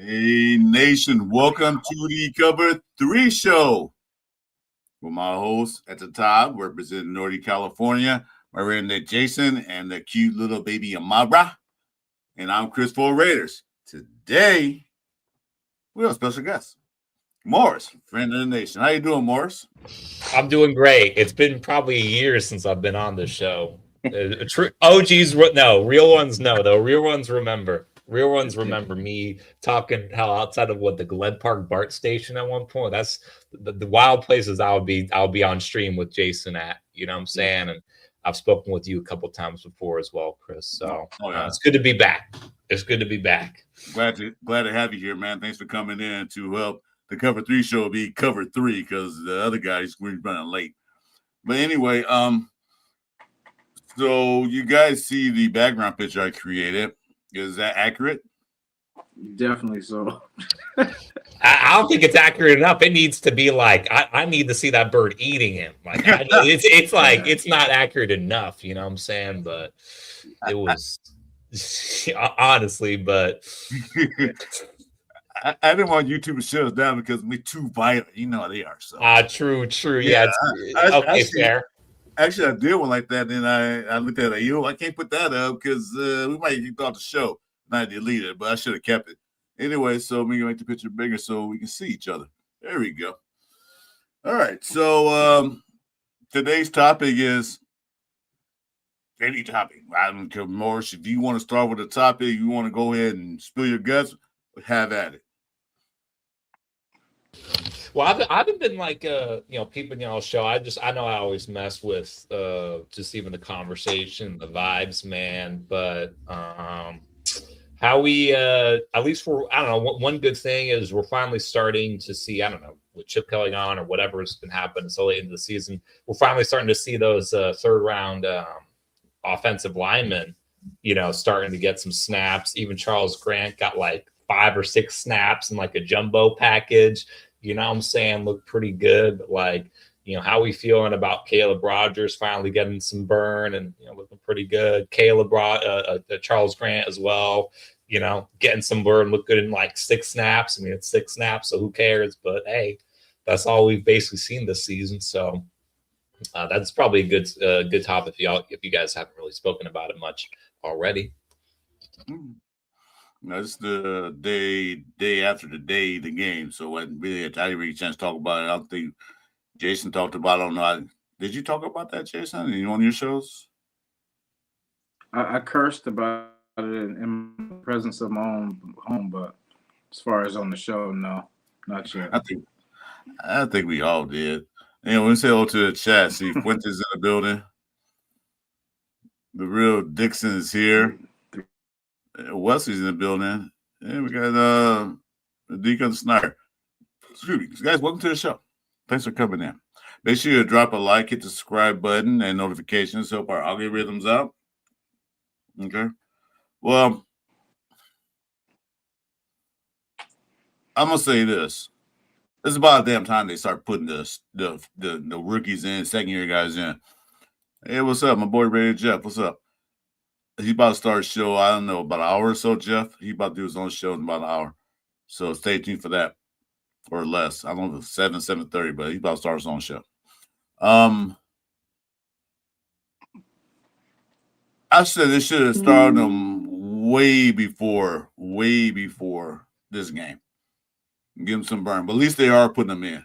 Hey, Nation, welcome to the Cover 3 show. With my host at the top, representing Northern California, my redneck Jason, and the cute little baby Amabra. And I'm Chris for Raiders. Today, we have a special guest, Morris, friend of the nation. How you doing, Morris? I'm doing great. It's been probably a year since I've been on the show. OGs, no. Real ones, no. Though real ones remember. Real ones remember me talking hell outside of what the Glen Park BART station at one point. That's the wild places I'll be on stream with Jason at. You know what I'm saying? And I've spoken with you a couple times before as well, Chris. So it's good to be back. It's good to be back. Glad to have you here, man. Thanks for coming in to help the Cover 3 show be Cover 3 because the other guys were running late. But anyway, so you guys see the background picture I created. Is that accurate? Definitely so. I don't think it's accurate enough. It needs to be like I need to see that bird eating him. Like it's like it's not accurate enough. You know what I'm saying? But it was honestly. But I didn't want YouTube to shut us down because we're too violent. You know how they are. So true. Yeah. Okay, fair. Actually, I did one like that. Then I looked at it. I can't put that up because we might get off the show. Not delete it, but I should have kept it. Anyway, so we can make the picture bigger so we can see each other. There we go. All right. So today's topic is any topic. I don't care, Morris. If you want to start with a topic, you want to go ahead and spill your guts, have at it. Well, I haven't been like peeping y'all's show. I know I always mess with just even the conversation, the vibes, man. But how we at least for I don't know, one good thing is we're finally starting to see, I don't know, with Chip Kelly on or whatever's been happening so late into the season, we're finally starting to see those third round offensive linemen, starting to get some snaps. Even Charles Grant got like 5 or 6 snaps in like a jumbo package. You know what I'm saying? Look pretty good. But like, how we feeling about Caleb Rogers finally getting some burn and, looking pretty good. Charles Grant as well, getting some burn, look good in like 6 snaps. I mean, it's 6 snaps, so who cares? But hey, that's all we've basically seen this season. So that's probably a good topic if you guys haven't really spoken about it much already. No, it's the day after the game, so I didn't really get a chance to talk about it. I don't think Jason talked about it. I don't know. Did you talk about that, Jason, on one of your shows? I cursed about it in the presence of my own home, but as far as on the show, no, not yet. I think we all did. We say hello to the chat. See, Fuentes in the building. The real Dixon is here. Wesley's in the building. And we got Deacon Snyder. Excuse me. Guys, welcome to the show. Thanks for coming in. Make sure you drop a like, hit the subscribe button, and notifications. Help our algorithms out. Okay. Well, I'm going to say this. It's about damn time they start putting the rookies in, second-year guys in. Hey, what's up? My boy Ray Jeff. What's up? He about to start a show, I don't know, about an hour or so, Jeff. He about to do his own show in about an hour. So stay tuned for that or less. I don't know, 7:30, but he's about to start his own show. I said they should have started them way before this game. Give them some burn. But at least they are putting them in.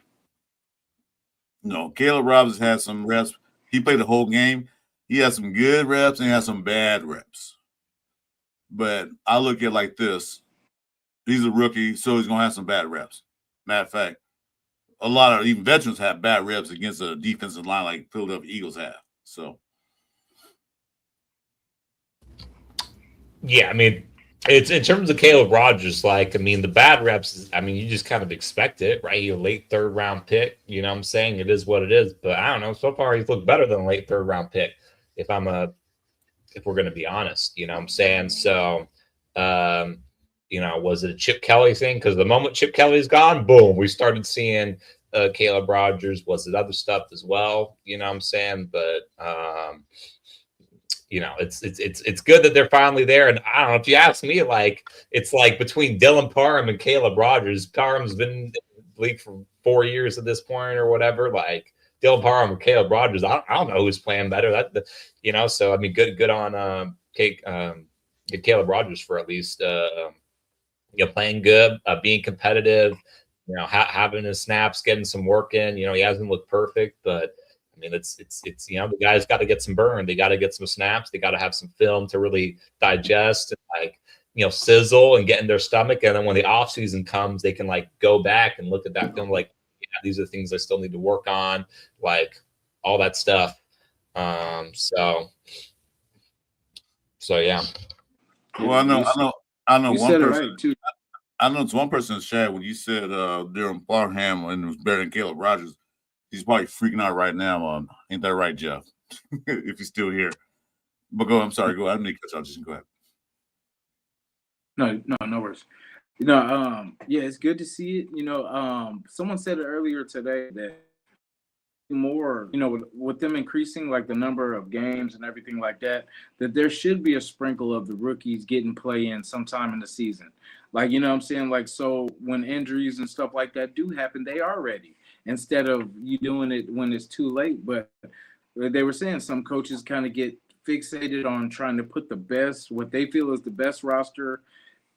Caleb Robinson had some reps. He played the whole game. He had some good reps and he had some bad reps. But I look at it like this. He's a rookie, so he's going to have some bad reps. Matter of fact, a lot of even veterans have bad reps against a defensive line like Philadelphia Eagles have. So, yeah, I mean, it's in terms of Caleb Rogers, like, I mean, the bad reps, I mean, you just kind of expect it, right? You're a late third round pick, you know what I'm saying? It is what it is. But I don't know. So far, he's looked better than a late third round pick, if we're going to be honest, you know what I'm saying? So, you know, was it a Chip Kelly thing? Because the moment Chip Kelly's gone, boom, we started seeing Caleb Rogers. Was it other stuff as well? You know what I'm saying? But you know, it's good that they're finally there. And I don't know, if you ask me, like, it's like between Dylan Parham and Caleb Rogers. Parham's been in the league for 4 years at this point or whatever. Like Dylan Parham or Caleb Rogers, I don't know who's playing better. You know, so I mean, good on Caleb Rogers for at least you know, playing good, being competitive, you know, having his snaps, getting some work in. You know, he hasn't looked perfect, but I mean, it's you know, the guys got to get some burn. They got to get some snaps. They got to have some film to really digest and, like, you know, sizzle and get in their stomach. And then when the off season comes, they can like go back and look at that film like, yeah, these are the things I still need to work on, like all that stuff. So yeah. well, I know You one said it person. right too. I know it's one person in the chat when you said Dylan Parham and it was better than Caleb Rogers. He's probably freaking out right now. Ain't that right, Jeff? If he's still here. But go. I'm sorry. Go. I didn't cut you off. Just go ahead. No worries. You know, yeah, it's good to see it. You know, someone said it earlier today that more, you know, with them increasing like the number of games and everything like that, that there should be a sprinkle of the rookies getting play in sometime in the season. Like, you know what I'm saying? Like, so when injuries and stuff like that do happen, they are ready instead of you doing it when it's too late. But they were saying some coaches kind of get fixated on trying to put the best, what they feel is the best roster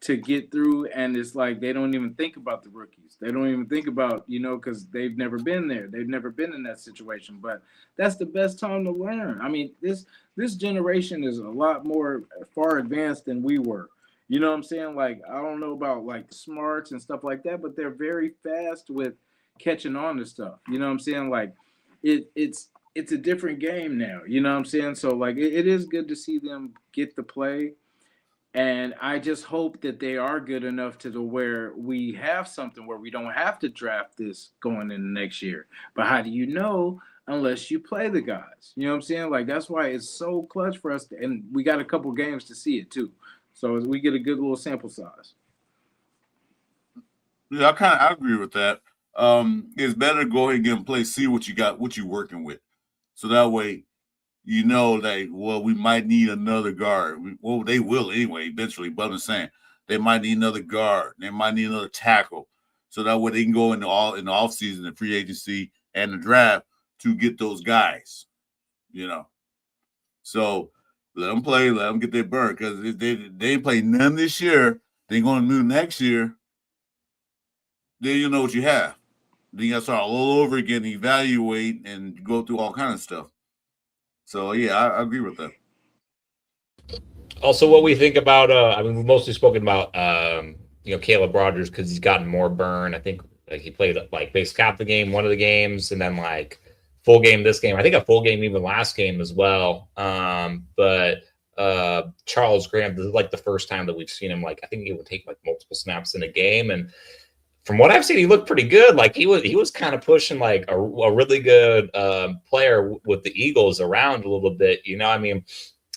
to get through, and it's like they don't even think about the rookies. They don't even think about, you know, because they've never been there. They've never been in that situation. But that's the best time to learn. I mean, this generation is a lot more far advanced than we were. You know what I'm saying? Like, I don't know about like smarts and stuff like that, but they're very fast with catching on to stuff. You know what I'm saying? Like, it's a different game now. You know what I'm saying? So like, it is good to see them get the play. And I just hope that they are good enough to the where we have something where we don't have to draft this going in the next year. But how do you know unless you play the guys? You know what I'm saying? Like, that's why it's so clutch for us. And we got a couple games to see it too. So we get a good little sample size. Yeah, I agree with that. It's better to go ahead and get them play, see what you got, what you're working with. So that way, you know, like, well, we might need another guard. Well, they will anyway, eventually. But I'm saying they might need another guard. They might need another tackle. So that way they can go in the off season, the free agency, and the draft to get those guys. You know, so let them play, let them get their burn because if they play none this year, they're going to move next year. Then you know what you have. Then you got to start all over again, evaluate, and go through all kind of stuff. So yeah, I agree with that. Also, what we think about, I mean, we've mostly spoken about, you know, Caleb Rogers because he's gotten more burn. I think like he played like basically half the game, one of the games, and then like full game this game. I think a full game even last game as well. But Charles Grant, this is like the first time that we've seen him. Like I think he would take like multiple snaps in a game, and from what I've seen, he looked pretty good. Like he was kind of pushing like a really good player with the Eagles around a little bit. You know, I mean,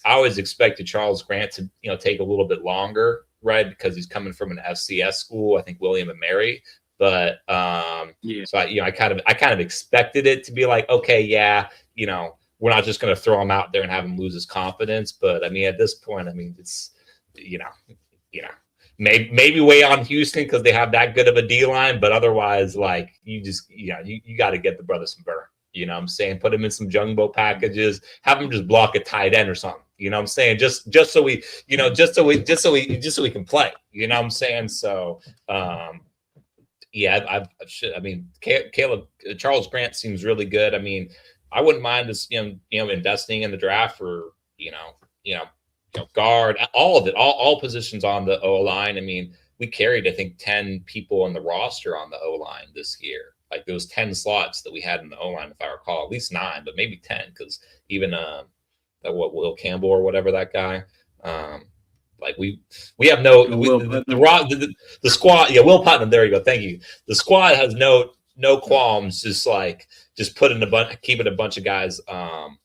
I always expected Charles Grant to, you know, take a little bit longer, right? Because he's coming from an FCS school, I think William and Mary. But Yeah. so I kind of expected it to be like, okay, yeah, you know, we're not just going to throw him out there and have him lose his confidence. But I mean, at this point, I mean, it's, you know. Maybe weigh on Houston because they have that good of a D line, but otherwise, like you just, you know, you got to get the brother some burn. You know what I'm saying? Put him in some jumbo packages, have him just block a tight end or something. You know what I'm saying? Just so we, you know, just so we can play. You know what I'm saying? So, yeah, I mean, Caleb Charles Grant seems really good. I mean, I wouldn't mind this, you know, investing in the draft for, you know, guard, all of it, all positions on the O line. I mean, we carried, I think, 10 people on the roster on the O line this year. Like there was 10 slots that we had in the O-line, if I recall, at least 9, but maybe 10, because even that Will Campbell or whatever that guy. Like we have the squad. Yeah, Will Putnam. There you go. Thank you. The squad has no qualms. Just keeping a bunch of guys on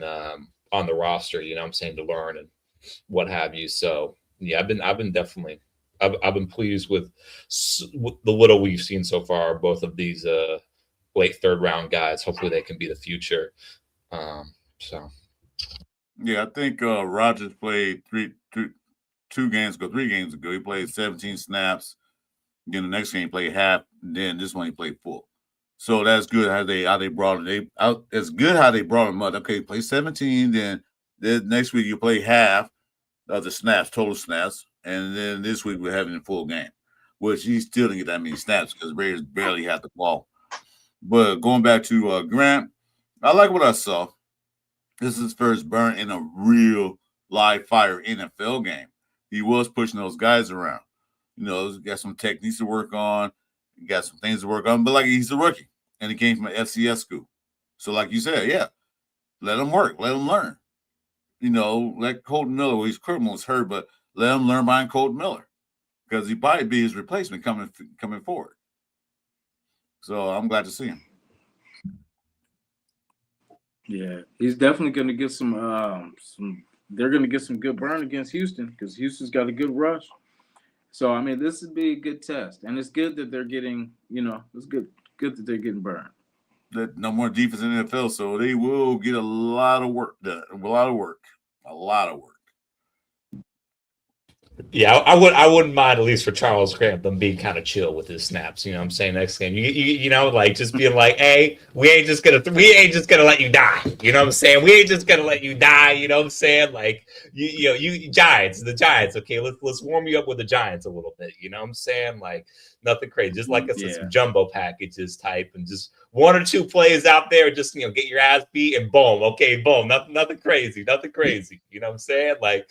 the roster. You know what I'm saying, to learn and what have you. So yeah, I've been definitely. I've been pleased with the little we've seen so far. Both of these late third round guys. Hopefully they can be the future. So. Yeah, I think Rogers played 3 games ago. He played 17 snaps. Then the next game he played half. Then this one he played full. So that's good how they brought it. It's good how they brought him up. Okay, play 17. Then next week you play half of the snaps, total snaps, and then this week we're having a full game, which he still didn't get that many snaps because Raiders barely had the ball. But going back to Grant, I like what I saw. This is his first burn in a real live fire NFL game. He was pushing those guys around. You know, he's got some techniques to work on. He got some things to work on. But like he's a rookie, and he came from an FCS school. So like you said, yeah, let him work. Let him learn. You know, let Colton Miller, well, he's criminal, hurt, but let him learn behind Colton Miller because he probably be his replacement coming forward. So I'm glad to see him. Yeah, he's definitely going to get some. They're going to get some good burn against Houston because Houston's got a good rush. So I mean, this would be a good test, and it's good that they're getting. You know, it's good that they're getting burned. That no more defense in the NFL, so they will get a lot of work done. A lot of work. Yeah, I wouldn't mind, at least for Charles Grant, them being kind of chill with his snaps. You know what I'm saying? Next game, you know, like just being like, hey, we ain't just gonna let you die. You know what I'm saying? We ain't just gonna let you die. You know what I'm saying? Like you Giants, the Giants. Okay, let's warm you up with the Giants a little bit. You know what I'm saying? Like nothing crazy, just like I said, some jumbo packages type, and just 1 or 2 plays out there, just get your ass beat and boom. Okay, boom. Nothing crazy. You know what I'm saying? Like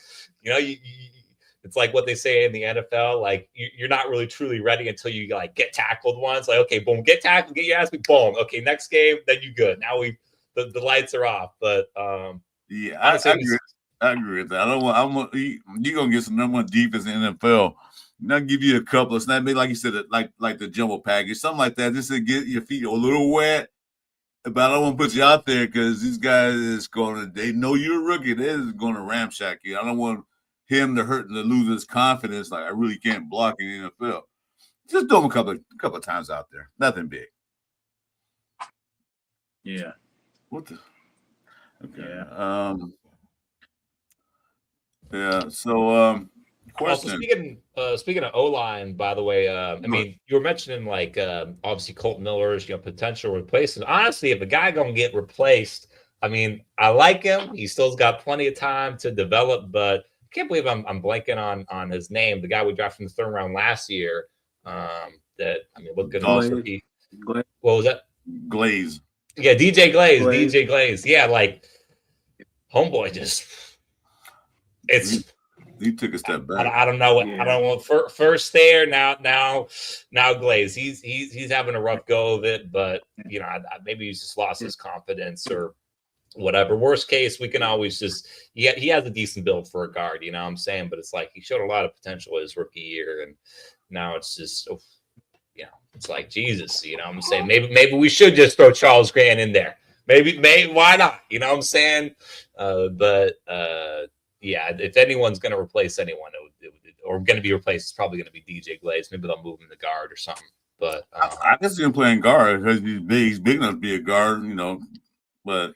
it's like what they say in the NFL, like you're not really truly ready until you like get tackled once. Like, okay, boom, get tackled, get your ass beat, boom. Okay, next game, then you good. Now the lights are off. But yeah, I agree with that. You're gonna get some number 1 defense in the NFL. I'll give you a couple of snaps, maybe like you said, like the jumbo package, something like that, just to get your feet a little wet. But I don't want to put you out there because these guys they know you're a rookie. They're going to ramshack you. I don't want him to lose his confidence. Like I really can't block in the NFL. Just do him a couple of times out there. Nothing big. Yeah. What the? Okay. Yeah. So question. Also, speaking of O-line, by the way, I mean, you were mentioning like obviously Colton Miller's potential replacement. Honestly, if a guy gonna get replaced, I mean, I like him. He still's got plenty of time to develop, but I can't believe I'm blanking on his name. The guy we drafted in the 3rd round last year. Look good. What was that? Glaze. Yeah, DJ Glaze. Yeah, like homeboy just. He took a step back. I don't know. I don't know. First there, now Glaze. He's having a rough go of it, but maybe he's just lost his confidence or whatever. Worst case, we can always just he has a decent build for a guard. You know what I'm saying? But it's like he showed a lot of potential his rookie year, and now it's just it's like Jesus. You know what I'm saying? Maybe we should just throw Charles Grant in there. Maybe why not? You know what I'm saying? Yeah, if anyone's going to replace anyone, or going to be replaced, it's probably going to be DJ Glaze. Maybe they'll move him to guard or something. But I can see him playing guard because he's big. He's big enough to be a guard, But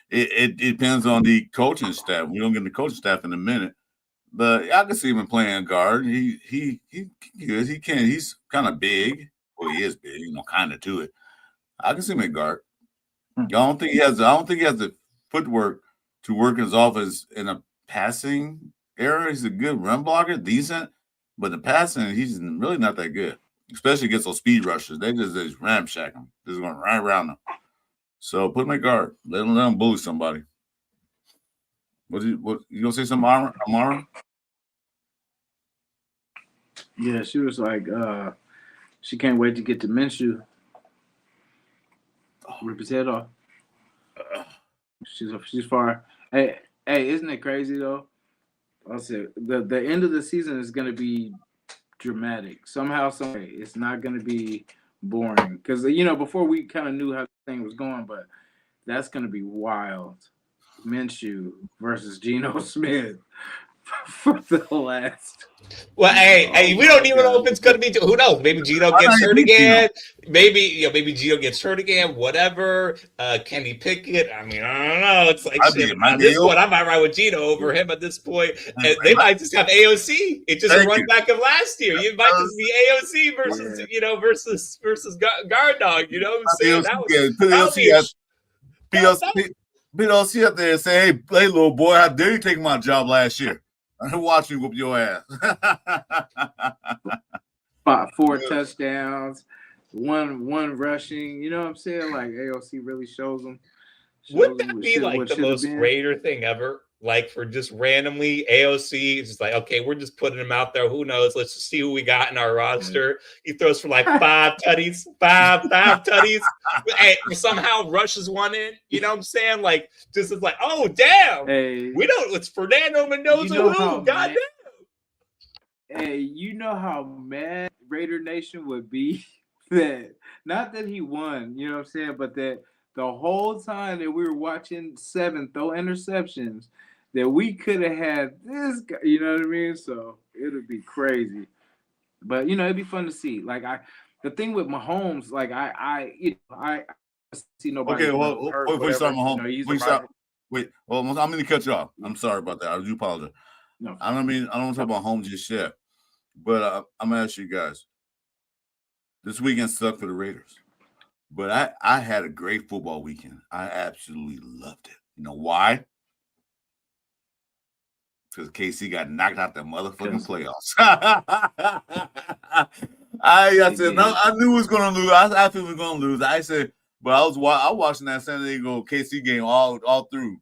it depends on the coaching staff. We don't get the coaching staff in a minute, but I can see him playing guard. He good. He can. He's kind of big. Well, he is big. Kind of to it. I can see him at guard. I don't think he has the footwork to work his offense in a passing area. He's a good run blocker, decent, but the passing, he's really not that good, especially against those speed rushers. They just ramshack him. Just going right around him. So put him at guard. Let him bully somebody. What you gonna say something, Amara? Yeah, she was like, she can't wait to get to Minshew. Rip his head off. She's far. Hey, isn't it crazy though? I'll say the end of the season is going to be dramatic somehow. Some way, it's not going to be boring because before we kind of knew how the thing was going, but that's going to be wild. Minshew versus Geno Smith for the last. Well, hey, we don't even know if it's going to be. Who knows? Maybe Geno gets hurt again. Maybe Geno gets hurt again. Whatever. Kenny Pickett. I mean, I don't know. It's like shit. At this point, I might ride with Geno over him. At this point, and they might just have AOC. It's just a run back of last year. You might just be AOC versus guard dog. You know what I'm saying? PLC up there and say, hey, little boy, how dare you take my job last year? I watch you whoop your ass. 4 touchdowns, one rushing. You know what I'm saying? Like AOC really shows them. Wouldn't that be like the most Raider thing ever? Like for just randomly AOC, it's just like, okay, we're just putting him out there. Who knows? Let's just see who we got in our roster. He throws for like 5 tutties, five tutties. Hey, somehow rushes one in. You know what I'm saying? Like, just is like, oh damn, we don't. It's Fernando Mendoza. God damn. Hey, you know how mad Raider Nation would be that not that he won. You know what I'm saying? But that the whole time that we were watching 7 throw interceptions, that we could have had this guy, you know what I mean? So it would be crazy. But it'd be fun to see. Like the thing with Mahomes, like I see nobody. Okay, well, before you start Mahomes, wait, well, I'm going to cut you off. I'm sorry about that. I do apologize. No, I don't want to talk about Mahomes just yet, but I'm going to ask you guys. This weekend sucked for the Raiders, but I had a great football weekend. I absolutely loved it. You know why? Because KC got knocked out the motherfucking playoffs. I said, no, I knew he was going to lose. I think we were going to lose. I said, but I was watching that San Diego KC game all through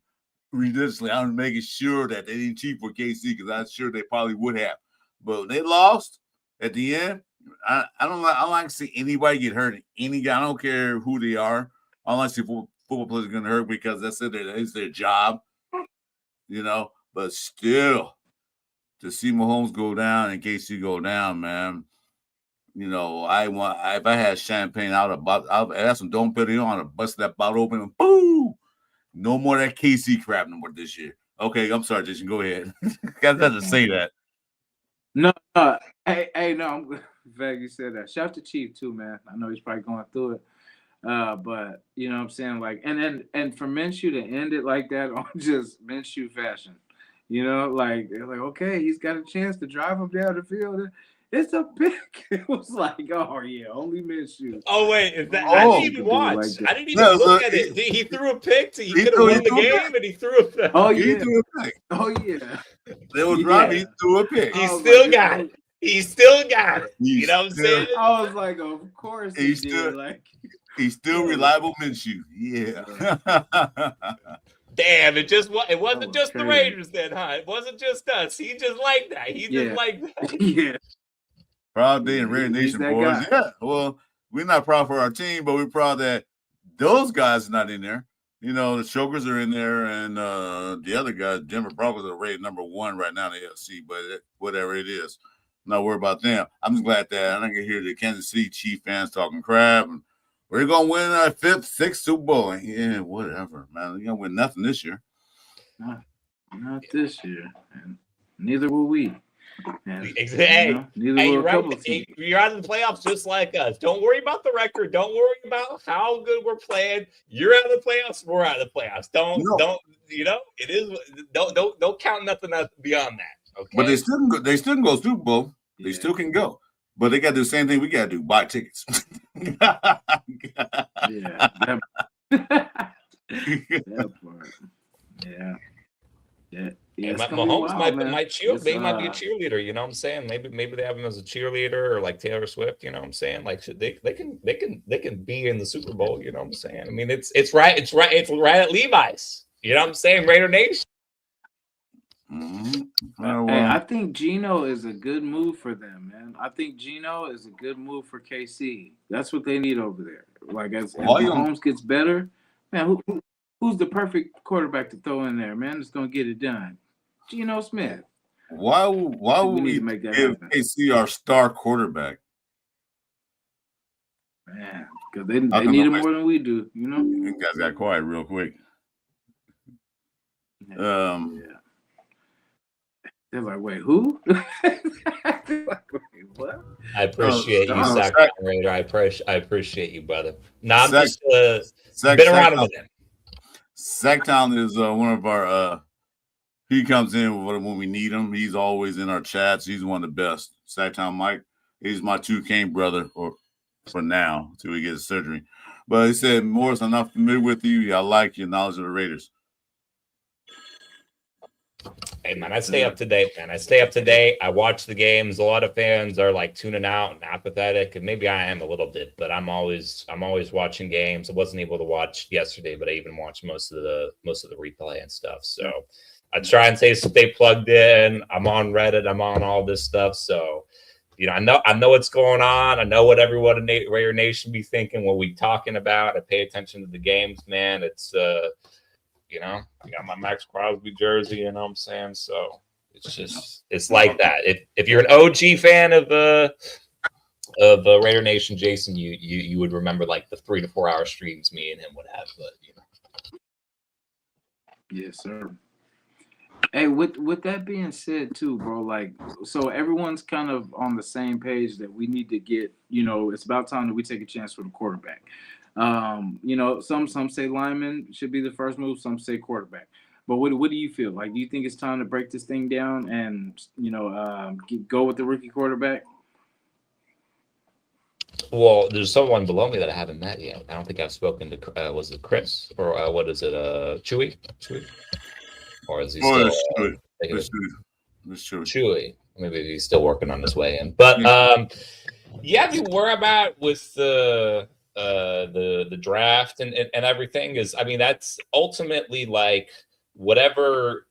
religiously. I was making sure that they didn't cheat for KC because I'm sure they probably would have. But when they lost at the end, I don't like to see anybody get hurt. Any guy, I don't care who they are. I don't like to see football players getting hurt because that's their job, But still, to see Mahomes go down and KC go down, man, if I had champagne, I'd have some Dom Perignon and bust that bottle open and boom, no more of that KC crap no more this year. Okay, I'm sorry, Jason, go ahead. Got to say that. No, hey, no, I'm glad you said that. Shout out to Chief too, man. I know he's probably going through it. But you know what I'm saying? Like, and for Minshew to end it like that on just Minshew fashion, like they're like, okay, he's got a chance to drive him down the field. It's a pick. It was like, oh yeah, only Minshew. Oh wait, I didn't even watch. Like I didn't even look at it. He threw a pick. He could have won the game, and he threw a pick. Oh yeah, he threw a pick. Oh yeah. They were driving. He threw a pick. He still got it. He still got it. You know what I'm saying? I was like, of course he did. Like he's still reliable Minshew. Yeah. Damn, it wasn't just the Raiders then, huh? It wasn't just us. He just like that. He just like that. Yeah. Proud day in Raider Nation, boys. Yeah. Well, we're not proud for our team, but we're proud that those guys are not in there. The Chokers are in there, and the other guys, Denver Broncos, are rated number 1 right now in the AFC, but whatever it is, I'm not worried about them. I'm just glad that I can hear the Kansas City Chiefs fans talking crap, and we're going to win our 5th, 6th Super Bowl. Yeah, whatever, man. You're going to win nothing this year. Not this year, and neither will we. Exactly. You're right. You're out of the playoffs just like us. Don't worry about the record. Don't worry about how good we're playing. You're out of the playoffs. We're out of the playoffs. It is. Don't count nothing beyond that. Okay. But they still can go Super Bowl. They still can go. But they got to do the same thing we got to do: buy tickets. Yeah. That part. Yeah. Yeah. Yeah, Mahomes might cheer. Maybe might be a cheerleader. You know what I'm saying? Maybe they have him as a cheerleader or like Taylor Swift. You know what I'm saying? Like they can be in the Super Bowl. You know what I'm saying? I mean, it's right at Levi's. You know what I'm saying? Raider Nation. Mm-hmm. Oh, Hey, well, I think Geno is a good move for them, man. I think Geno is a good move for KC. That's what they need over there. Like as why you Mahomes gets better, man, who's the perfect quarterback to throw in there, man? That's gonna get it done. Geno Smith. why I think we would need to we make that give happen, KC our star quarterback? man. Because they How come need him nobody? more than we do, you know. You guys got quiet real quick. Yeah, Um, yeah. They're like, wait, who? They're like, wait, what? I appreciate you, Star. Sack Raider. I appreciate you, brother. No, I'm Sack, just Sack, been around him Sacktown, with him. Sacktown is one of our. He comes in when we need him. He's always in our chats. He's one of the best. Sacktown Mike. He's my 2K brother, or for now till he gets surgery. But he said, Morris, I'm not familiar with you. I like your knowledge of the Raiders. Hey man, I stay up to date, man. I stay up to date. I watch the games. A lot of fans are like tuning out and apathetic, and maybe I am a little bit, but I'm always watching games. I wasn't able to watch yesterday, but I even watched most of the replay and stuff. So I try and stay plugged in. I'm on Reddit. I'm on all this stuff. So I know what's going on. I know what everyone in Raider Nation be thinking, what we talking about. I pay attention to the games, man. It's I got my Max Crosby jersey, you know what I'm saying? So it's like that. If you're an OG fan of Raider Nation, Jason, you would remember like the 3 to 4 hour streams me and him would have, but Yes, sir. Hey, with that being said, too, bro, like, so everyone's kind of on the same page that we need to get. It's about time that we take a chance for the quarterback. Some say lineman should be the first move. Some say quarterback. But what do you feel like? Do you think it's time to break this thing down and go with the rookie quarterback? Well, there's someone below me that I haven't met yet. I don't think I've spoken to. Was it Chris or what is it? Chewy? Or is he still? Chewy. Maybe he's still working on his way in. But yeah, the whereabout with the draft and everything is, I mean, that's ultimately like whoever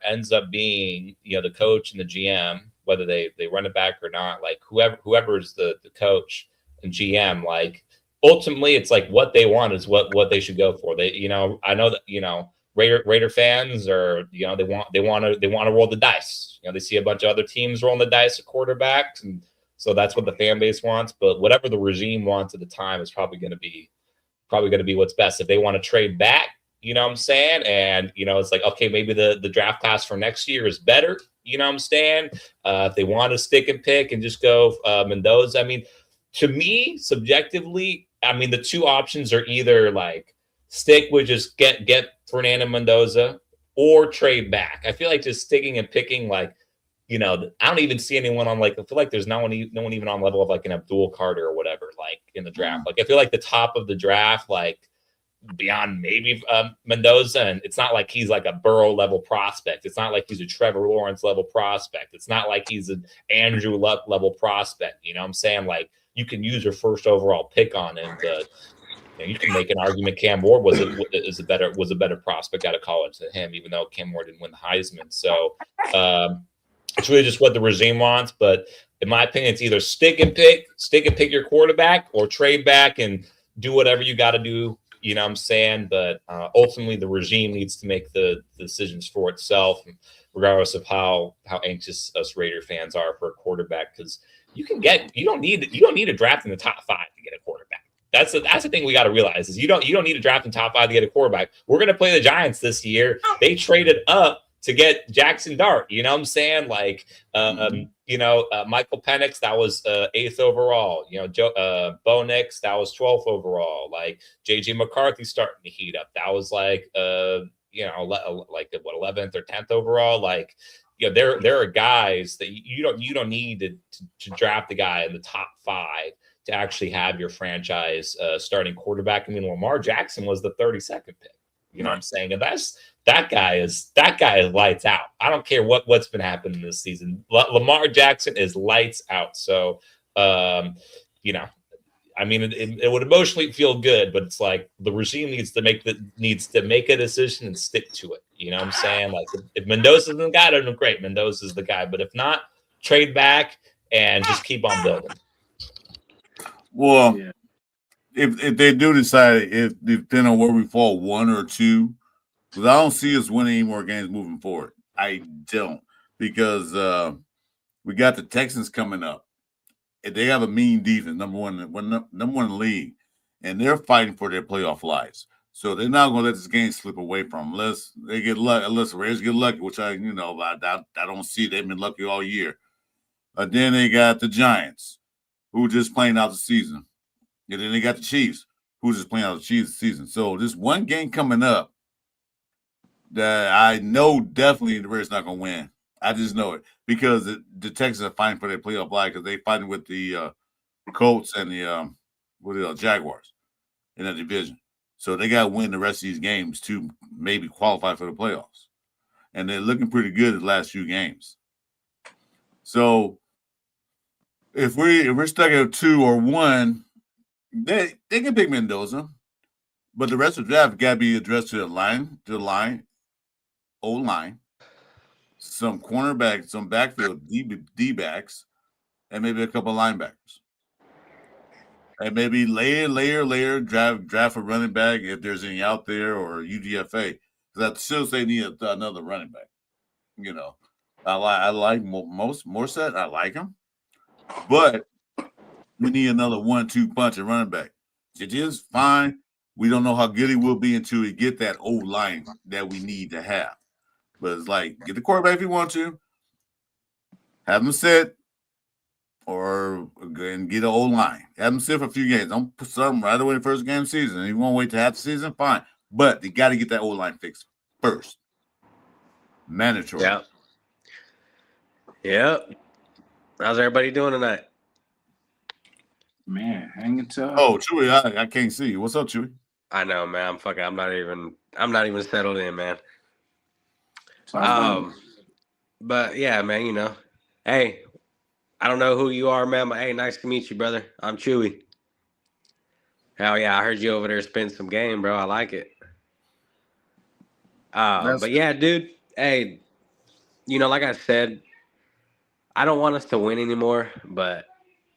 ends up being the coach and the GM, whether they run it back or not, like whoever's the coach and GM, like ultimately it's like what they want is what they should go for. They I know that Raider fans are they want to roll the dice. They see a bunch of other teams rolling the dice at quarterbacks, and so that's what the fan base wants. But whatever the regime wants at the time is probably going to be what's best. If they want to trade back, you know what I'm saying, and it's like, okay, maybe the draft class for next year is better. You know what I'm saying? If they want to stick and pick and just go Mendoza, I mean, to me, subjectively, I mean, the two options are either like stick with just get Fernando Mendoza or trade back. I feel like just sticking and picking, like, I don't even see anyone on, like, I feel like there's no one even on level of like an Abdul Carter or whatever, like in the draft. Like, I feel like the top of the draft, like beyond maybe Mendoza, and it's not like he's like a Burrow level prospect. It's not like he's a Trevor Lawrence level prospect. It's not like he's an Andrew Luck level prospect. You know what I'm saying? Like, you can use your first overall pick on him, but you can make an argument Cam Ward was a better prospect out of college than him, even though Cam Ward didn't win the Heisman. So it's really just what the regime wants. But in my opinion, it's either stick and pick your quarterback, or trade back and do whatever you got to do. You know what I'm saying? But ultimately, the regime needs to make the decisions for itself, regardless of how anxious us Raider fans are for a quarterback. Because you don't need to draft in the top 5 to get a quarterback. That's the thing we got to realize is you don't need to draft in top 5 to get a quarterback. We're going to play the Giants this year. They traded up to get Jackson Dart. You know what I'm saying? Like, Michael Penix, that was 8th overall. Bo Nix, that was 12th overall. Like, JJ McCarthy starting to heat up. That was like, like what, 11th or 10th overall. Like, there are guys that you don't need to draft a guy in the top 5 to actually have your franchise starting quarterback. I mean, Lamar Jackson was the 32nd pick. You know what I'm saying? And that guy is lights out. I don't care what's been happening this season. Lamar Jackson is lights out. So, I mean, it would emotionally feel good, but it's like the regime needs to make a decision and stick to it. You know what I'm saying? Like if Mendoza's the guy, then great, Mendoza's the guy. But if not, trade back and just keep on building. Well, Yeah. if they do decide, if depending on where we fall, 1 or 2, because I don't see us winning any more games moving forward. I don't, because we got the Texans coming up. They have a mean defense, number one in the league, and they're fighting for their playoff lives. So they're not going to let this game slip away from them unless they get lucky. Unless the Raiders get lucky, which I don't see. They've been lucky all year. Then they got the Giants, who just playing out the season, and then they got the Chiefs, who's just playing out the Chiefs season. So this one game coming up that I know definitely the Raiders not going to win. I just know it because the Texans are fighting for their playoff life because they fighting with the Colts and the Jaguars in that division. So they got to win the rest of these games to maybe qualify for the playoffs. And they're looking pretty good the last few games. So if we're stuck at 2 or 1, they can pick Mendoza, but the rest of the draft got to be addressed to the line, O-line, some cornerbacks, some backfield D backs, and maybe a couple of linebackers. And maybe layer, draft a running back if there's any out there or UDFA. Because I still say need another running back. You know, I like Morset. I like him, but we need another 1-2 punch at running back. It is fine. We don't know how good he will be until we get that old line that we need to have. But it's like get the quarterback if you want to, have him sit, or and get an old line. Have him sit for a few games. Don't put something right away in the first game of the season. If you want to wait to half the season, fine. But you got to get that old line fixed first. Mandatory. Yeah. Yep. How's everybody doing tonight? Man, hanging tough. Oh, Chewy, I can't see you. What's up, Chewy? I know, man. I'm not even settled in, man. So But yeah, man, you know. Hey, I don't know who you are, man, but hey, nice to meet you, brother. I'm Chewy. Hell yeah, I heard you over there spend some game, bro. I like it. But yeah, dude. Hey, you know, like I said, I don't want us to win anymore, but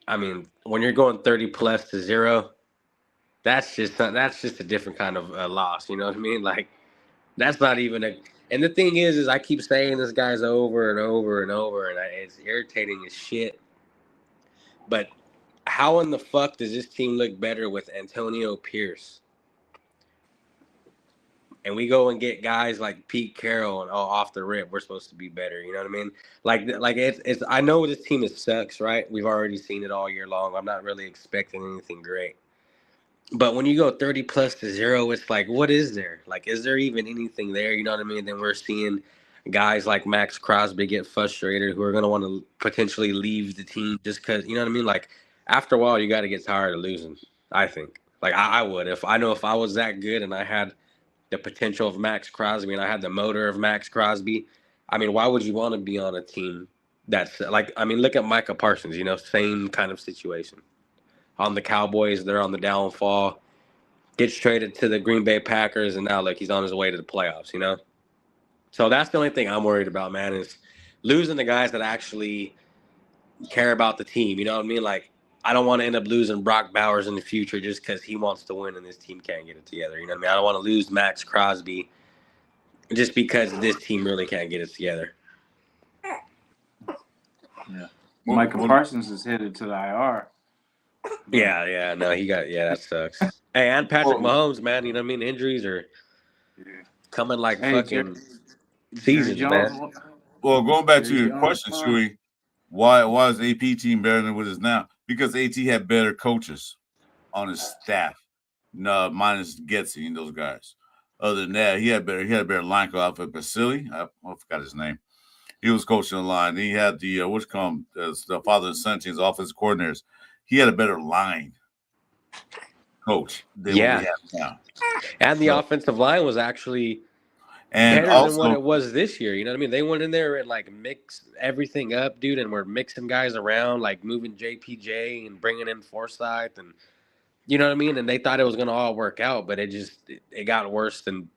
I mean, when you're going 30 plus to 0, that's just a different kind of loss. You know what I mean? Like that's not even a. And the thing is I keep saying this guy's over and over and over, and it's irritating as shit. But how in the fuck does this team look better with Antonio Pierce? And we go and get guys like Pete Carroll and off the rip, we're supposed to be better. You know what I mean? Like it's. I know this team sucks, right? We've already seen it all year long. I'm not really expecting anything great. But when you go 30 plus to 0, it's like, what is there? Like, is there even anything there? You know what I mean? Then we're seeing guys like Max Crosby get frustrated who are going to want to potentially leave the team just because, you know what I mean? Like, after a while, you got to get tired of losing, I think. Like, I would. If I was that good and I had the potential of Max Crosby and I had the motor of Max Crosby, I mean, why would you want to be on a team that's like, I mean, look at Micah Parsons, you know, same kind of situation. On the Cowboys, they're on the downfall. Gets traded to the Green Bay Packers, and now look, he's on his way to the playoffs. You know, so that's the only thing I'm worried about, man, is losing the guys that actually care about the team. You know what I mean? Like, I don't want to end up losing Brock Bowers in the future just because he wants to win and this team can't get it together. You know what I mean? I don't want to lose Max Crosby just because this team really can't get it together. yeah, Michael Parsons is headed to the IR. Yeah, no, that sucks. Hey, and Patrick Mahomes, man, you know what I mean? Injuries are coming like fucking seasons, man. Well, going back to your question, Chewy, why is AP team better than what it is now? Because AT had better coaches on his staff, no, minus Getsy and those guys. Other than that, he had a better line coach for Basili. I forgot his name. He was coaching the line. He had the the father and son teams, offensive coordinators. He had a better line coach than what we have now. And the offensive line was actually better than what it was this year. You know what I mean? They went in there and like mixed everything up, dude, and we're mixing guys around, like moving JPJ and bringing in Forsyth, and you know what I mean? And they thought it was going to all work out, but it got worse than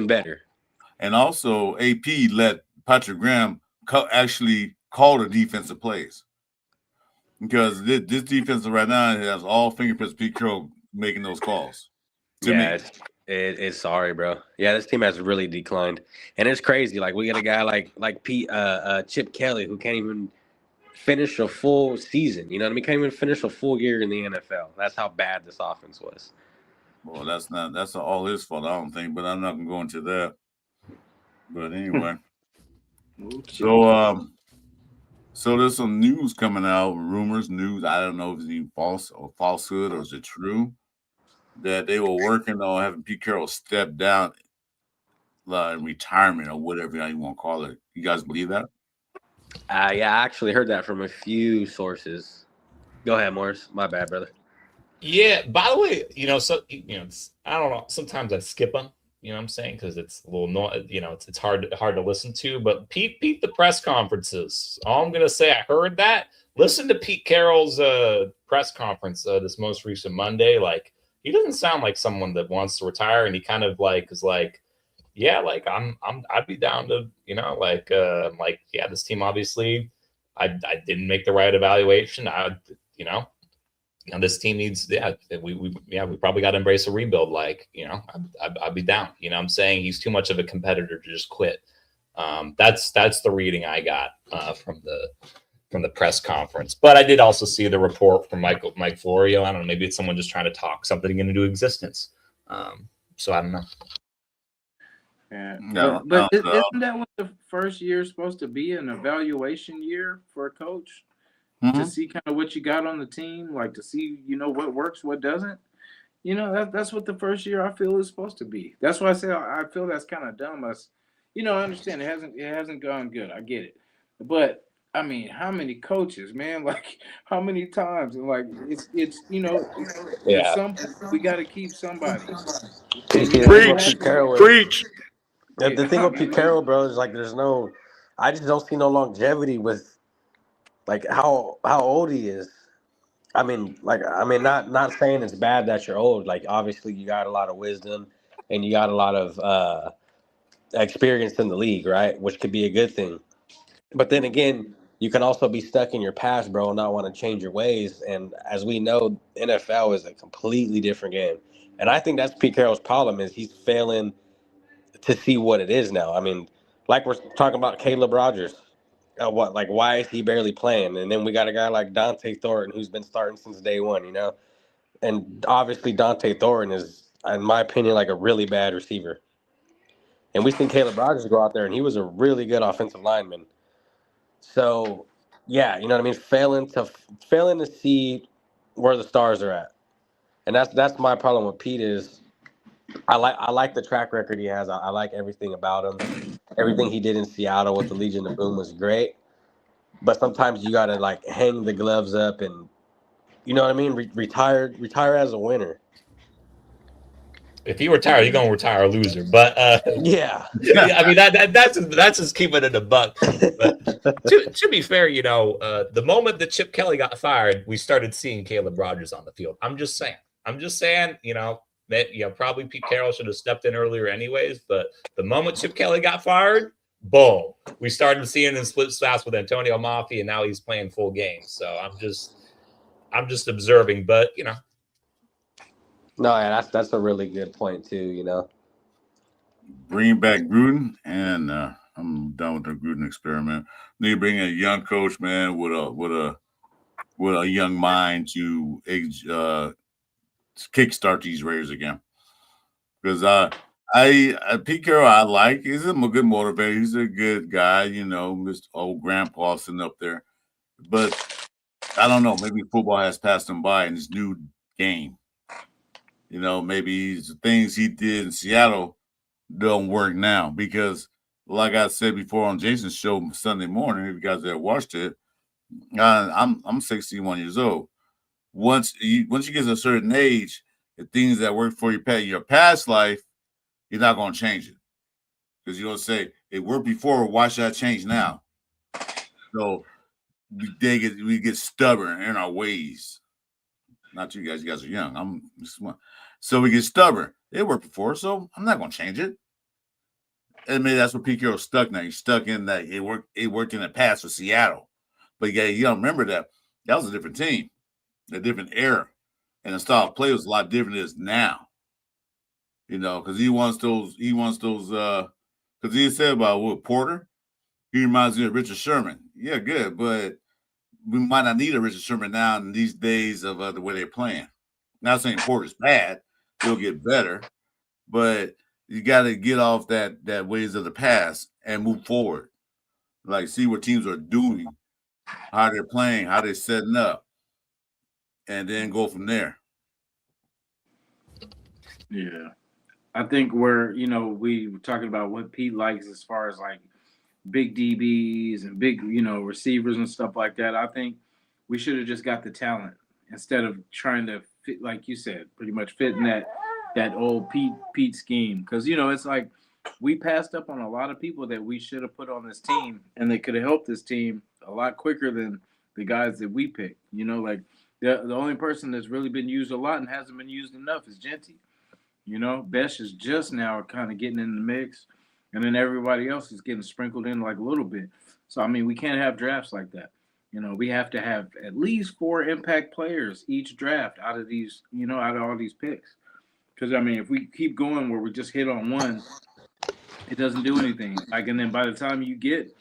better. And also, AP let Patrick Graham actually call the defensive plays because this defense right now has all fingerprints. Pete Carroll making those calls. To Yeah, me, it's sorry, bro. Yeah, this team has really declined, and it's crazy. Like we got a guy like Pete Chip Kelly who can't even finish a full season. You know what I mean? Can't even finish a full year in the NFL. That's how bad this offense was. well, that's all his fault. I don't think, but I'm not gonna go into that. But anyway, so so there's some news coming out, rumors, news. I don't know if it's even false or falsehood or is it true that they were working on having Pete Carroll step down in retirement or whatever you want to call it. You guys believe that? Yeah, I actually heard that from a few sources. Go ahead, Morris. My bad, brother. Yeah. By the way, so I don't know. Sometimes I skip them. You know what I'm saying? Because it's a little it's hard to listen to. But Pete, the press conferences. All I'm gonna say, I heard that. Listen to Pete Carroll's press conference this most recent Monday. Like he doesn't sound like someone that wants to retire, and he kind of like is like, yeah, like I'd be down to yeah, this team obviously I didn't make the right evaluation. And this team needs, we probably got to embrace a rebuild. Like, I'd be down. You know what I'm saying? He's too much of a competitor to just quit. That's the reading I got from the press conference. But I did also see the report from Mike Florio. I don't know, maybe it's someone just trying to talk something into existence. So I don't know. Yeah, No, but isn't that what the first year is supposed to be, an evaluation year for a coach? To see kind of what you got on the team, like to see, what works, what doesn't. That's what the first year I feel is supposed to be. That's why I say I feel that's kind of dumb. I understand it hasn't gone good. I get it, but I mean, how many coaches, man? Like how many times? And like it's at Yeah. some point we got to keep somebody. You And see, preach, preach. the thing with Pete Carroll, bro, is like I just don't see no longevity with like how old he is. Not saying it's bad that you're old. Like obviously you got a lot of wisdom and you got a lot of experience in the league, right? Which could be a good thing. But then again, you can also be stuck in your past, bro, and not want to change your ways. And as we know, NFL is a completely different game. And I think that's Pete Carroll's problem is he's failing to see what it is now. I mean, like we're talking about Caleb Rogers. Why is he barely playing? And then we got a guy like Dante Thornton who's been starting since day one, And obviously Dante Thornton is, in my opinion, like a really bad receiver. And we seen Caleb Rogers go out there and he was a really good offensive lineman. So yeah, you know what I mean? Failing to see where the stars are at. And that's my problem with Pete is I like the track record he has. I like everything about him. Everything he did in Seattle with the Legion of Boom was great. But sometimes you gotta like hang the gloves up and you know what I mean? Retire as a winner. If you retire, you're gonna retire a loser. But Yeah. I mean that's just keeping it a buck. But to be fair, the moment that Chip Kelly got fired, we started seeing Caleb Rogers on the field. I'm just saying, that probably Pete Carroll should have stepped in earlier anyways. But the moment Chip Kelly got fired, boom, we started seeing him split snaps with Antonio Mafia, and now he's playing full games. So I'm just observing, but No, yeah, that's a really good point too. Bring back Gruden, and I'm done with the Gruden experiment. Need to bring in a young coach, man, with a young mind to kickstart these Raiders again. Because Pete Carroll, I like. He's a good motivator. He's a good guy, Mr. Old Grandpa sitting up there. But I don't know. Maybe football has passed him by in his new game. Maybe the things he did in Seattle don't work now because, like I said before on Jason's show Sunday morning, if you guys have watched it, I'm 61 years old. Once you get to a certain age, the things that work for your past life, you're not going to change it because you're going to say it worked before. Why should I change now? So we get stubborn in our ways. Not you guys. You guys are young. I'm just one. So we get stubborn. It worked before, so I'm not going to change it. and maybe that's what Pete Carroll's stuck now. He's stuck in that it worked in the past for Seattle. But yeah, you don't remember that. That was a different team, a different era. And the style of play was a lot different than it is now. Because he wants those, because he said about Porter, he reminds me of Richard Sherman. Yeah, good, but we might not need a Richard Sherman now in these days of the way they're playing. Not saying Porter's bad, he'll get better, but you got to get off that ways of the past and move forward. Like see what teams are doing, how they're playing, how they're setting up, and then go from there. Yeah. I think we were talking about what Pete likes as far as like big DBs and big, receivers and stuff like that. I think we should have just got the talent instead of trying to fit, like you said, pretty much fit in that old Pete scheme. Because it's like we passed up on a lot of people that we should have put on this team, and they could have helped this team a lot quicker than the guys that we picked. Like the only person that's really been used a lot and hasn't been used enough is Genty. Besh is just now kind of getting in the mix, and then everybody else is getting sprinkled in like a little bit. So, I mean, we can't have drafts like that. We have to have at least 4 impact players each draft out of these, out of all these picks. Because, I mean, if we keep going where we just hit on one, it doesn't do anything. And then by the time you get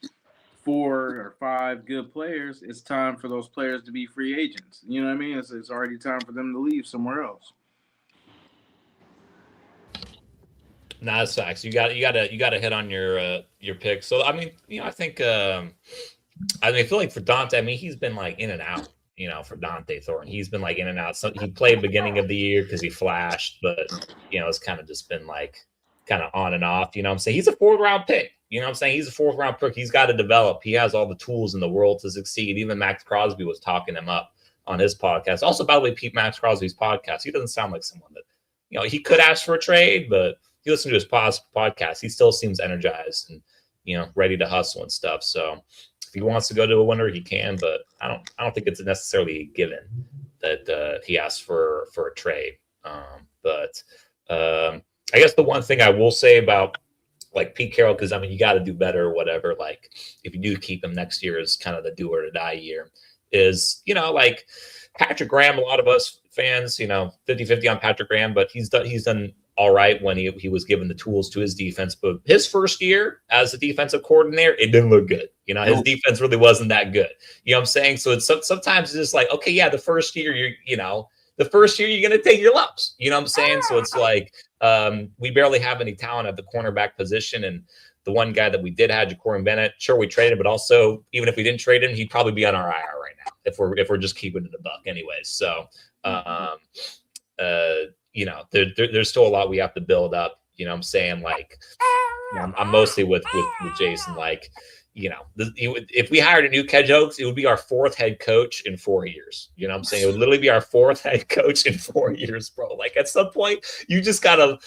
4 or 5 good players, it's time for those players to be free agents. You know what I mean? It's already time for them to leave somewhere else. Nah, that's facts. You got to hit on your picks. So I mean, I think I feel like for Dante, I mean, he's been like in and out. For Dante Thornton, he's been like in and out. So he played beginning of the year because he flashed, but it's kind of just been like kind of on and off. I'm saying he's a 4th round pick. He's a 4th round pick. He's got to develop. He has all the tools in the world to succeed. Even Max Crosby was talking him up on his podcast. Also, by the way, Max Crosby's podcast, he doesn't sound like someone that he could ask for a trade, but you listen to his podcast, he still seems energized and ready to hustle and stuff. So if he wants to go to a winner, he can, but I don't think it's necessarily a given that he asks for a trade. But I guess the one thing I will say about like Pete Carroll, because I mean you got to do better or whatever. Like if you do keep him next year is kind of the do or die year. Is like Patrick Graham, a lot of us fans, 50-50 on Patrick Graham, but he's done all right when he was given the tools to his defense. But his first year as a defensive coordinator, it didn't look good. His defense really wasn't that good. You know what I'm saying? So it's sometimes it's just like, okay, yeah, the first year you're going to take your lumps. You know what I'm saying? So it's like we barely have any talent at the cornerback position. And the one guy that we did have, Ja'Cory Bennett, sure, we traded, but also even if we didn't trade him, he'd probably be on our IR right now if we're just keeping it a buck anyways. So there's still a lot we have to build up. I'm saying? Like, I'm mostly with Jason. Like, if we hired a new head coach, it would be our 4th head coach in 4 years. You know what I'm saying? It would literally be our 4th head coach in 4 years, bro. Like, at some point, you just gotta,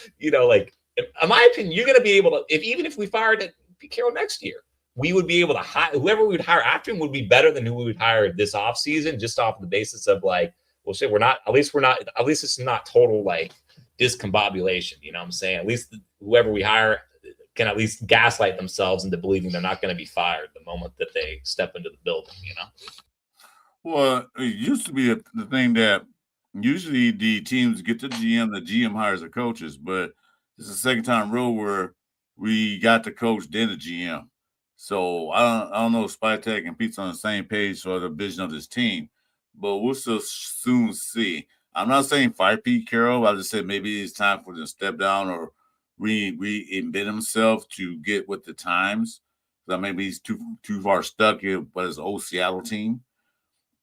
like, in my opinion, you're gonna be able to. Even if we fired Pete Carroll next year, we would be able to hire whoever we would hire after him would be better than who we would hire this offseason, just off the basis of like, well, shit, at least it's not total like discombobulation. You know what I'm saying? At least whoever we hire can at least gaslight themselves into believing they're not going to be fired the moment that they step into the building, Well, it used to be the thing that usually the teams get the GM hires the coaches, but it's the second time in a row where we got the coach, then the GM. So I don't know if Spytek and Pete's on the same page for the vision of this team, but we'll still soon see. I'm not saying fire Pete Carroll. I just said maybe it's time for him to step down or reinvent himself to get with the times. So maybe he's too far stuck here by his old Seattle team.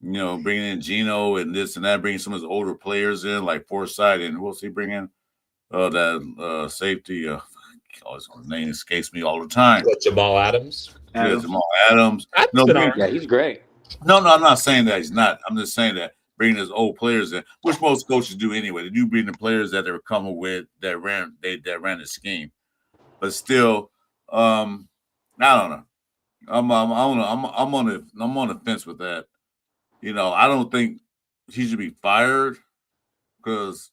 Bringing in Geno and this and that, bringing some of his older players in like Forsythe, and who else he bring in? That safety. His name escapes me all the time. Jamal Adams. Yeah, Jamal Adams. Yeah, he's great. No, I'm not saying that he's not. I'm just saying that bringing his old players in, which most coaches do anyway. They do bring the players that they're coming with that ran the scheme. But still, I don't know. I'm on the fence with that. I don't think he should be fired because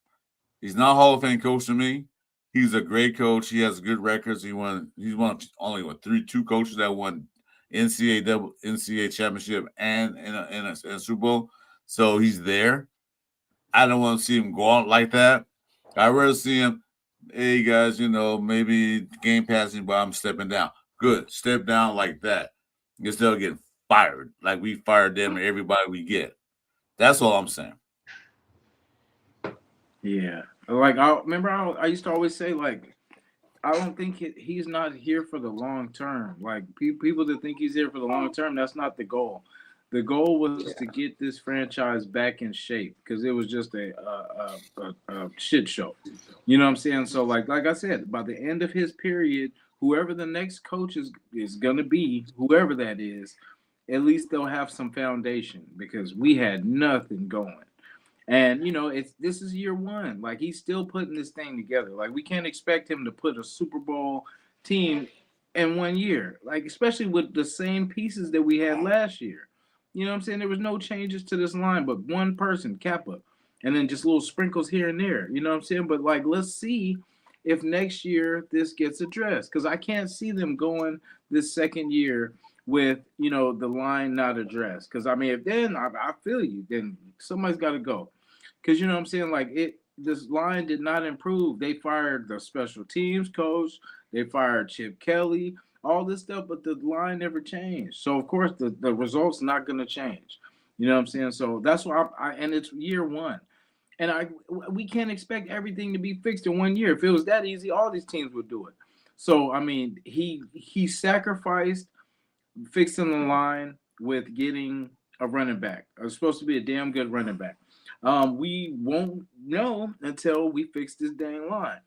he's not a Hall of Fame coach to me. He's a great coach. He has good records. He's one of only two coaches that won NCAA championship and in a Super Bowl. So he's there. I don't want to see him go out like that. I'd rather see him, hey guys, maybe game passing, but I'm stepping down. Good. Step down like that. Instead of getting fired. Like we fired them and everybody we get. That's all I'm saying. Yeah. Like I used to always say, like, I don't think he's not here for the long term. Like people that think he's here for the long term, that's not the goal. The goal was to get this franchise back in shape because it was just a shit show. You know what I'm saying? So like I said, by the end of his period, whoever the next coach is gonna be, whoever that is, at least they'll have some foundation because we had nothing going. And this is year one. Like he's still putting this thing together. Like we can't expect him to put a Super Bowl team in 1 year. Like especially with the same pieces that we had last year. You know what I'm saying? There was no changes to this line, but one person, Kappa, and then just little sprinkles here and there. You know what I'm saying? But like, let's see if next year this gets addressed because I can't see them going this second year with the line not addressed. Because I mean, if then I feel you, then somebody's got to go. Because you know what I'm saying? Like this line did not improve. They fired the special teams coach. They fired Chip Kelly. All this stuff, but the line never changed. So of course the results not going to change. You know what I'm saying? So that's why and it's year one, and we can't expect everything to be fixed in 1 year. If it was that easy, all these teams would do it. So I mean, he sacrificed fixing the line with getting a running back. It was supposed to be a damn good running back. We won't know until we fix this dang line.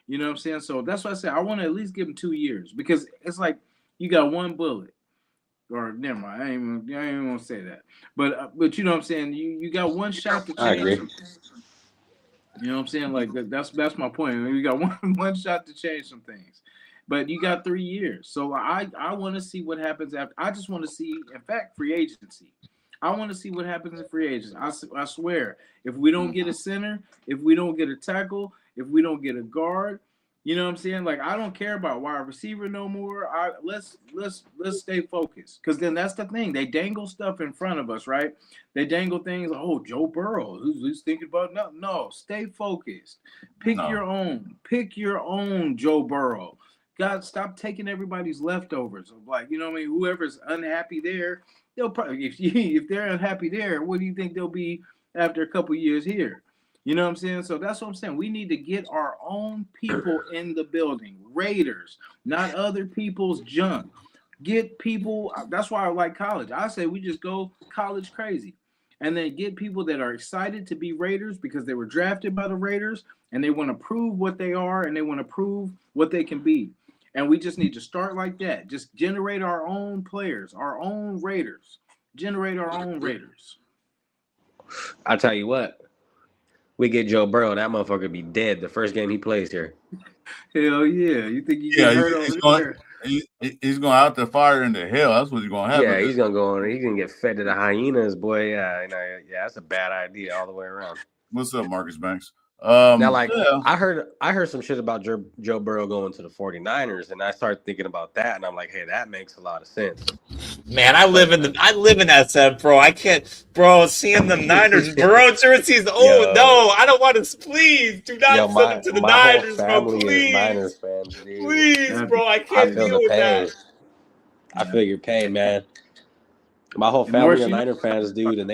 You know what I'm saying? So that's why I say I want to at least give him 2 years because it's like you got one bullet. Or never mind, I ain't even gonna say that. But you know what I'm saying? You got one shot to change. I agree. You know what I'm saying? Like that's my point. You got one shot to change some things. But you got 3 years. So I want to see what happens after. I just want to see, in fact, free agency. I want to see what happens in free agency. I swear, if we don't get a center, if we don't get a tackle, if we don't get a guard, you know what I'm saying? Like I don't care about wide receiver no more. Let's stay focused because then that's the thing. They dangle stuff in front of us, right? They dangle things. Oh, Joe Burrow, who's thinking about no. Stay focused. Pick your own. Pick your own Joe Burrow. God, stop taking everybody's leftovers. Like you know what I mean? Whoever's unhappy there. They'll probably if they're unhappy there, what do you think they'll be after a couple years here? You know what I'm saying? So that's what I'm saying. We need to get our own people in the building, Raiders, not other people's junk. Get people. That's why I like college. I say we just go college crazy, and then get people that are excited to be Raiders because they were drafted by the Raiders and they want to prove what they are and they want to prove what they can be. And we just need to start like that. Just generate our own players, our own Raiders. Generate our own Raiders. I tell you what, we get Joe Burrow, that motherfucker be dead the first game he plays here. Hell yeah! You think he get hurt over there? He's going out the fire into hell. That's what's going to happen. Yeah, he's gonna go on. He's gonna get fed to the hyenas, boy. Yeah, that's a bad idea all the way around. What's up, Marcus Banks? Now, I heard some shit about Joe Burrow going to the 49ers, and I started thinking about that, and I'm like, hey, that makes a lot of sense. Man, I live in that set, bro. I can't, bro. Seeing the Niners, Burrow jerseys. Oh no, I don't want to. Please do not send them to the Niners, bro. Please, Niners fans, dude. Please, bro. I can't deal with that. I feel your pain, man. My whole family are Niner fans, dude, and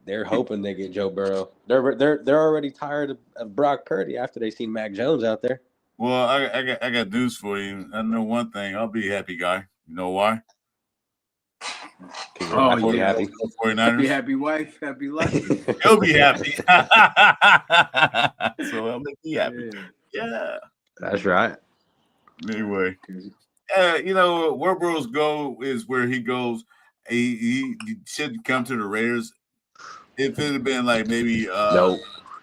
they're hoping they get Joe Burrow. They're already tired of Brock Purdy after they seen Mac Jones out there. Well, I got news for you. I know one thing. I'll be a happy guy. You know why? Oh, yeah. Happy. 49ers. Happy wife, happy life. He'll be happy. So I'll make you happy. Yeah. That's right. Anyway, where Burrows go is where he goes. He shouldn't come to the Raiders. If it had been like maybe a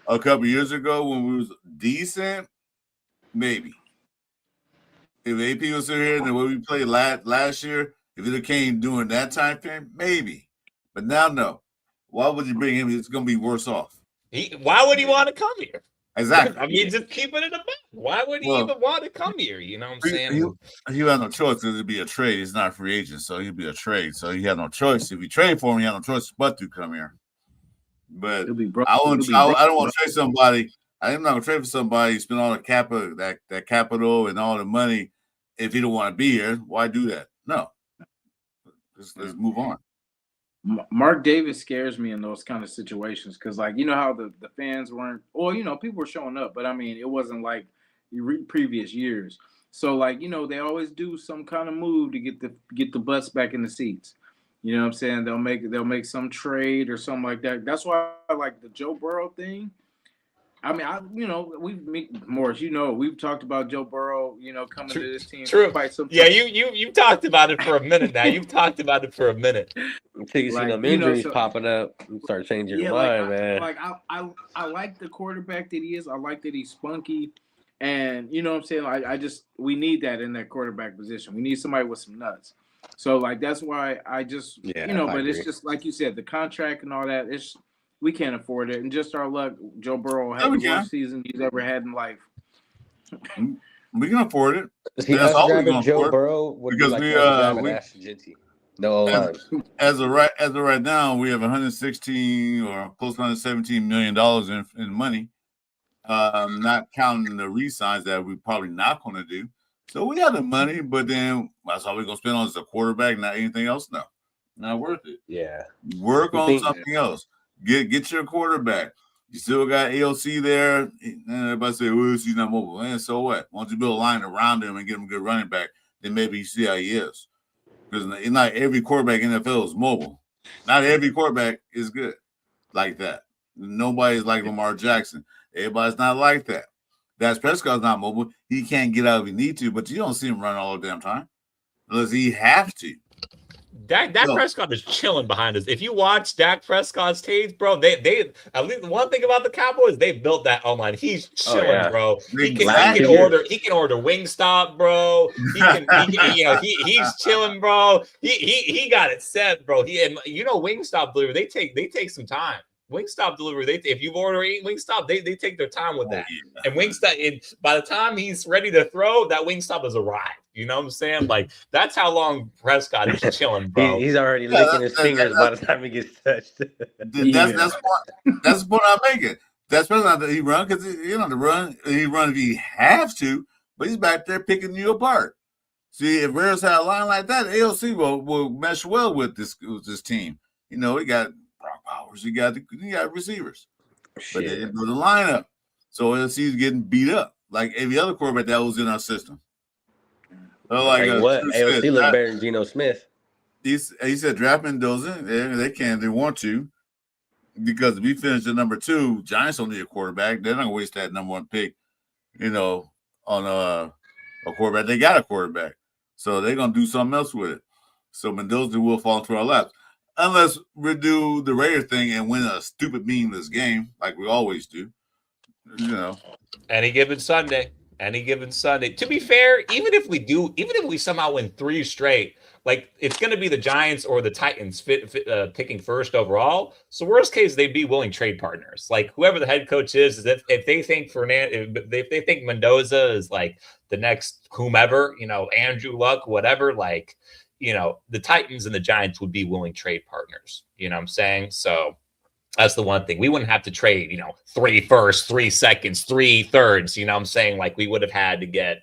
couple years ago when we was decent, maybe. If AP was here and the way we played last year, if it came during that time frame, maybe. But now, no. Why would you bring him? It's going to be worse off. Why would he want to come here? Exactly. I mean, just keep it in the back. Why would he Well, even want to come here? You know what I'm saying? He had no choice because it'd be a trade. He's not a free agent, so he'd be a trade. So he had no choice. If we trade for him, he had no choice but to come here. But It'll be broke. I It'll be don't broke, want to trade somebody. I'm not gonna trade for somebody, spend all the capital, that capital and all the money. If he don't want to be here, why do that? No. Let's move on. Mark Davis scares me in those kind of situations because, like, you know how the fans weren't, or people were showing up, but I mean, it wasn't like previous years. So, like, they always do some kind of move to get the butts back in the seats. You know what I'm saying? They'll make some trade or something like that. That's why I like the Joe Burrow thing. I mean, Morris, we've talked about Joe Burrow, coming to this team True. for quite some time. Yeah, you've talked about it for a minute now. You've talked about it for a minute. Until you see them injuries popping up and start changing your mind, man. I like the quarterback that he is. I like that he's spunky. And you know what I'm saying? We need that in that quarterback position. We need somebody with some nuts. So, like, that's why but it's just like you said, the contract and all that, we can't afford it. And just our luck, Joe Burrow had the worst season he's ever had in life. We can afford it. See, us grabbing Joe Burrow would be like grabbing Ashton Genty. No, as of right now, we have 116 or close to 117 million dollars in money, not counting the re-signs that we're probably not going to do. So we have the money, but then that's all we're going to spend on is a quarterback, not anything else. No, not worth it. Yeah, work on something else. Get your quarterback. You still got AOC there. Everybody say, "Oh, he's not mobile." And so what? Once you build a line around him and get him a good running back, then maybe you see how he is. Because not every quarterback in the NFL is mobile. Not every quarterback is good like that. Nobody's like Lamar Jackson. Everybody's not like that. Dak Prescott's not mobile. He can't get out if he need to, but you don't see him run all the damn time unless he have to. Dak Prescott is chilling behind us. If you watch Dak Prescott's tapes, bro, they at least one thing about the Cowboys, they built that online. He's chilling, bro. He can order Wingstop, bro. He's chilling, bro. He got it set, bro. Wingstop delivery, they take some time. Wingstop delivery, if you've ordered Wingstop, they take their time with that. And Wingstop, by the time he's ready to throw, that Wingstop has arrived. You know what I'm saying? Like, that's how long Prescott is chilling, bro. He's already licking his fingers by the time he gets touched. That's the point I'm making. That's not that he run because he run. He run if he have to, but he's back there picking you apart. See, if Raiders had a line like that, AOC will mesh well with this team. He got Brock Powers, he got receivers, but they didn't build the lineup. So AOC's getting beat up like every other quarterback that was in our system. AOC look better than Geno Smith. He said draft Mendoza. They want to, because if we finish at number 2, Giants don't need a quarterback. They're not gonna waste that number 1 pick, on a quarterback. They got a quarterback, so they're gonna do something else with it. So Mendoza will fall into our laps, unless we do the Raiders thing and win a stupid meaningless game like we always do. Any given Sunday. To be fair, even if we somehow win 3 straight, like, it's going to be the Giants or the Titans picking first overall. So worst case, they'd be willing trade partners. Like, whoever the head coach is if they think if they think Mendoza is like the next whomever, Andrew Luck, whatever, like, the Titans and the Giants would be willing trade partners. You know what I'm saying? So that's the one thing. We wouldn't have to trade, 3 firsts, 3 seconds, 3 thirds. You know what I'm saying? Like, we would have had to get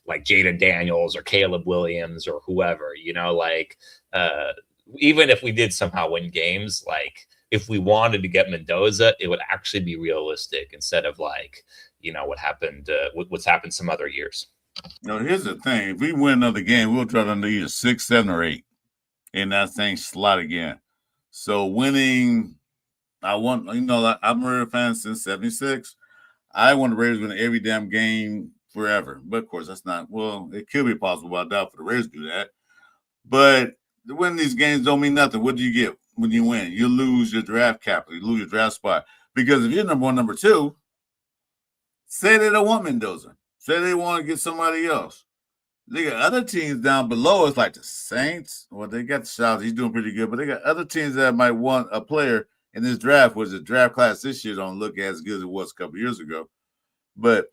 like Jaden Daniels or Caleb Williams or whoever, even if we did somehow win games, like, if we wanted to get Mendoza, it would actually be realistic instead of like, what's happened some other years. Here's the thing. If we win another game, we'll try to under either 6, 7, or 8. And that thing slot again. So winning, I'm a Raider fan since 76. I want the Raiders to win every damn game forever. But of course, that's not, it could be possible, but I doubt for the Raiders to do that. But winning these games don't mean nothing. What do you get when you win? You lose your draft capital, you lose your draft spot. Because if you're number 1, number 2, say they don't want Mendoza. Say they want to get somebody else. They got other teams down below us, like the Saints. Well, they got the South. He's doing pretty good. But they got other teams that might want a player And this draft was a draft class this year don't look as good as it was a couple years ago. But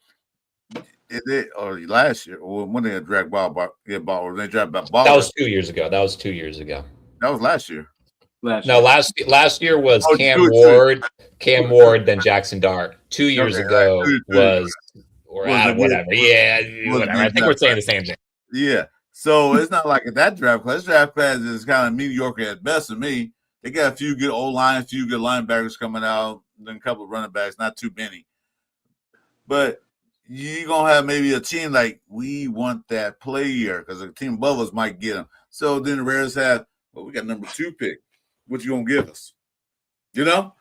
or last year, or when they draft ball, or they draft ball. That was 2 years ago. That was last year. Last year was Oh, Cam Ward, then Jackson Dart. 2 years ago was whatever. Yeah, whatever. I think we're saying the same thing. Yeah. So it's not like that draft class. Draft class is kind of mediocre at best to me. They got a few good O-line, a few good linebackers coming out, then a couple of running backs, not too many. But you're going to have maybe a team like, we want that player because the team above us might get him. So then the Raiders have, we got number 2 pick. What you going to give us? You know?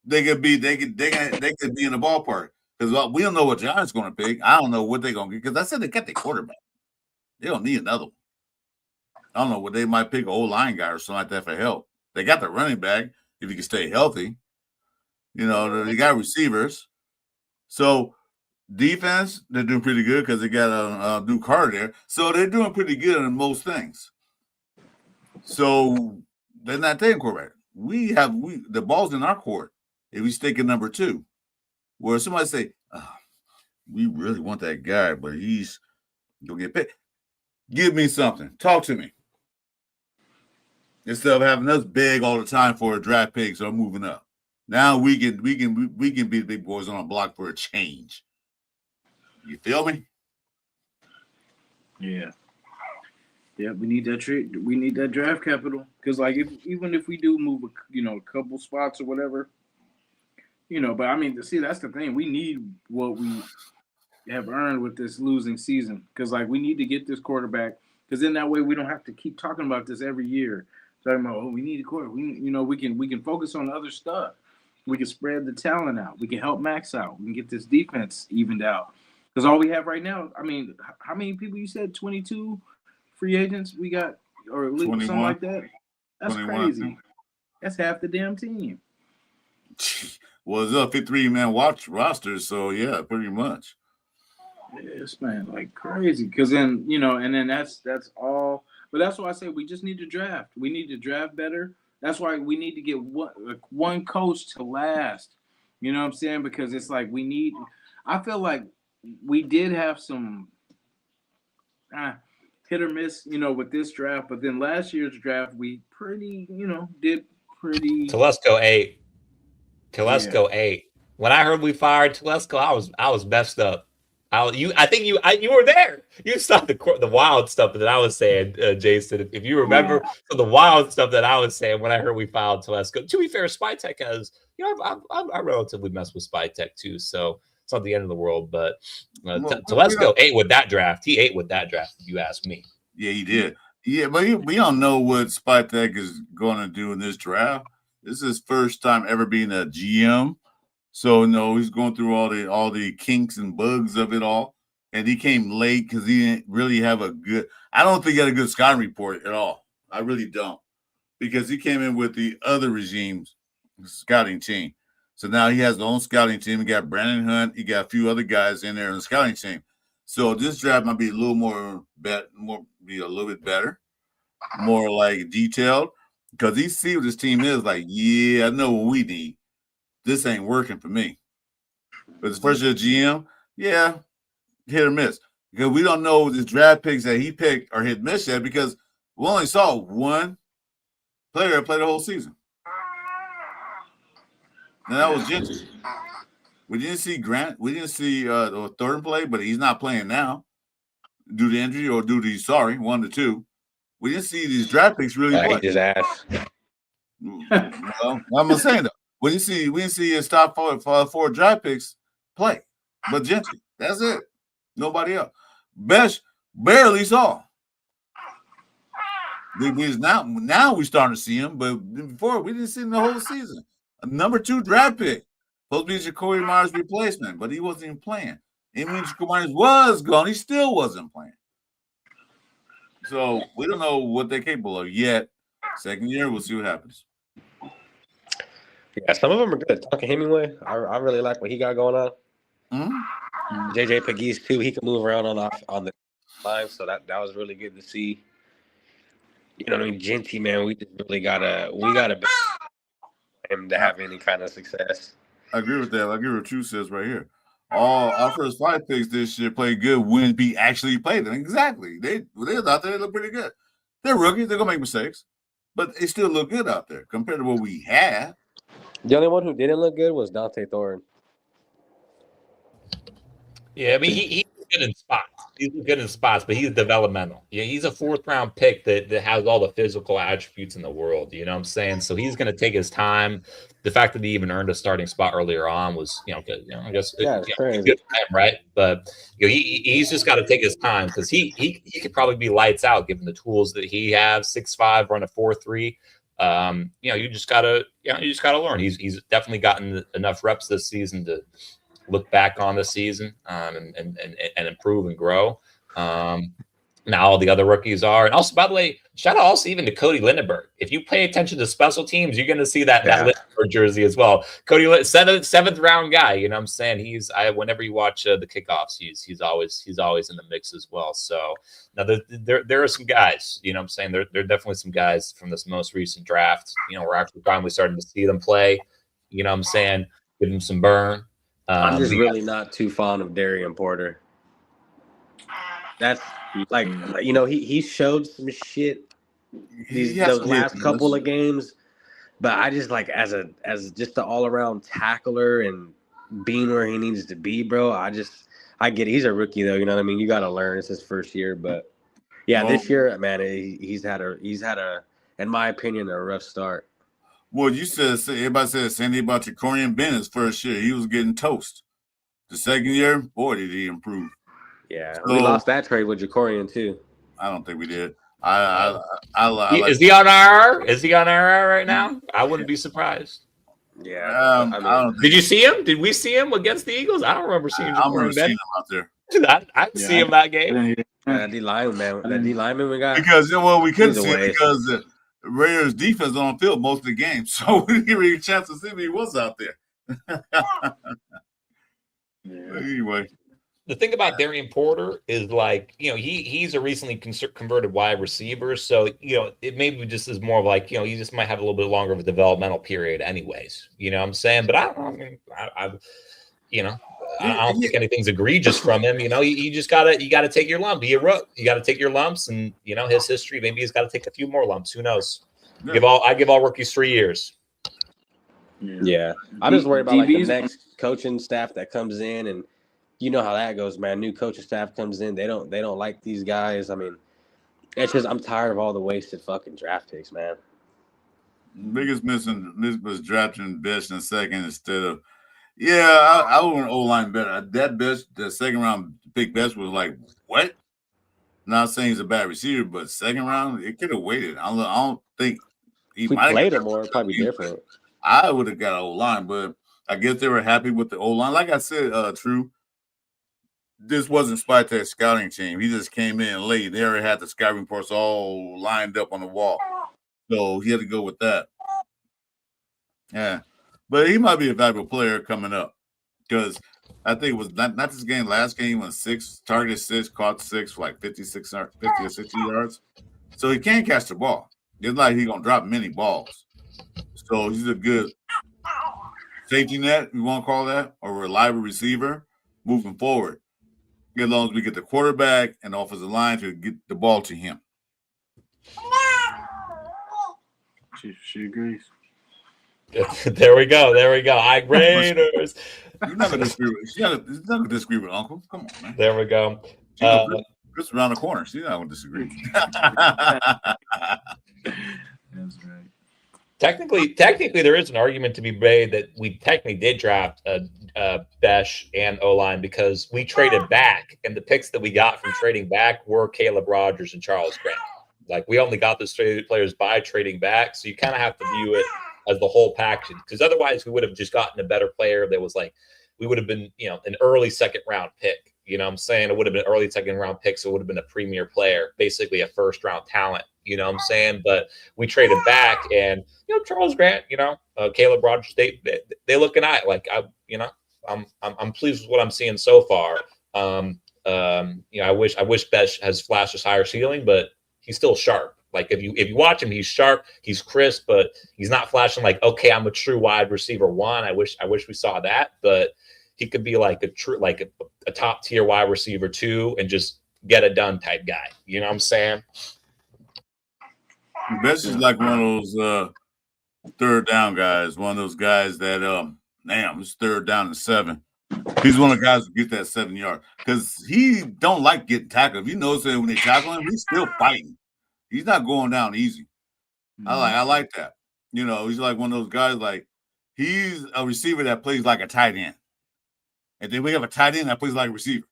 They could be in the ballpark. Because we don't know what Giants going to pick. I don't know what they're going to get. Because I said they got their quarterback. They don't need another one. I don't know what they might pick an old line guy or something like that for help. They got the running back if he can stay healthy. You know, they got receivers. So defense, they're doing pretty good because they got a new Carter there. So they're doing pretty good in most things. So they're not taking quarterback. The ball's in our court if we stick at number 2. Where somebody say, we really want that guy, but he's gonna get paid. Give me something. Talk to me. Instead of having us beg all the time for a draft pick, so I'm moving up. Now we can be the big boys on a block for a change. You feel me? Yeah. Yeah, we need that trade. We need that draft capital because, like, even if we do move, a couple spots or whatever, But I mean, see, that's the thing. We need what we have earned with this losing season because, like, we need to get this quarterback because then that way we don't have to keep talking about this every year. Talking about, we need a quarterback. We can focus on other stuff. We can spread the talent out. We can help Max out. We can get this defense evened out. Because all we have right now, I mean, how many people you said? 22 free agents we got, or something like that? That's 21. Crazy. That's half the damn team. Well, it's a 53-man roster, so yeah, pretty much. Yes, man, like crazy. Because then, and then that's all. But that's why I say we just need to draft. We need to draft better. That's why we need to get one coach to last. You know what I'm saying? Because it's like I feel like we did have some hit or miss, with this draft. But then last year's draft, we did pretty. Telesco 8. When I heard we fired Telesco, I was messed up. I think you were there. You saw the wild stuff that I was saying, Jason. If you remember the wild stuff that I was saying when I heard we filed Telesco. To be fair, Spytech has, I relatively messed with Spytech too, so it's not the end of the world. But Telesco ate with that draft. He ate with that draft. If you ask me. Yeah, he did. Yeah, but we don't know what Spytech is going to do in this draft. This is his first time ever being a GM. So he's going through all the kinks and bugs of it all, and he came late because he didn't really have I don't think he had a good scouting report at all. I really don't, because he came in with the other regime's scouting team. So now he has his own scouting team. He got Brandon Hunt. He got a few other guys in there in the scouting team. So this draft might be a little be a little bit better, more like detailed, because he see what his team is like. Yeah, I know what we need. This ain't working for me. But as first year GM, yeah, hit or miss. Because we don't know the draft picks that he picked are hit or miss yet because we only saw one player play the whole season. And that was Gentry. We didn't see Grant. We didn't see Thornton play, but he's not playing now due to injury or due to, one of the two. We didn't see these draft picks really play. His ass. Well, I'm not saying that. We didn't see his top four draft picks play, but Gentry. That's it. Nobody else. Besh barely saw. Now we're starting to see him, but before we didn't see him the whole season. A number 2 draft pick. Supposed to be Jacoby Myers' replacement, but he wasn't even playing. And when Jacoby Myers was gone, he still wasn't playing. So we don't know what they're capable of yet. Second year, we'll see what happens. Yeah, some of them are good. Talking Hemingway, I really like what he got going on. Mm-hmm. JJ Pegues too. He can move around on the line, so that was really good to see. You know what I mean, Genty, man. We just really gotta him to have any kind of success. I agree with that. I agree with what True says right here. All our first 5 picks this year played good when we actually played them. Exactly. They was out there, they look pretty good. They're rookies, they're gonna make mistakes, but they still look good out there compared to what we had. The only one who didn't look good was Dante Thorne. Yeah, I mean he's good in spots. He's good in spots, but he's developmental. Yeah, he's a 4th-round pick that has all the physical attributes in the world. You know what I'm saying? So he's going to take his time. The fact that he even earned a starting spot earlier on was, good. I guess it's crazy. Good for him, right? But he's just got to take his time because he could probably be lights out given the tools that he has. 6'5", run a 4.3. You just gotta learn. He's definitely gotten enough reps this season to look back on the season and improve and grow. Now all the other rookies are. And also, by the way, shout out also even to Cody Lindenberg. If you pay attention to special teams, you're going to see that Lindenberg jersey as well. Cody, seventh round guy. You know what I'm saying? Whenever you watch the kickoffs, he's always in the mix as well. So now there are some guys. You know what I'm saying? There are definitely some guys from this most recent draft. We're actually finally starting to see them play. You know what I'm saying? Give them some burn. I'm just really not too fond of Darian Porter. That's like, he showed some shit those last couple of games, but I just like as just the all around tackler and being where he needs to be, bro. I get it. He's a rookie though, you know what I mean? You got to learn. It's his first year, but yeah, this year, man, he's had a, in my opinion, a rough start. Well, everybody said Sandy about Jacorian Bennett's first year. He was getting toast. The second year, boy, did he improve. Yeah, so, we lost that trade with Jacorian too. I don't think we did. Is he on IR? Is he on IR right now? I wouldn't be surprised. Yeah. Did you see him? Did we see him against the Eagles? I don't remember seeing Jacorian Bennett. Him out there. I didn't see him that game. That D lineman we got. Because we couldn't see it because the Raiders defense on the field most of the game, so we didn't really get a chance to see if he was out there. Anyway. The thing about Darian Porter is he's a recently converted wide receiver. So, it maybe just is more of he just might have a little bit longer of a developmental period anyways. You know what I'm saying? But I don't think anything's egregious from him. You just gotta take your lump. Be a rook. You gotta take your lumps and his history. Maybe he's got to take a few more lumps. Who knows? Yeah. I give all rookies 3 years. Yeah. I'm just worried about the next coaching staff that comes in, and you know how that goes, man. New coaching staff comes in. They don't like these guys. I mean, it's just I'm tired of all the wasted fucking draft picks, man. Biggest missing was drafting Best in second instead of I want O-line better. The second round pick Best was what? Not saying he's a bad receiver, but second round it could have waited. I don't think he might played him more. Probably different. I would have got O-line, but I guess they were happy with the O-line. Like I said, True. This wasn't Spytek's scouting team. He just came in late. They already had the scouting reports all lined up on the wall. So he had to go with that. Yeah. But he might be a valuable player coming up because I think it was not this game. Last game was 6, targeted 6, caught 6 for 50 or 60 yards. So he can't catch the ball. It's like he's going to drop many balls. So he's a good safety net, you want to call that, or reliable receiver moving forward. As long as we get the quarterback and the offensive line to get the ball to him. She agrees. There we go. Raiders. You're not going to disagree with Uncle. Come on, man. There we go. Just around the corner. She's not going to disagree. That's right. Technically, there is an argument to be made that we technically did draft Besh and O-line because we traded back, and the picks that we got from trading back were Caleb Rogers and Charles Grant. We only got those players by trading back, so you kind of have to view it as the whole package. Because otherwise, we would have just gotten a better player that was we would have been an early second round pick. You know what I'm saying? It would have been an early second round pick, so it would have been a premier player, basically a first round talent. You know what I'm saying? But we traded back, and Charles Grant, Caleb Rogers, they look an eye. I'm pleased with what I'm seeing so far. I wish Besh has flashed his higher ceiling, but he's still sharp. Like if you watch him, he's sharp, he's crisp, but he's not flashing like, okay, I'm a true wide receiver one. I wish we saw that, but he could be like a top tier wide receiver two and just get it done type guy. You know what I'm saying? Best is like one of those third down guys, one of those guys that it's third down and 7. He's one of the guys who get that 7 yard because he don't like getting tackled. If you notice that when they tackle him, he's still fighting. He's not going down easy. I like that. You know, he's like one of those guys. Like he's a receiver that plays like a tight end, and then we have a tight end that plays like a receiver.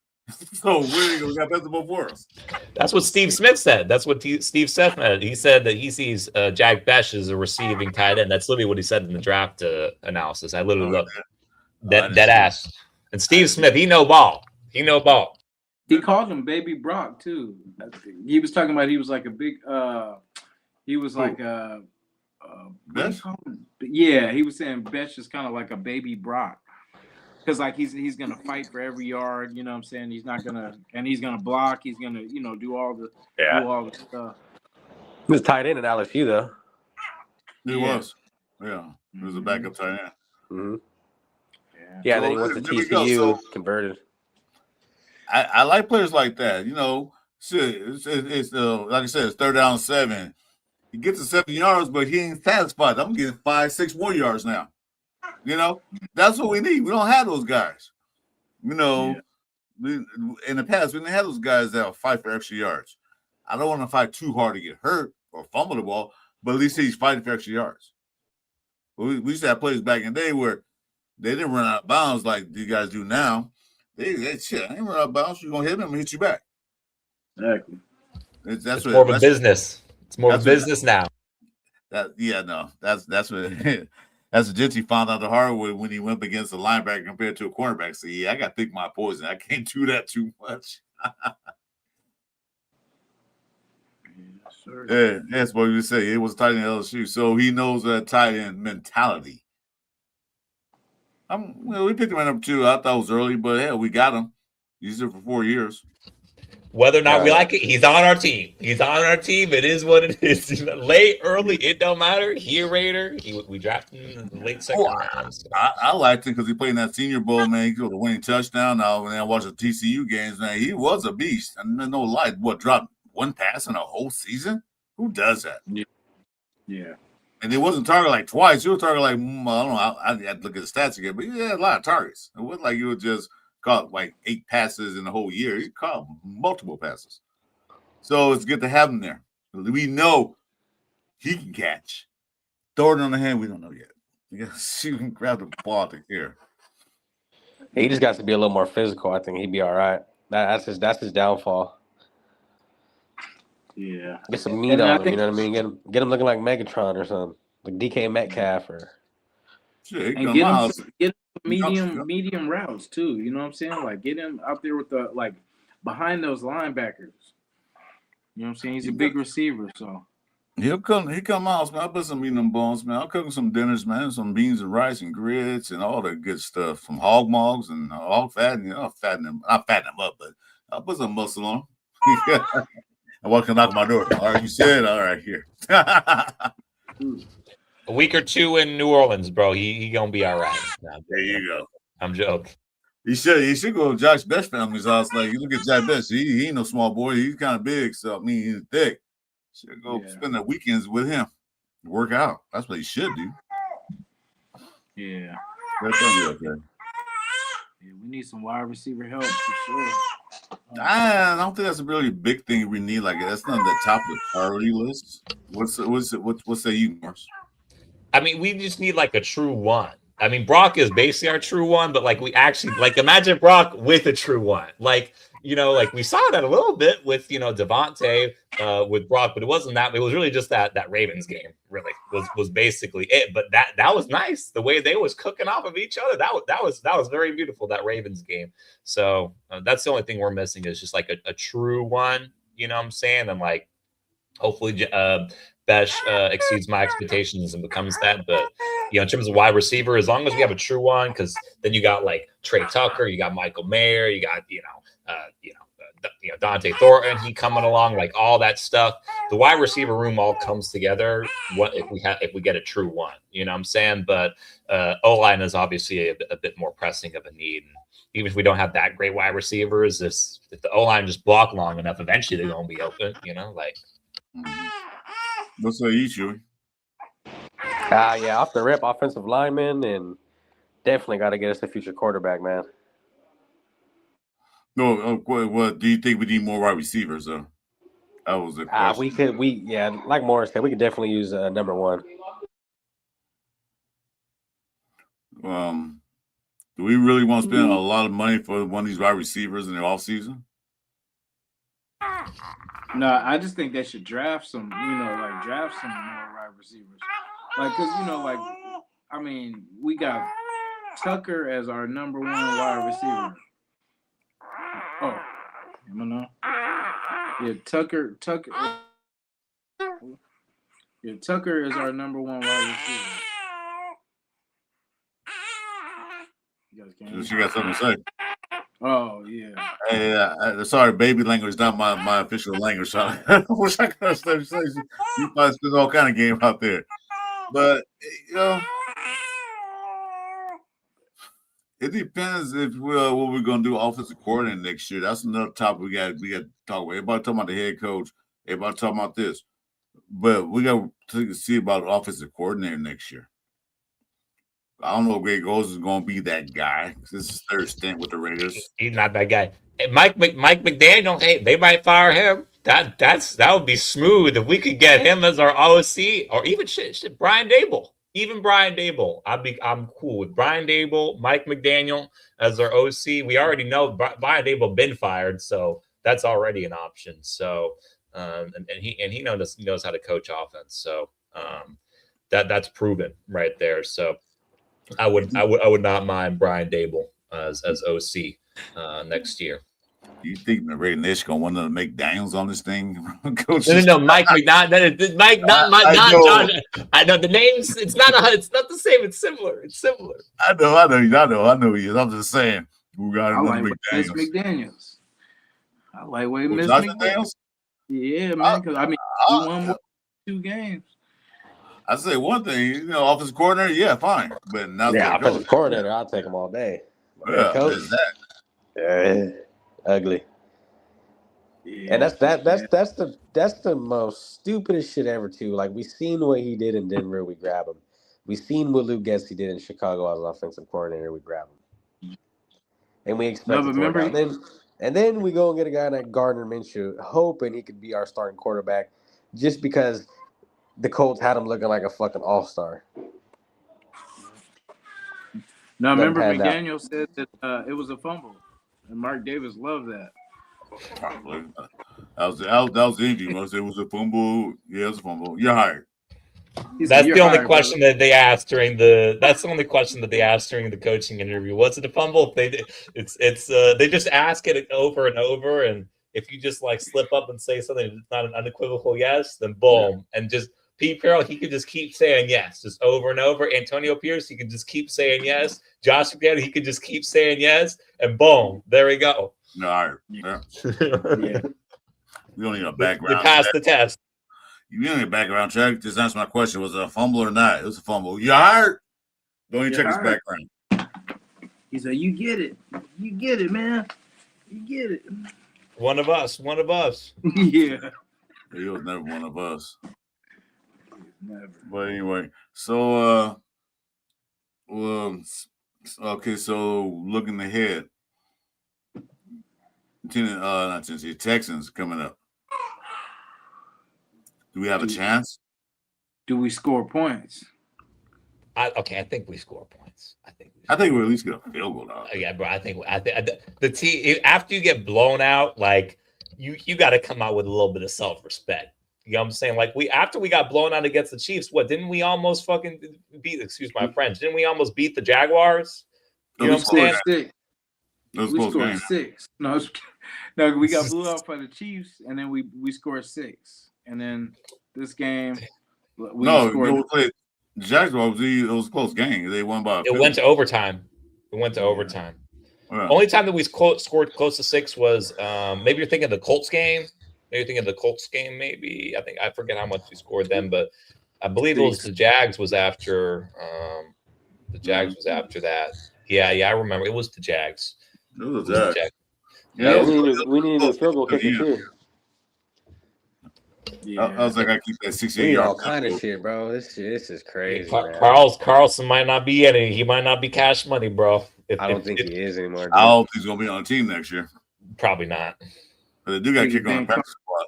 So we got best of both worlds. That's what Steve Smith said. That's what Steve Smith said. He said that he sees Jack Besh as a receiving tight end. That's literally what he said in the draft analysis. I literally looked that ass. And Steve Smith, he know ball. He He called him Baby Brock too. He was talking about he was like a big. He was like Besh? Yeah, he was saying Besh is kind of like a Baby Brock. Because like he's gonna fight for every yard, you know what I'm saying? He's gonna block, he's gonna, do all the stuff. He was tight end at LSU though. He was. Yeah. He was a backup tight end. Mm-hmm. Yeah, then he went to TCU, converted. I like players like that. You know, it's like I said, it's third down and 7. He gets to 7 yards, but he ain't satisfied. I'm getting 5, 6 more yards now. You know, that's what we need. We don't have those guys. You know, in the past, we didn't have those guys that will fight for extra yards. I don't want to fight too hard to get hurt or fumble the ball, but at least he's fighting for extra yards. We used to have players back in the day where they didn't run out of bounds like you guys do now. They shit, I ain't run out of bounds. You're gonna hit him and hit you back. Exactly. It's more of a business. It's more of a business now. That's what that's what Jinty found out the hard way when he went up against a linebacker compared to a cornerback. So I got to pick my poison. I can't do that too much. Yeah, that's what you say. It was tight end LSU, so he knows that tight end mentality. We picked him at number 2. I thought it was early, but hell, we got him. He's there for 4 years. Whether or not we like it, he's on our team. He's on our team. It is what it is. Late, early, it don't matter. He a Raider. We drafted him in the late second round. So. I liked him because he played in that Senior Bowl, man. He got a winning touchdown. Now, when I watch the TCU games, man, he was a beast. And no lie, dropped 1 pass in a whole season? Who does that? Yeah. And he wasn't targeted like twice. He was targeted like, I don't know. I had to look at the stats again, but he had a lot of targets. It wasn't like he was just caught like 8 passes in the whole year. He caught multiple passes. So it's good to have him there. We know he can catch. Throw it on the hand, we don't know yet. You gotta see who can grab the ball at the air. He just got to be a little more physical. I think he'd be all right. That's his downfall. Yeah. Get some meat on him, you know what I mean? Get him looking like Megatron or something. Like DK Metcalf or shit, and get him medium routes too. You know what I'm saying? Like get him out there with the behind those linebackers. You know what I'm saying? He's a big receiver, so he come out, man. I'll put some meat in them bones, man. I'll cook some dinners, man. Some beans and rice and grits and all that good stuff. Some hog mogs and hog fat. And I'll fatten them. Not fatten them up, but I'll put some muscle on them. I want to knock my door. All right, you said, all right, here. A week or 2 in New Orleans, bro. He gonna be all right. There you go. I'm joking. He should go to Josh Besh family's house. Like, you look at Josh Besh, he ain't no small boy. He's kind of big, so I mean, he's thick. Should go spend the weekends with him, work out. That's what he should do. Yeah. That's gonna be okay. Yeah, we need some wide receiver help for sure. I don't think that's a really big thing we need. Like, that's not the top of the priority list. What's say you, Morris? I mean, we just need like a true one. I mean, Brock is basically our true one, but like we actually imagine Brock with a true one. Like, we saw that a little bit with Devontae with Brock, but it wasn't that. It was really just that Ravens game. Really was basically it. But that was nice. The way they was cooking off of each other. That was very beautiful. That Ravens game. So that's the only thing we're missing is just like a true one. You know what I'm saying? And like hopefully Besh exceeds my expectations and becomes that. But in terms of wide receiver, as long as we have a true one, because then you got like Trey Tucker, you got Michael Mayer, you got Dante Thornton, he coming along, like all that stuff. the wide receiver room all comes together. What if we get a true one? You know what I'm saying? But O-line is obviously a bit more pressing of a need. And even if we don't have that great wide receivers, if the O-line just block long enough, eventually they're going to be open. You know, like. What's the issue? Yeah, off the rip, offensive lineman, and definitely got to get us a future quarterback, man. No, what do you think we need more wide receivers? Though that was the question. Like Morris said, we could definitely use number one. Do we really want to spend a lot of money for one of these wide receivers in the offseason? No, I just think they should draft some, draft some more wide receivers. Like, because, I mean, we got Tucker as our number one wide receiver. Oh, I don't know. Yeah, Tucker. Yeah, Tucker is our number one wide receiver. You guys can't. She got something to say. Oh yeah. Hey, sorry, baby language is not my official language. So I wish I could say you probably spend all kind of game out there, but it depends if what we're gonna do offensive coordinator next year. That's another topic we got to talk about. Everybody talking about the head coach. Everybody talking about this, but we got to see about the offensive coordinator next year. I don't know if Greg Goles is going to be that guy. This is third stint with the Raiders. He's not that guy. Hey, Mike McDaniel, hey, they might fire him. That would be smooth if we could get him as our OC, or even shit Brian Dable. Even Brian Dable. I'm cool with Brian Dable, Mike McDaniel as our OC. We already know Brian Dable been fired, so that's already an option. So and he knows how to coach offense. So that's proven right there. So I would not mind Brian Dable as OC next year. Do you think the Raiders Nation gonna want to make Daniels on this thing? No, Mike McDonald. Mike, not John. I know the names. It's not the same. It's similar. I know he is. I'm just saying. We got McDaniels. I like Miss McDaniels. Yeah, man. Because he won 2 games. I say one thing, offensive coordinator, yeah, fine, but now offensive coordinator, I'll take him all day. Yeah, coach, ugly. Yeah, and that's the most stupidest shit ever too. Like, we seen what he did in Denver, we grab him. We seen what Luke Getsy did in Chicago as an offensive coordinator, we grab him. And we expect and then we go and get a guy like Gardner Minshew, hoping he could be our starting quarterback, just because the Colts had him looking like a fucking all-star. Now, remember McDaniel said that it was a fumble, and Mark Davis loved that. That was the interview. It was a fumble. Yeah, it was a fumble. You're hired. That's the only question that they asked during the. That's the only question that they asked during the coaching interview. Was it a fumble? They just ask it over and over, and if you just slip up and say something that's not an unequivocal yes, then boom, and just. Pete Carroll, he could just keep saying yes, just over and over. Antonio Pierce, he could just keep saying yes. Josh McDaniels, he could just keep saying yes, and boom, there we go. No, yeah. You don't need a background. You passed the test. You don't need a background check. Just answer my question: was it a fumble or not? It was a fumble. You hired? Don't even check his background. He said, "You get it, man. You get it." One of us. Yeah. He was never one of us. Never. But anyway, so okay, so looking ahead, Texans coming up. Do we have a chance? Do we score points? I think we score points. I think we at least get a field goal out. Yeah, bro. I think the team, after you get blown out, you got to come out with a little bit of self-respect. You know what I'm saying? After we got blown out against the Chiefs, didn't we almost fucking beat, excuse my French, didn't we almost beat the Jaguars? You know what I'm saying? We scored 6. No, we got blew out by the Chiefs, and then we scored 6. And then this game, the Jaguars, it was a close game. They won by It went to overtime. Yeah. Only time that we scored close to 6 was maybe you're thinking of the Colts game. Maybe thinking of the Colts game. Maybe I forget how much he scored then, but I believe it was the Jags was after. The Jags was after that. Yeah, I remember it was the Jags. It was the Jags. Yeah, we need a field goal kicker too. Yeah, I was like, I keep that 68 We need yard. all kind of shit, bro. This is crazy. Carlson might not be any. He might not be cash money, bro. I don't think he is anymore. Dude. I don't think he's gonna be on the team next year. Probably not. But they do got to kick on the practice squad.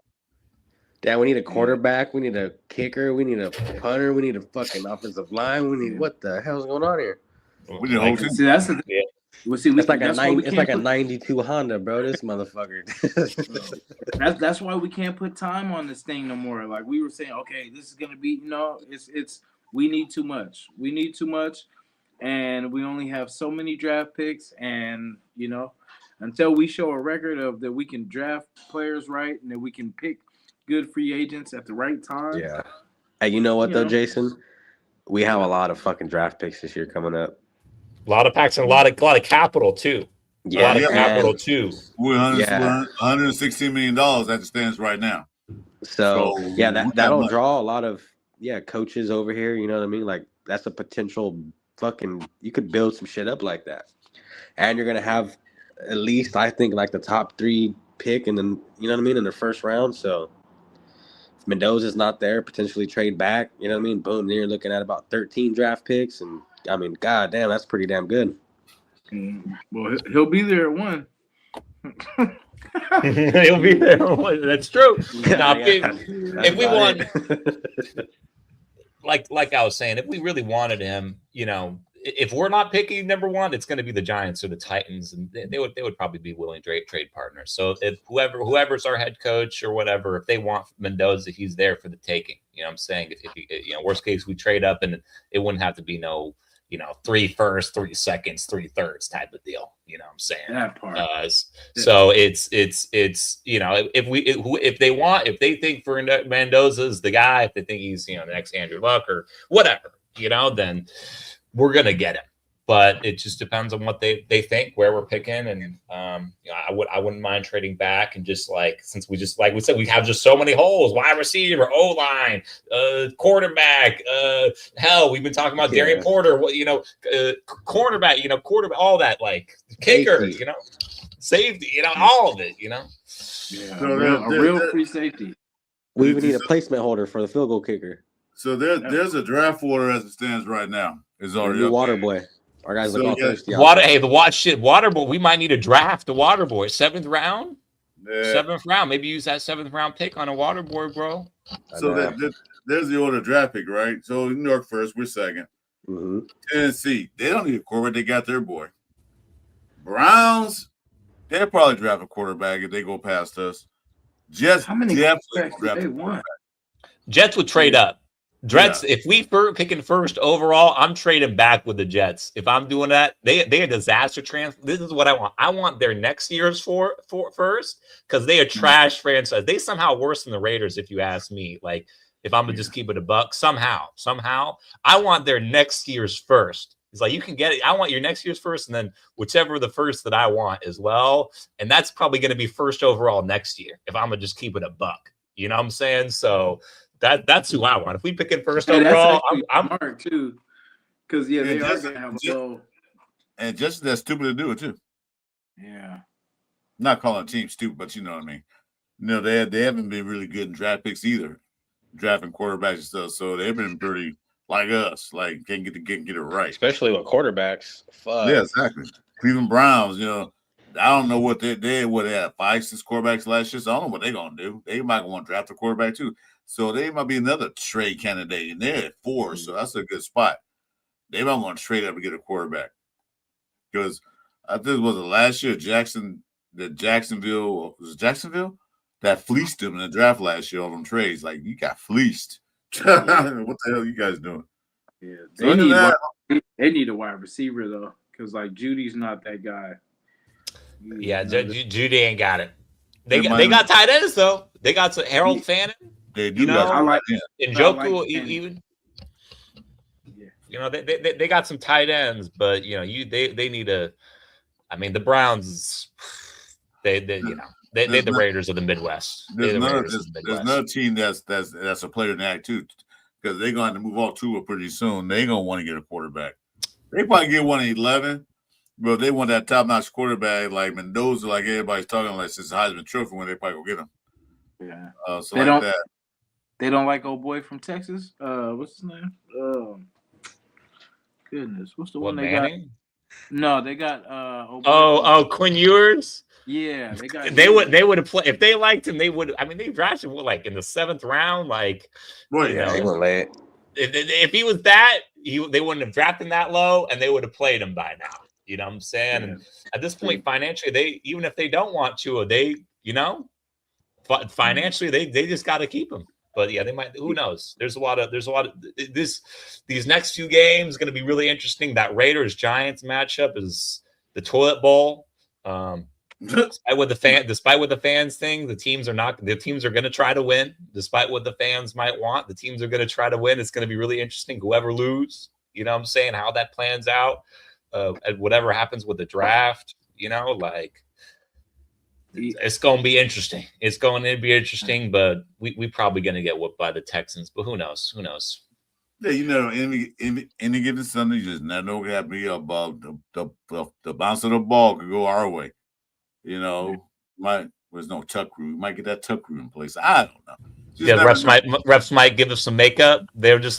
Dad, we need a quarterback. We need a kicker. We need a punter. We need a fucking offensive line. We need what the hell's going on here? We need a whole team. See, that's the thing. Yeah. Well, see, It's like a 92 Honda, bro. This motherfucker. That's why we can't put time on this thing no more. Like we were saying, okay, this is gonna be, it's we need too much. We need too much, and we only have so many draft picks, and until we show a record of that we can draft players right and that we can pick good free agents at the right time. Yeah. Hey, you know what though, Jason? We have a lot of fucking draft picks this year coming up. A lot of packs and a lot of capital too. Yeah, a lot of capital too. We're $116 million as it stands right now. So yeah, that'll draw a lot of coaches over here. You know what I mean? Like that's a potential fucking. You could build some shit up like that, and you're gonna have at least I think like the top 3 pick, and then you know what I mean in the first round. So if Mendoza's not there, potentially trade back. You know what I mean? Boom, then you're looking at about 13 draft picks, and I mean, god damn, that's pretty damn good. Well, he'll be there at 1. He'll be there. That's true. Now, if we want, like I was saying, if we really wanted him, if we're not picking number 1, it's going to be the Giants or the Titans, and they would probably be willing to trade partners. So if whoever's our head coach or whatever, if they want Mendoza, he's there for the taking. You know what I'm saying? If worst case we trade up, and it wouldn't have to be no 3 firsts, 3 seconds, 3 thirds type of deal. You know what I'm saying? That part. So it's if they think for Mendoza's the guy, if they think he's the next Andrew Luck or whatever, then we're gonna get him. But it just depends on what they think, where we're picking, and I wouldn't mind trading back and just since we just like we said we have just so many holes: wide receiver, O line, quarterback. Hell, we've been talking about Darian Porter. Cornerback, quarterback, all that kicker, safety, all of it, Yeah, So a real free safety. We even need a placement holder for the field goal kicker. So there's a draft order as it stands right now. It's already up. Water boy. Our guys look all thirsty. Water boy. We might need to draft the water boy. 7th round. Yeah. 7th round. Maybe use that 7th round pick on a water boy, bro. So there's the order draft pick, right? So New York first, we're 2nd. Mm-hmm. Tennessee, they don't need a quarterback. They got their boy. Browns, they'll probably draft a quarterback if they go past us. Jets, how many definitely draft they want? Jets would trade up. Jets, if we picking first overall, I'm trading back with the Jets. If I'm doing that, they a disaster transfer. This is what I want. I want their next year's for first because they a trash franchise. They somehow worse than the Raiders, if you ask me. If I'm gonna just keep it a buck, somehow, I want their next year's first. It's you can get it. I want your next year's first, and then whichever the first that I want as well. And that's probably going to be first overall next year if I'm gonna just keep it a buck. You know what I'm saying? So. That's who I want. If we pick in first overall, I'm smart too, because they are gonna have a low. And just that stupid to do it too. Yeah, not calling a team stupid, but you know what I mean. They haven't been really good in draft picks either, drafting quarterbacks and stuff. So they've been pretty like us, can't get it right, especially with quarterbacks. Fuck. Yeah, exactly. Cleveland Browns, I don't know what they did. What they had 5-6 quarterbacks last year, so I don't know what they're gonna do. They might want to draft a quarterback too. So they might be another trade candidate, and they're at 4, so that's a good spot. They might want to trade up and get a quarterback because I think it was last year Jacksonville that fleeced them in the draft last year on them trades. You got fleeced. What the hell are you guys doing? Yeah, they need a wide receiver though, because Judy's not that guy. Yeah, Judy ain't got it. They got tight ends though. They got Harold Fannin. They do. I like Njoku even. Yeah. They got some tight ends, but they need a. I mean, the Browns. They They're the Raiders of the Midwest. There's another team that's a player in that too, because they're going to move off Tua pretty soon. They're going to want to get a quarterback. They probably get one at 11, but they want that top-notch quarterback like Mendoza, like everybody's talking like since the Heisman Trophy when they probably go get him. Yeah. So they like that. They don't like old boy from Texas. What's his name? Goodness, what's the one they Manning? got? No, they got Quinn Ewers. Yeah, they would have played if they liked him. They would. I mean, they drafted him like in the 7th round. Like, right? Yeah, they were late. If he was that, they wouldn't have drafted him that low, and they would have played him by now. You know what I'm saying? And at this point, financially, even if they don't want to, financially, they just got to keep him. But yeah, they might. Who knows? There's a lot of these next 2 games going to be really interesting. That Raiders Giants matchup is the toilet bowl. Despite what the fans think, the teams are going to try to win. Despite what the fans might want, the teams are going to try to win. It's going to be really interesting. Whoever loses, you know what I'm saying, how that plans out, and whatever happens with the draft, it's going to be interesting. It's going to be interesting, but we probably going to get whooped by the Texans. But who knows? Who knows? Yeah, any given Sunday, you just never know what happened about the bounce of the ball could go our way. There's no tuck rule. We might get that tuck rule in place. I don't know. Refs might give us some makeup. They're just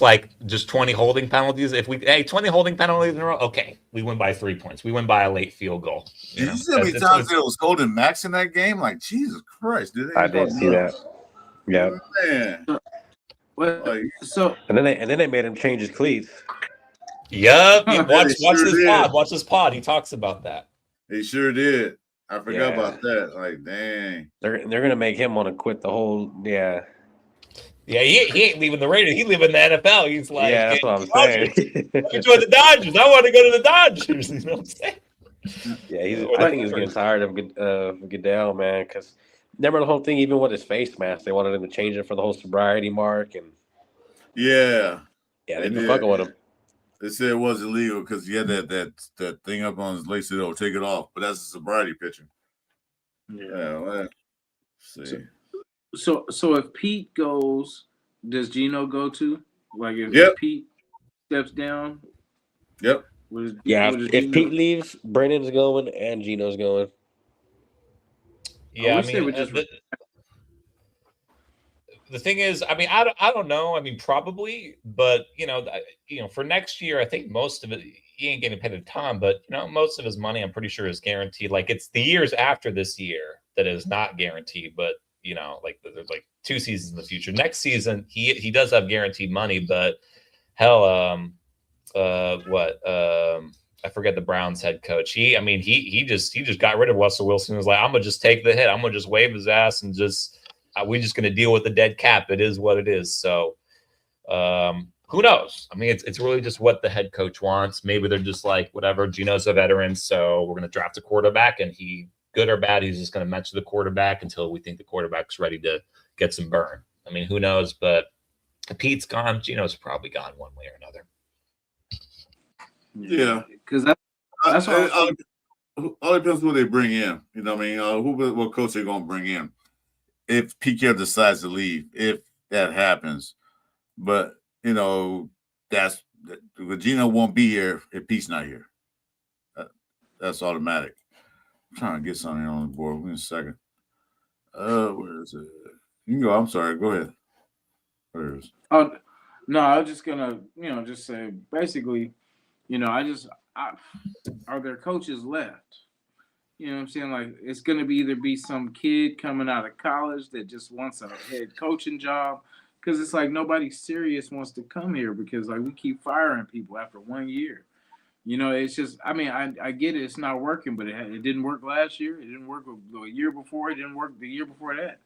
20 holding penalties. If 20 holding penalties in a row, okay, we win by 3 points. We win by a late field goal. Did you see how many times there was holding Max in that game? Like, Jesus Christ! I did see that. Yeah. Man. And then they made him change his cleats. Yep. Watch this pod. He talks about that. He sure did. I forgot about that. Like, dang. They're gonna make him want to quit the whole. Yeah. Yeah, he ain't leaving the Raiders. He's leaving the NFL. He's like, yeah, that's what I'm saying. Join the Dodgers. I want to go to the Dodgers. You know what I'm saying? Yeah, I think he's getting tired of Goodell, man. Because remember the whole thing, even with his face mask, they wanted him to change it for the whole sobriety mark, and yeah, they've been fucking with him. They said it was illegal because he had that thing up on his leg, so they'll take it off. But that's a sobriety picture. Yeah. Well, see. So if Pete goes, does Gino go too? Like if Pete steps down? Yep. If Pete leaves, Brandon's going and Gino's going. Yeah, I mean, the thing is, I mean, I don't know. I mean, probably, but for next year, I think most of it, he ain't getting paid a ton, but most of his money, I'm pretty sure, is guaranteed. Like it's the years after this year that is not guaranteed, but there's like 2 seasons in the future. Next season, he does have guaranteed money, but hell, I forget the Browns head coach. He just got rid of Russell Wilson. He was like, I'm gonna just take the hit. I'm gonna just wave his ass and we're just gonna deal with the dead cap. It is what it is. So, who knows? I mean, it's really just what the head coach wants. Maybe they're just like, whatever. Gino's a veteran, so we're gonna draft a quarterback, and he, good or bad, he's just gonna mention the quarterback until we think the quarterback's ready to get some burn. I mean, who knows? But if Pete's gone, Gino's probably gone one way or another. Yeah, because that's all depends who they bring in. You know what I mean? What coach they're gonna bring in if Pete decides to leave, if that happens. But that's Gino won't be here if Pete's not here. That's automatic. I'm trying to get something on the board. Give me a second. Where is it? You can go. I'm sorry. Go ahead. Where is it? Oh no, I was just gonna just say basically. Are there coaches left? You know what I'm saying? Like, it's going to either be some kid coming out of college that just wants a head coaching job. Because it's like nobody serious wants to come here because, like, we keep firing people after 1 year. It's just, I mean, I get it. It's not working, but it didn't work last year. It didn't work the year before. It didn't work the year before that.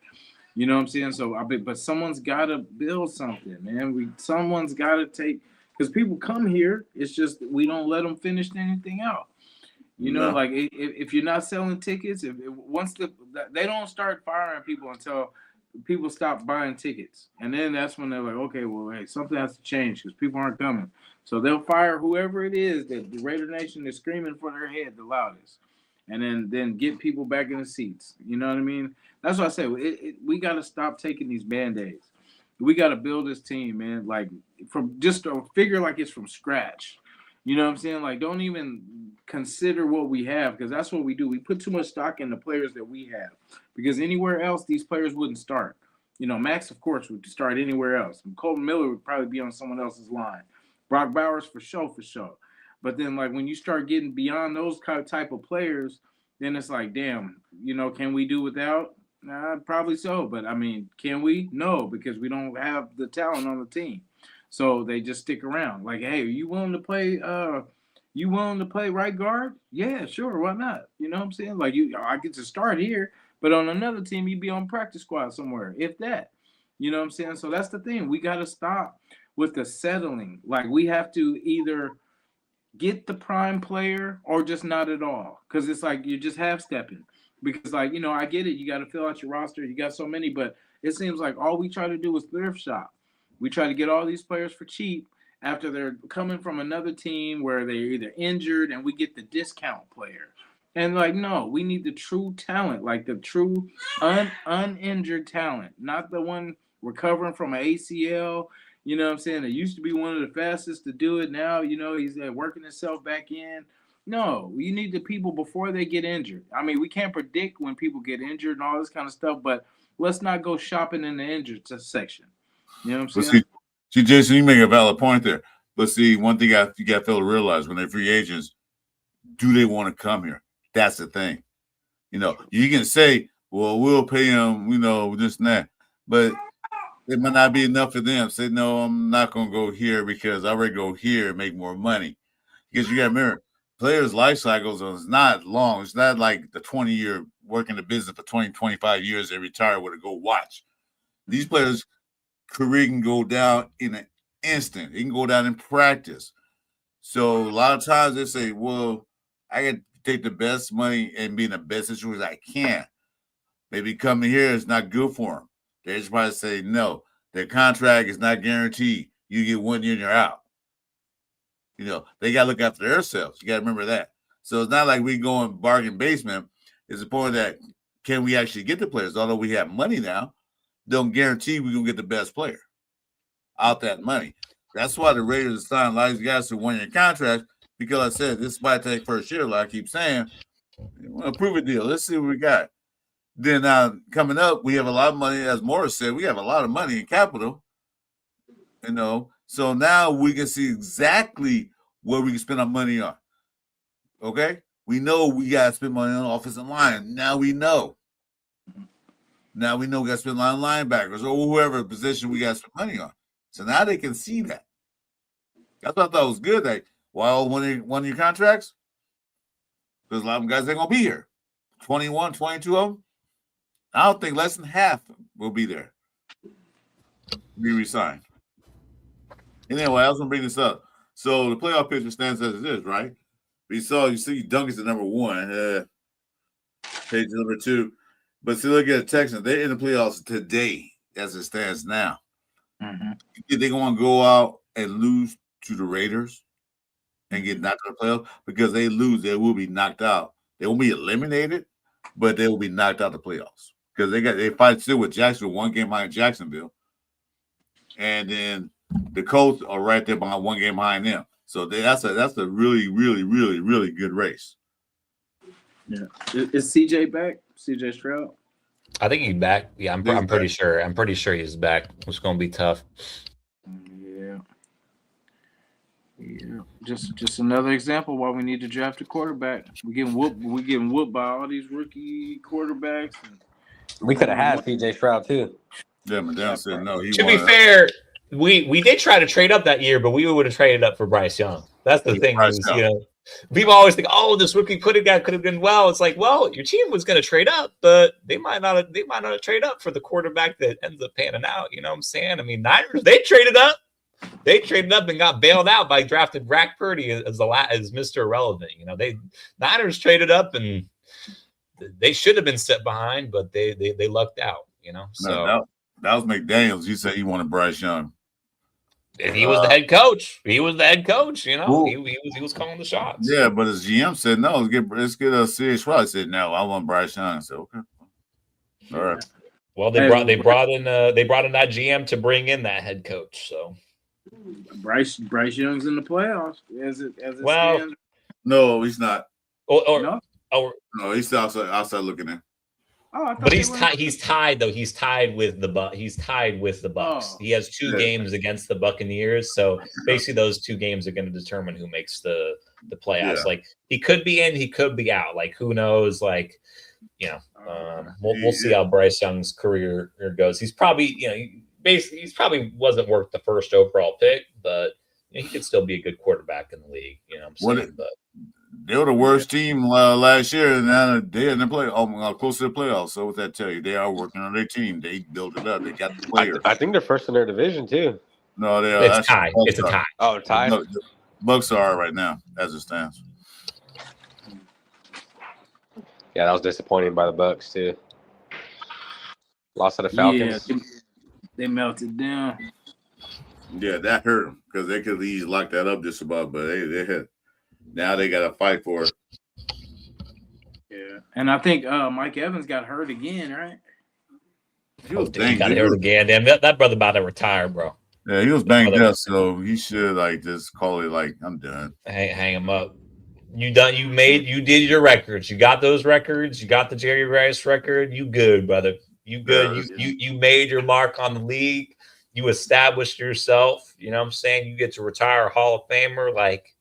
You know what I'm saying? So, but someone's got to build something, man. Someone's got to take. Because people come here, it's just we don't let them finish anything out. Like if you're not selling tickets, once they don't start firing people until people stop buying tickets, and then that's when they're like, okay, well, hey, something has to change because people aren't coming. So they'll fire whoever it is that the Raider Nation is screaming for their head the loudest, and then get people back in the seats. You know what I mean? That's what I say. We got to stop taking these band-aids. We got to build this team, man. Like from just a figure like it's from scratch. You know what I'm saying? Like, don't even consider what we have, because that's what we do. We put too much stock in the players that we have, because anywhere else, these players wouldn't start. You know, Max, of course, would start anywhere else. And Colton Miller would probably be on someone else's line. Brock Bowers, for sure. But then, like, when you start getting beyond those type of players, then it's like, damn, you know, can we do without? Nah, probably so. But, I mean, can we? No, because we don't have the talent on the team. So they just stick around. Like, hey, are you willing to play right guard? Yeah, sure, why not? You know what I'm saying? Like, I get to start here, but on another team, you'd be on practice squad somewhere, if that. You know what I'm saying? So that's the thing. We got to stop with the settling. Like, we have to either get the prime player or just not at all. Because it's like you're just half-stepping. Because, like, you know, I get it. You got to fill out your roster. You got so many, but it seems like all we try to do is thrift shop. We try to get all these players for cheap after they're coming from another team where they're either injured, and we get the discount player. And, like, no, we need the true talent, like the true uninjured talent, not the one recovering from an ACL. You know what I'm saying? It used to be one of the fastest to do it. Now, you know, he's working himself back in. No, you need the people before they get injured. I mean, we can't predict when people get injured and all this kind of stuff, but let's not go shopping in the injured section. You know what I'm saying? See, Jason, you make a valid point there. But see, one thing you got to fail to realize, when they're free agents, do they want to come here? That's the thing. You know, you can say, well, we'll pay them, you know, this and that. But it might not be enough for them. Say, no, I'm not going to go here because I already go here and make more money. Because you got to remember, players' life cycles is not long. It's not like the 20-year working the business for 20, 25 years, they retire with a go watch. These players' career can go down in an instant. It can go down in practice. So a lot of times they say, well, I got to take the best money and be in the best situation I can. Maybe coming here is not good for them. They just probably say, no, their contract is not guaranteed. You get 1 year and you're out. You know, they got to look after themselves. You got to remember that. So it's not like we go in bargain basement. It's the point that can we actually get the players? Although we have money now, don't guarantee we're going to get the best player out that money. That's why the Raiders signed a lot of these guys to 1 year contracts, because I said this might take first year, like I keep saying. A prove a deal. Let's see what we got. Then coming up, we have a lot of money. As Morris said, we have a lot of money in capital. You know, so now we can see exactly what we can spend our money on. Okay? We know we got to spend money on offensive line. Now we know. Now we know we got to spend money on linebackers or whoever position we got to spend money on. So now they can see that. That's what I thought was good. Like, well, 1 year contracts, because a lot of them guys ain't going to be here. 21, 22 of them. I don't think less than half will be there. Be resigned. Anyway, I was going to bring this up. So the playoff picture stands as it is, right? You see Duncan's at number 1, Page number 2. But see, look at the Texans. They're in the playoffs today as it stands now. Mm-hmm. They're going to go out and lose to the Raiders and get knocked out of the playoffs. Because they lose, they will be knocked out. They won't be eliminated, but they will be knocked out of the playoffs. Because they fight still with Jacksonville, 1 game behind Jacksonville. And then the Colts are right there behind 1 game behind them. So that's a really, really, really, really good race. Yeah. Is CJ back? CJ Stroud? I think he's back. Yeah, I'm pretty sure. I'm pretty sure he's back. It's going to be tough. Yeah. Just another example why we need to draft a quarterback. We're getting whooped by all these rookie quarterbacks. We could have had CJ Stroud too. Yeah, Madonna said no. To be fair, we did try to trade up that year, but we would have traded up for Bryce Young. That's the thing. You know, people always think, oh, this rookie could have been well. It's like, well, your team was going to trade up, but they might not have trade up for the quarterback that ends up panning out. You know what I'm saying? I mean, Niners, they traded up. They traded up and got bailed out by drafted Brock Purdy as Mr. Irrelevant. You know, Niners traded up and they should have been set behind, but they lucked out. You know, so that was McDaniels. You said he wanted Bryce Young. And he was the head coach. He was the head coach. You know, Well, he was calling the shots. yeah, but his GM said no. Let's get a serious shot. I said no. I want Bryce Young. I said okay. All right. Well, they brought in that GM to bring in that head coach. So Bryce Young's in the playoffs as it Well, stands. No, he's not. No? No, he's still outside looking in. Oh, I thought But they he's were- tied. He's tied though. He's tied with the Bucks. Oh. He has 2 Yeah. games against the Buccaneers. So basically, those 2 games are going to determine who makes the playoffs. Yeah. Like he could be in, he could be out. Like who knows? Like we'll see how Bryce Young's career goes. He's probably he's probably wasn't worth the first overall pick, but he could still be a good quarterback in the league. You know what I'm saying? But They were the worst team last year, and now they're in the close to the playoffs. So what that tell you? They are working on their team. They built it up. They got the players. I think they're first in their division too. No, they are. it's tied. It's a tie. Oh, tied. No, the Bucks are right now as it stands. Yeah, that was disappointing by the Bucks too. Lost to the Falcons. Yeah, they melted down. Yeah, that hurt them because they could easily lock that up just about, but they had. Now they got to fight for it. Yeah, and I think Mike Evans got hurt again, right? He was He got hurt again. Damn, that brother about to retire, bro. Yeah, he was banged up, so he should just call it like I'm done. Hang him up. You did your records. You got those records. You got the Jerry Rice record. You good, brother. You good. Yeah. You made your mark on the league. You established yourself. You know what I'm saying? You get to retire Hall of Famer. Like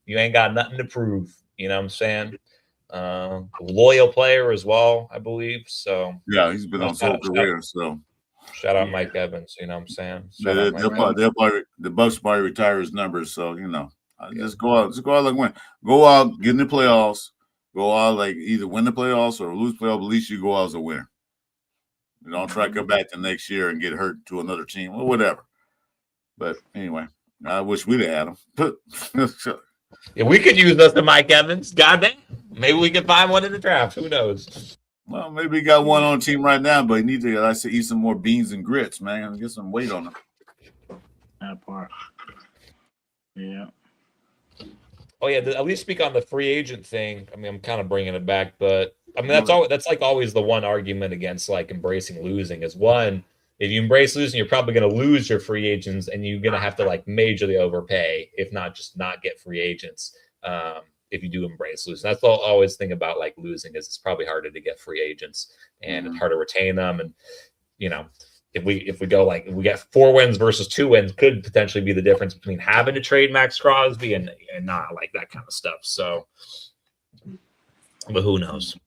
you ain't got nothing to prove. You know what I'm saying? Loyal player as well, I believe. So yeah, he's been on his whole career. So shout out Mike Evans. You know what I'm saying? They'll probably the Bucks probably retire his numbers. So just go out like win. Go out, get in the playoffs. Go out like either win the playoffs or lose playoffs. At least you go out as a winner. You don't try to come back the next year and get hurt to another team or whatever. But anyway, I wish we'd have had him. Yeah, we could use us to Mike Evans. Goddamn. Maybe we can find one in the draft. Who knows? Well, maybe he got one on the team right now, but he needs to eat some more beans and grits, man. Get some weight on him. That part. Yeah. Oh yeah, at least speak on the free agent thing. I mean, I'm kind of bringing it back, but I mean that's like always the one argument against like embracing losing is one. If you embrace losing, you're probably going to lose your free agents, and you're going to have to like majorly overpay, if not just not get free agents. If you do embrace losing, that's the always thing about like losing is it's probably harder to get free agents and it's harder to retain them. And if we go like if we get 4 wins versus 2 wins, could potentially be the difference between having to trade Max Crosby and not like that kind of stuff. So, but who knows?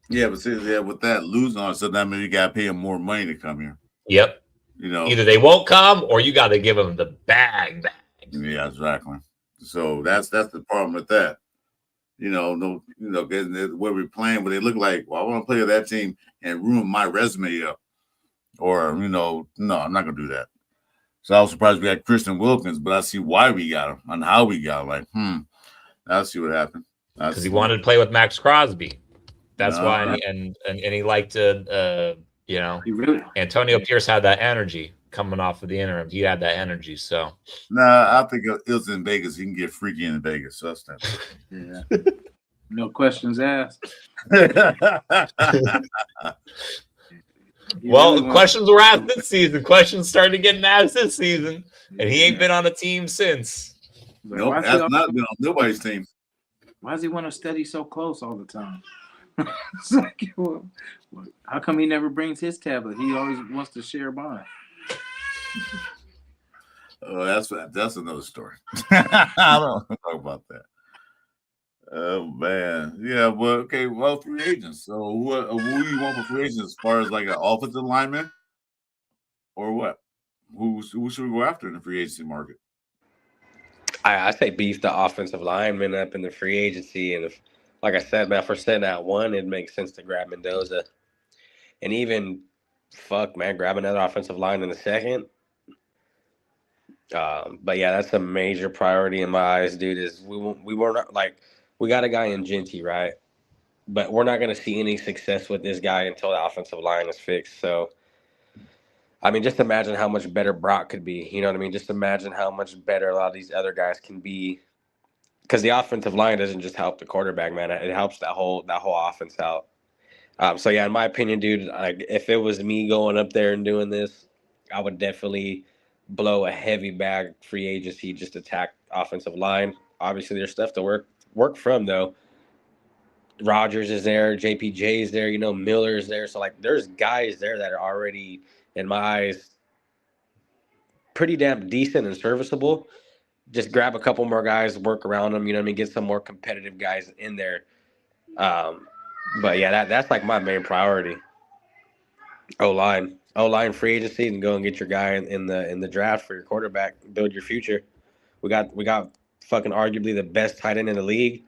Yeah, but see, with that losing on, so that means you got to pay him more money to come here. Yep. Either they won't come or you got to give them the bag. Yeah, exactly. So that's the problem with that. Where we're playing, where they look like, well, I want to play with that team and ruin my resume up. Or, no, I'm not going to do that. So I was surprised we had Christian Wilkins, but I see why we got him and how we got him. Like, I'll see what happened. Because he wanted to play with Max Crosby. That's why, and he liked to, Antonio Pierce had that energy coming off of the interim. He had that energy, so. Nah, I think it was in Vegas. He can get freaky in Vegas. So that's Yeah. No questions asked. Well, questions were asked this season. Questions started getting asked this season, and he ain't been on a team since. Nope, that's not been on nobody's team. Why does he want to study so close all the time? It's like, how come he never brings his tablet? He always wants to share mine. Oh, that's another story. I don't talk about that. Oh man, yeah. Well, okay. Well, free agents. So, who do you want for free agents as far as like an offensive lineman, or what? Who should we go after in the free agency market? I say beef the offensive lineman up in the free agency, and if, like I said, man, if we're sitting at 1, it makes sense to grab Mendoza, and even grab another offensive line in the second. But yeah, that's a major priority in my eyes, dude. Is we were not like we got a guy in Genty, right? But we're not going to see any success with this guy until the offensive line is fixed. So I mean, just imagine how much better Brock could be. You know what I mean? Just imagine how much better a lot of these other guys can be. Because the offensive line doesn't just help the quarterback, man. It helps that whole offense out. So yeah, in my opinion, dude, if it was me going up there and doing this, I would definitely blow a heavy bag free agency, just attack offensive line. Obviously, there's stuff to work from though. Rogers is there, JPJ is there, Miller is there. So like, there's guys there that are already, in my eyes, pretty damn decent and serviceable. Just grab a couple more guys, work around them. You know what I mean? Get some more competitive guys in there. Um, but yeah, that's like my main priority. O line free agency, and go and get your guy in the draft for your quarterback. Build your future. We got fucking arguably the best tight end in the league.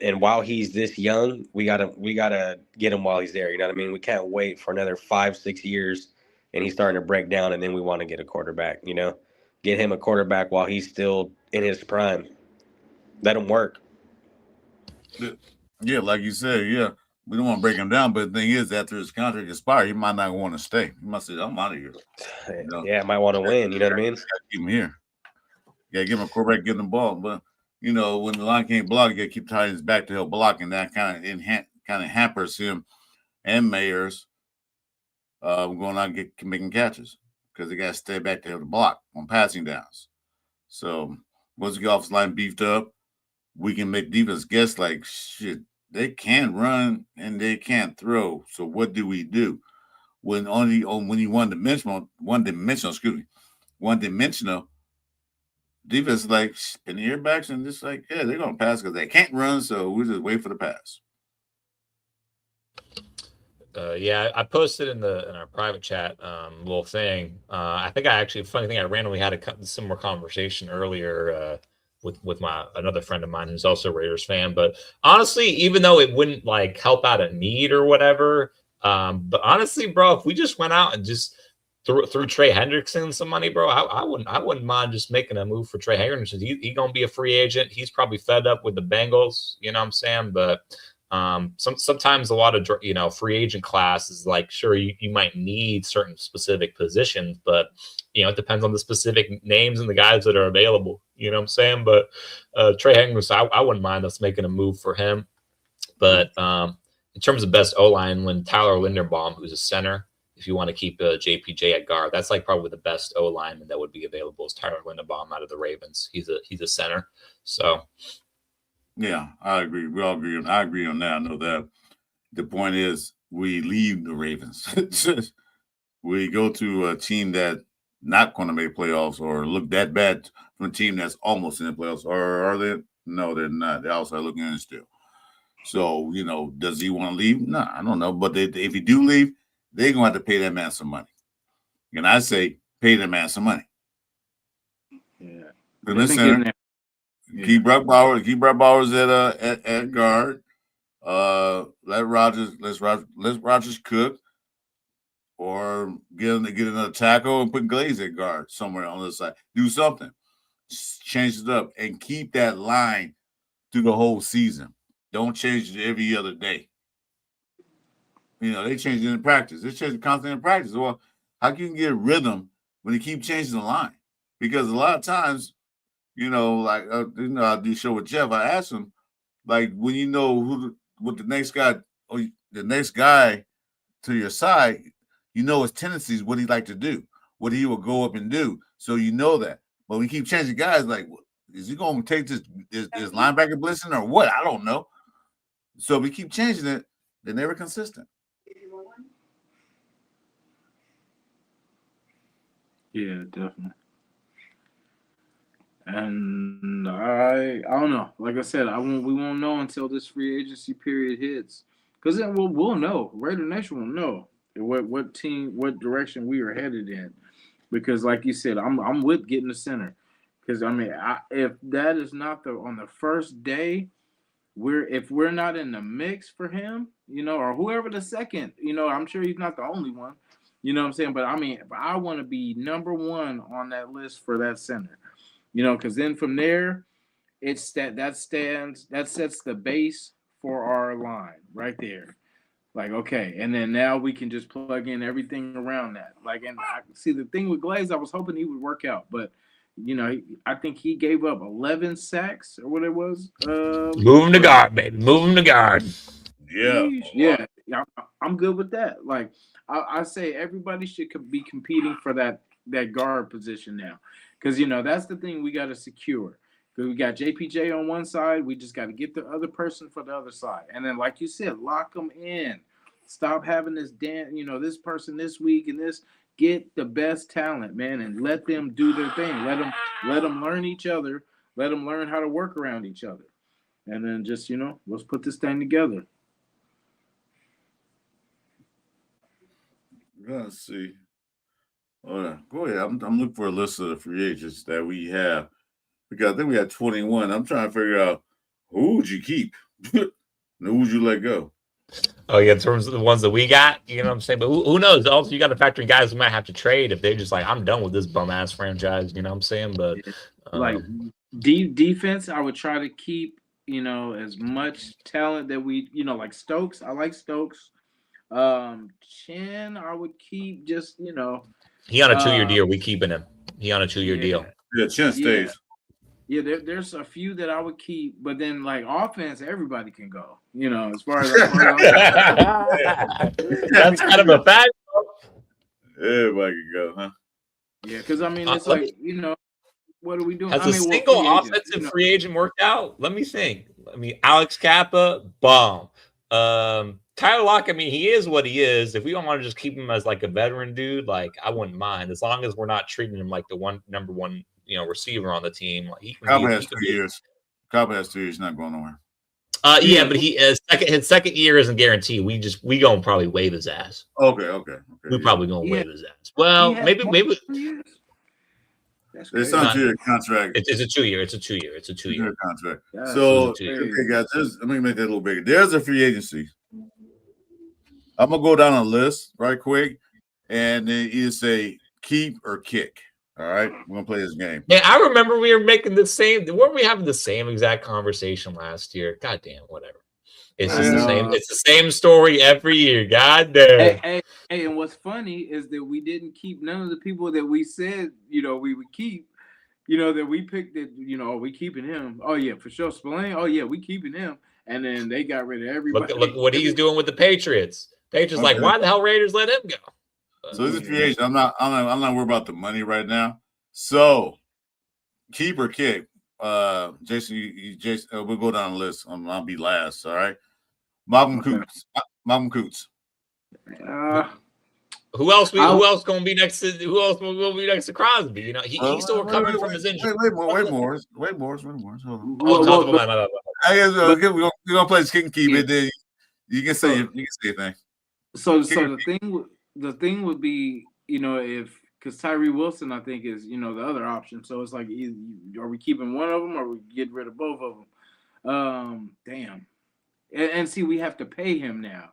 And while he's this young, we gotta get him while he's there. You know what I mean? We can't wait for another 5-6 years, and he's starting to break down, and then we want to get a quarterback. Get him a quarterback while he's still in his prime. Let him work. Yeah, like you said, yeah. We don't want to break him down, but the thing is, after his contract expires, he might not want to stay. He might say, "I'm out of here." Yeah, might want to win. You know what I mean? Keep him here. Yeah, give him a quarterback, give him the ball. But when the line can't block, you got to keep tying his back to help block, and that kind of hampers him and Mayers going out and making catches because they got to stay back to help the block on passing downs. So once we get offensive line beefed up, we can make defense guess like shit. They can run and they can't throw. So what do we do when you one dimensional defense is like spin the airbacks and just like they're gonna pass because they can't run. So we just wait for the pass. Yeah, I posted in our private chat little thing. I think funny thing, I randomly had a similar conversation earlier with another friend of mine who's also a Raiders fan. But honestly, even though it wouldn't like help out a need or whatever, but honestly, bro, if we just went out and just threw Trey Hendrickson some money, bro, I wouldn't mind just making a move for Trey Hendrickson. He gonna be a free agent. He's probably fed up with the Bengals, you know what I'm saying? But sometimes a lot of free agent class is like, sure, you might need certain specific positions, but it depends on the specific names and the guys that are available, you know what I'm saying? But Trey Hendrickson, I wouldn't mind us making a move for him. But in terms of best O-line, when Tyler Linderbaum, who's a center, if you want to keep JPJ at guard, that's like probably the best O-lineman that would be available is Tyler Linderbaum out of the Ravens. He's a center. So yeah, I agree. We all agree on. I agree on that. I know that. The point is, we leave the Ravens. We go to a team that not going to make playoffs or look that bad from a team that's almost in the playoffs. Or are they? No, they're not. They're outside looking in still. So does he want to leave? No, I don't know. But if he do leave, they're gonna have to pay that man some money. And I say, pay that man some money. Yeah. Listen. Keep Brock Bowers at guard. Let Rogers cook, or get another tackle and put Glaze at guard somewhere on the side. Do something, just change it up, and keep that line through the whole season. Don't change it every other day. They change it in practice. They change it constantly in practice. Well, how can you get rhythm when you keep changing the line? Because a lot of times. I do show with Jeff. I asked him, like, when what the next guy or the next guy to your side, his tendencies, what he like to do, what he will go up and do. So that. But we keep changing guys, like, is he going to take this linebacker blitzing or what? I don't know. So we keep changing it. They're never consistent. Yeah, definitely. And I don't know. Like I said, we won't know until this free agency period hits, because then we'll know. Raider Nation will know what direction we are headed in. Because, like you said, I'm with getting the center. Because if that is not on the first day, if we're not in the mix for him, or whoever the second, I'm sure he's not the only one. You know what I'm saying? But I want to be number one on that list for that center. Because then from there, that sets the base for our line right there. Like, okay, and then now we can just plug in everything around that. Like, and I see the thing with Glaze, I was hoping he would work out, but I think he gave up 11 sacks or what it was. Move him to guard, baby. Move him to guard. Yeah. Yeah, I'm good with that. Like, I say everybody should be competing for that guard position now, because that's the thing we got to secure. Because we got JPJ on one side, we just got to get the other person for the other side, and then like you said, lock them in. Stop having this this person this week and this. Get the best talent, man, and let them do their thing. Let them learn each other. Let them learn how to work around each other, and then just let's put this thing together. Let's see. Go ahead. I'm looking for a list of the free agents that we have, because I think we had 21. I'm trying to figure out who would you keep, and who would you let go. Oh yeah, in terms of the ones that we got, you know what I'm saying. But who knows? Also, you got to factor in guys who might have to trade if they're just like, I'm done with this bum ass franchise. You know what I'm saying? But like defense, I would try to keep as much talent that we like Stokes. I like Stokes. Chin, I would keep just he on a 2-year deal. We keeping him. He on a 2-year deal. Yeah, Chin stays. Yeah, there's a few that I would keep, but then like offense, everybody can go. As far as that's kind of a fact. Everybody can go, huh? Yeah, because I mean, it's like what are we doing? Has a single offensive free agent worked out? Let me think. I mean, Alex Kappa, bomb. Tyler Lockett, I mean, he is what he is. If we don't want to just keep him as like a veteran dude, like I wouldn't mind, as long as we're not treating him like the number one receiver on the team. Like Kappa has 2 years. Kappa has 2 years, not going nowhere. Yeah, but his second year isn't guaranteed. We gonna probably waive his ass. Okay. We probably gonna waive his ass. Well, maybe. It's not a 2-year contract. It's a 2-year. It's a 2-year contract. So okay, guys, let me make that a little bigger. There's a free agency. I'm gonna go down a list right quick, and then either say keep or kick. All right, we're gonna play this game. Yeah, I remember we were making the same. Weren't we having the same exact conversation last year? God damn, whatever. It's just the same. It's the same story every year. God damn. Hey, and what's funny is that we didn't keep none of the people that we said we would keep. That we picked it. Are we keeping him? Oh yeah, for sure. Spillane. Oh yeah, we keeping him. And then they got rid of everybody. Look what he's doing with the Patriots. Patriots like, why the hell Raiders let him go? So this is free agent. I'm not worried about the money right now. So keep or kick. Jason, we'll go down the list. I'll be last. All right. Malcolm Coots. Who else gonna be next to Crosby? He's still recovering from his injury. Wait more. We're gonna play this kick and keep it. Then you can say your thing. So the thing would be if because Tyree Wilson I think is the other option. So it's like are we keeping one of them or we get rid of both of them? Damn. And see, we have to pay him now.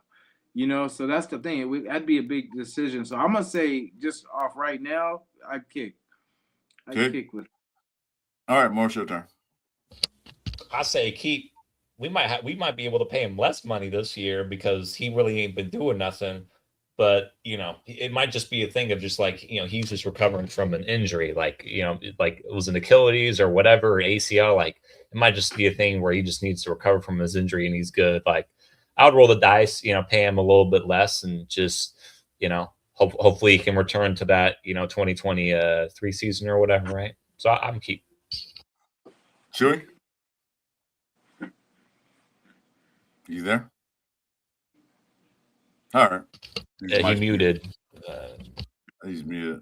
So that's the thing. That'd be a big decision. So I'm gonna say just off right now, I'd kick. Kick with. All right, Morris, your turn. I say keep. We might be able to pay him less money this year because he really ain't been doing nothing. But it might just be a thing of just like he's just recovering from an injury, like like it was an Achilles or whatever, or ACL. Like it might just be a thing where he just needs to recover from his injury and he's good. Like I would roll the dice, pay him a little bit less and just hopefully he can return to that 2023 season or whatever, right? So I'm keep. Chewy, you there? All right. He muted. He's muted.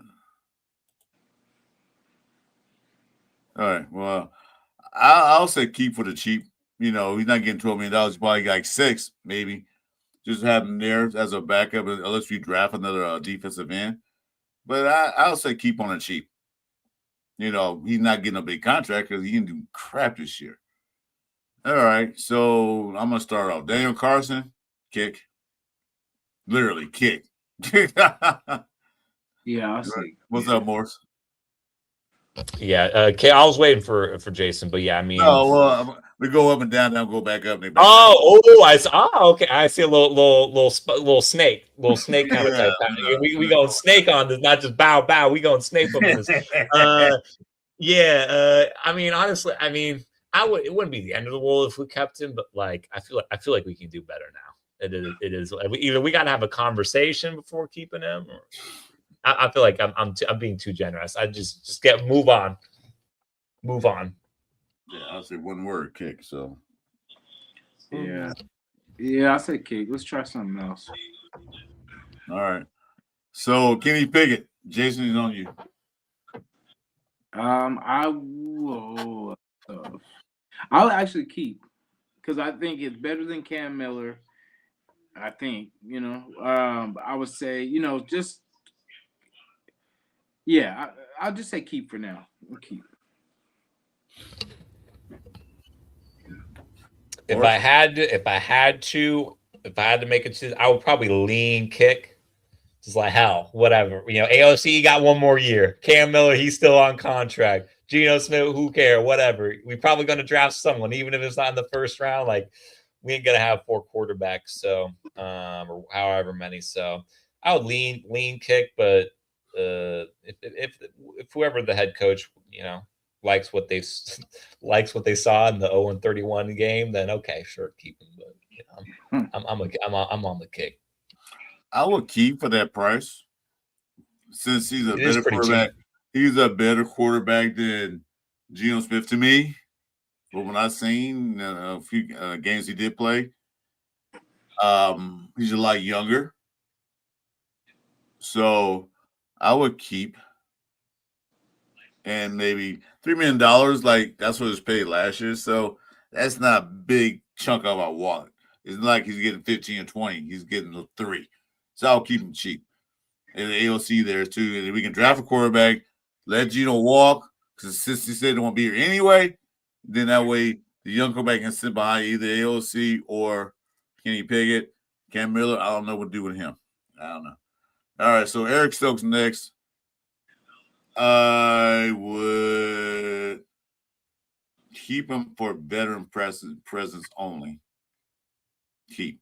All right. Well, I'll say keep for the cheap. He's not getting $12 million. He's probably got like 6, maybe. Just have him there as a backup, unless we draft another defensive end. But I'll say keep on the cheap. He's not getting a big contract because he didn't do crap this year. All right. So I'm going to start off. Daniel Carson, kick. Literally kick. Yeah, I'll see. What's up, Morris? Yeah, I was waiting for Jason, but yeah, I mean, We go up and down, go back up. And back I saw. Oh, okay. I see a little snake kind of type. We going snake on this, not just bow. We going snake on this. I mean, honestly, it wouldn't be the end of the world if we kept him, but like I feel like we can do better now. It is either we got to have a conversation before keeping him, or I feel like I'm being too generous. I just move on. Yeah, I'll say one word, kick. So yeah, I say kick. Let's try something else. All right. So Kenny Pickett, Jason is on you. I'll actually keep because I think it's better than Cam Miller. I think, I would say, I'll just say keep for now. We'll keep. If I had to make a decision, I would probably lean kick. Just like hell, whatever. AOC got one more year. Cam Miller, he's still on contract. Geno Smith, who cares? Whatever. We're probably going to draft someone, even if it's not in the first round. Like, we ain't gonna have 4 quarterbacks, so or however many. So I would lean kick, but if whoever the head coach, likes what they saw in the 0-31 game, then okay, sure, keep him. But I'm on the kick. I will keep for that price, since he's a better quarterback. Cheap. He's a better quarterback than Geno Smith to me. But when I've seen a few games he did play, he's a lot younger. So I would keep, and maybe $3 million. Like, that's what he was paid last year. So that's not a big chunk of our wallet. It's not like he's getting 15 or 20. He's getting 3. So I'll keep him cheap. And the AOC there too. And we can draft a quarterback, let Geno walk, because since he said they won't be here anyway, then that way the young quarterback can sit behind either AOC or Kenny Pickett. Cam Miller, I don't know what to do with him. I don't know. All right, so Eric Stokes next. I would keep him for veteran presence only. Keep.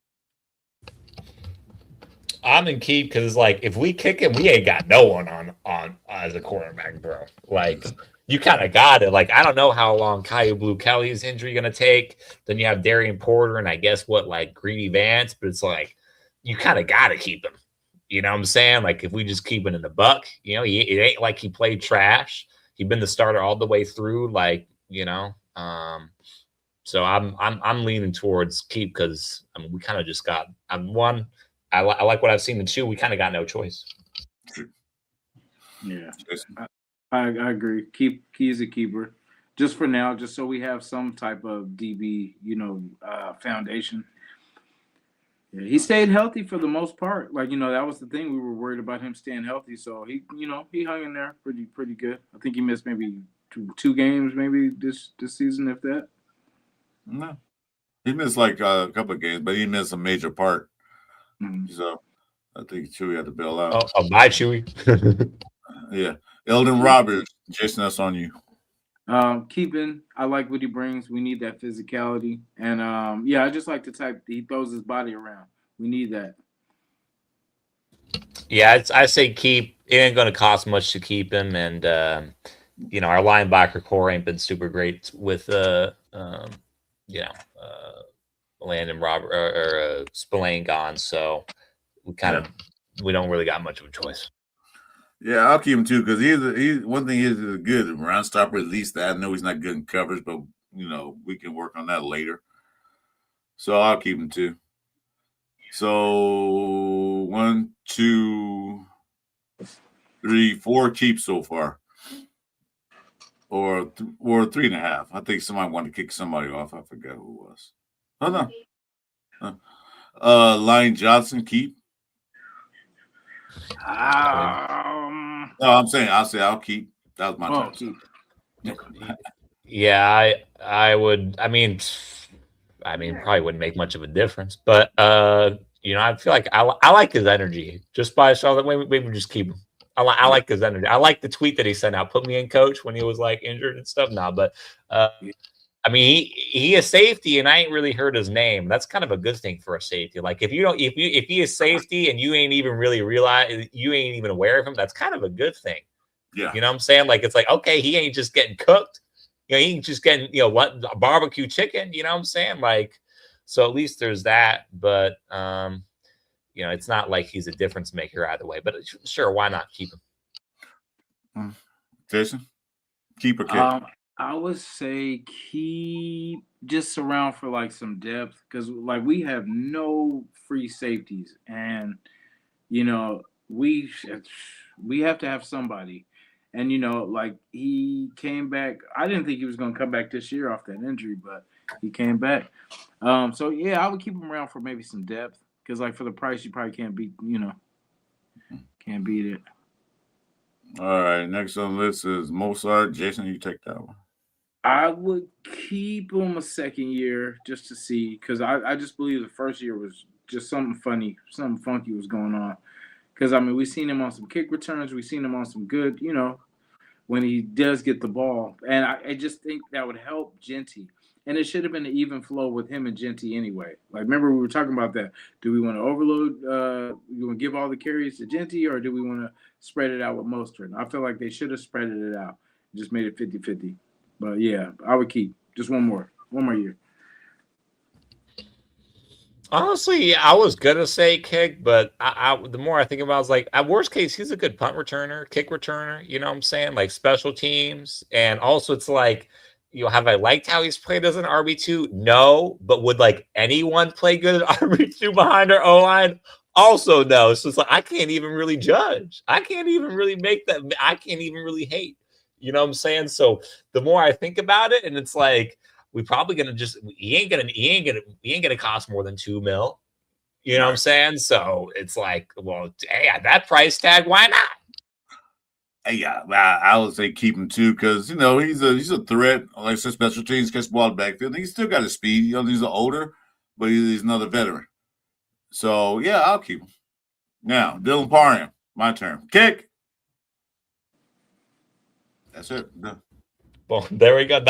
I'm in keep because it's like if we kick him, we ain't got no one on as a quarterback, bro. Like, you kind of got it. Like, I don't know how long Kyle Blue Kelly's injury gonna take. Then you have Darian Porter and I guess Greedy Vance, but it's like you kind of got to keep him. You know what I'm saying? Like, if we just keep him in the buck, it ain't like he played trash. He's been the starter all the way through. Like, so I'm leaning towards keep because we kind of just got one. I like what I've seen in 2. We kind of got no choice. Yeah, I agree. He's a keeper, just for now, just so we have some type of DB, foundation. Yeah, he stayed healthy for the most part. Like, that was the thing. We were worried about him staying healthy, so he hung in there pretty good. I think he missed maybe two games, maybe this season, if that. No, he missed like a couple of games, but he missed a major part. Mm-hmm. So I think Chewy had to bail out. Oh, bye, Chewy. Yeah. Eldon Roberts, Jason, that's on you. Keeping, I like what he brings. We need that physicality. And I just like the type he throws his body around. We need that. Yeah, I say keep. It ain't going to cost much to keep him. And, our linebacker core ain't been super great with, Landon Robert or Spillane gone. So we don't really got much of a choice. Yeah, I'll keep him too because he's one thing is good run stopper. At least I know he's not good in coverage, but we can work on that later. So I'll keep him too. So 1, 2, 3, 4 keeps so far, or 3.5. I think somebody wanted to kick somebody off. I forgot who it was. Oh no. Lane Johnson keep. No, I'm saying I'll keep. That was my keep. Yeah, I would. I mean, probably wouldn't make much of a difference, but I feel like I like his energy just by so that maybe we just keep him. I like his energy. I like the tweet that he sent out. Put me in, coach, when he was like injured and stuff. But I mean, he is safety, and I ain't really heard his name. That's kind of a good thing for a safety. Like if he is safety and you ain't even really realize, you ain't even aware of him, that's kind of a good thing. Yeah. You know what I'm saying? Like it's like, okay, he ain't just getting cooked. He ain't just getting, what, barbecue chicken, you know what I'm saying? Like, so at least there's that, but it's not like he's a difference maker either way. But sure, why not keep him? Jason, keep or kick? I would say keep just around for like some depth because like we have no free safeties and we have to have somebody and like he came back. I didn't think he was going to come back this year off that injury, but he came back. So yeah, I would keep him around for maybe some depth because like for the price you probably can't beat it. All right, next on the list is Mozart. Jason, you take that one. I would keep him a second year just to see because I just believe the first year was just something funky was going on. Because, I mean, we've seen him on some kick returns. We've seen him on some good, when he does get the ball. And I just think that would help Genty. And it should have been an even flow with him and Genty anyway. Like, remember we were talking about that. Do we want to overload? You want to give all the carries to Genty or do we want to spread it out with Mostert? I feel like they should have spread it out. Just made it 50-50. But, yeah, I would keep just one more year. Honestly, I was gonna say kick, but the more I think about it, I was like, at worst case, he's a good punt returner, kick returner. You know what I'm saying? Like special teams, and also it's like, have I liked how he's played as an RB2? No, but would like anyone play good at RB2 behind our O line? Also, no. So it's like I can't even really judge. I can't even really make that. I can't even really hate. You know what I'm saying? So the more I think about it, and it's like, we probably gonna he ain't gonna cost more than $2 million. You know what I'm saying? So it's like, well, hey, at that price tag, why not? Yeah, I would say keep him too because he's a threat. Like I said, special teams, catch the ball in the backfield. He's still got his speed. He's older, but he's another veteran. So yeah, I'll keep him. Now, Dylan Parham, my turn. Kick. That's it. Done. Well, there we go.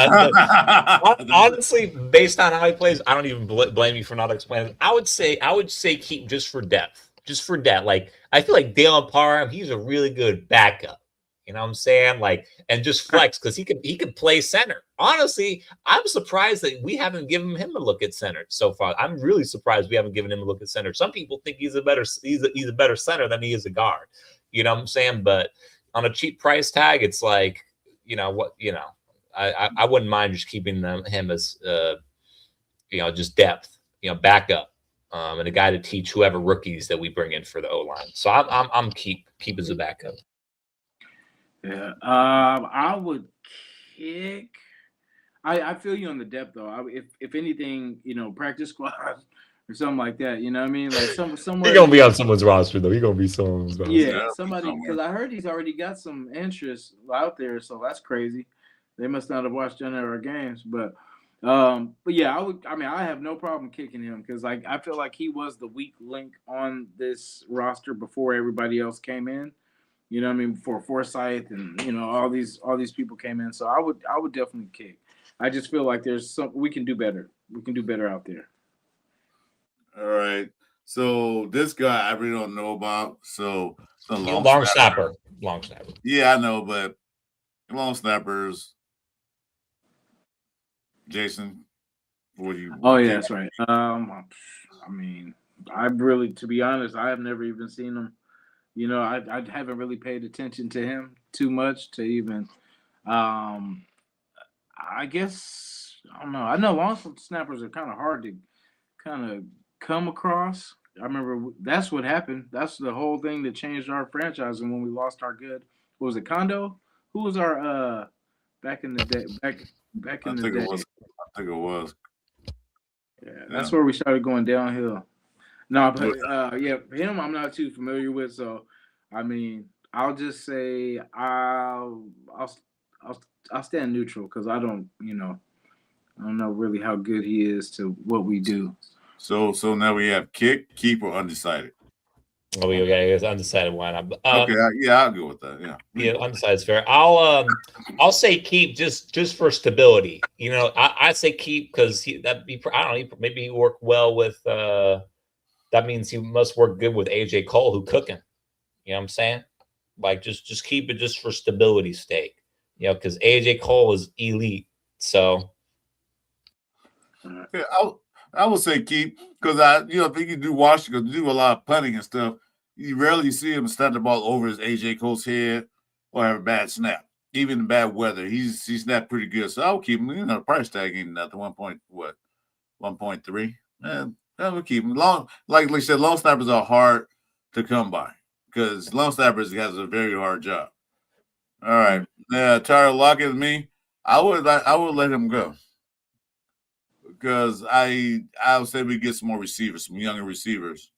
Honestly, based on how he plays, I don't even blame you for not explaining. I would say keep just for depth. Like I feel like Dalen Parham, he's a really good backup. You know what I'm saying? Like, and just flex because he could play center. Honestly, I'm surprised that we haven't given him a look at center so far. I'm really surprised we haven't given him a look at center. Some people think he's a better center than he is a guard. You know what I'm saying? But on a cheap price tag, it's like, I wouldn't mind just keeping him as just depth, backup, and a guy to teach whoever rookies that we bring in for the O line. So I'm keep as a backup. Yeah, I would kick. I feel you on the depth though. If anything, practice squad or something like that. You know what I mean? Like somewhere. He's gonna be on someone's roster though. He's gonna be someone's roster. Yeah, somebody because I heard he's already got some interest out there, so that's crazy. They must not have watched any of our games, but yeah, I have no problem kicking him because like I feel like he was the weak link on this roster before everybody else came in. You know what I mean? Before Forsyth and all these people came in, so I would definitely kick. I just feel like there's we can do better. We can do better out there. All right. So this guy I really don't know about. So long snapper. Yeah, I know, but long snappers. Jason, what do you? Oh yeah, that's right. I mean, to be honest, I have never even seen him. I haven't really paid attention to him too much to even. I guess I don't know. I know long snappers are kind of hard to kind of come across. I remember that's what happened. That's the whole thing that changed our franchise. And when we lost our what was it, Kondo? Who was our back in the day? Back in the day. I think it was. Yeah, that's where we started going downhill. No, but yeah, him I'm not too familiar with. So, I mean, I'll just say I'll stand neutral because I don't know really how good he is to what we do. So now we have kick, keep, or undecided. Oh, we got an undecided one. Okay, yeah, I'll go with that. Yeah, Yeah, undecided is fair. I'll say keep just for stability. You know, I say keep because that be I don't know, maybe he work well with that means he must work good with AJ Cole who cooking. You know what I'm saying? Like just keep it just for stability's sake. You know, because AJ Cole is elite. So yeah, I would say keep because if he can do Washington, do a lot of punting and stuff, you rarely see him stand the ball over his AJ Cole's head or have a bad snap. Even in bad weather, he snapped pretty good. So I'll keep him. You know, the price tag ain't nothing. 1.3. Man, I will keep him. Like I said, long snappers are hard to come by because long snappers has a very hard job. All right, Tyler Lockett and me, I would let him go because I would say we get some more receivers, some younger receivers.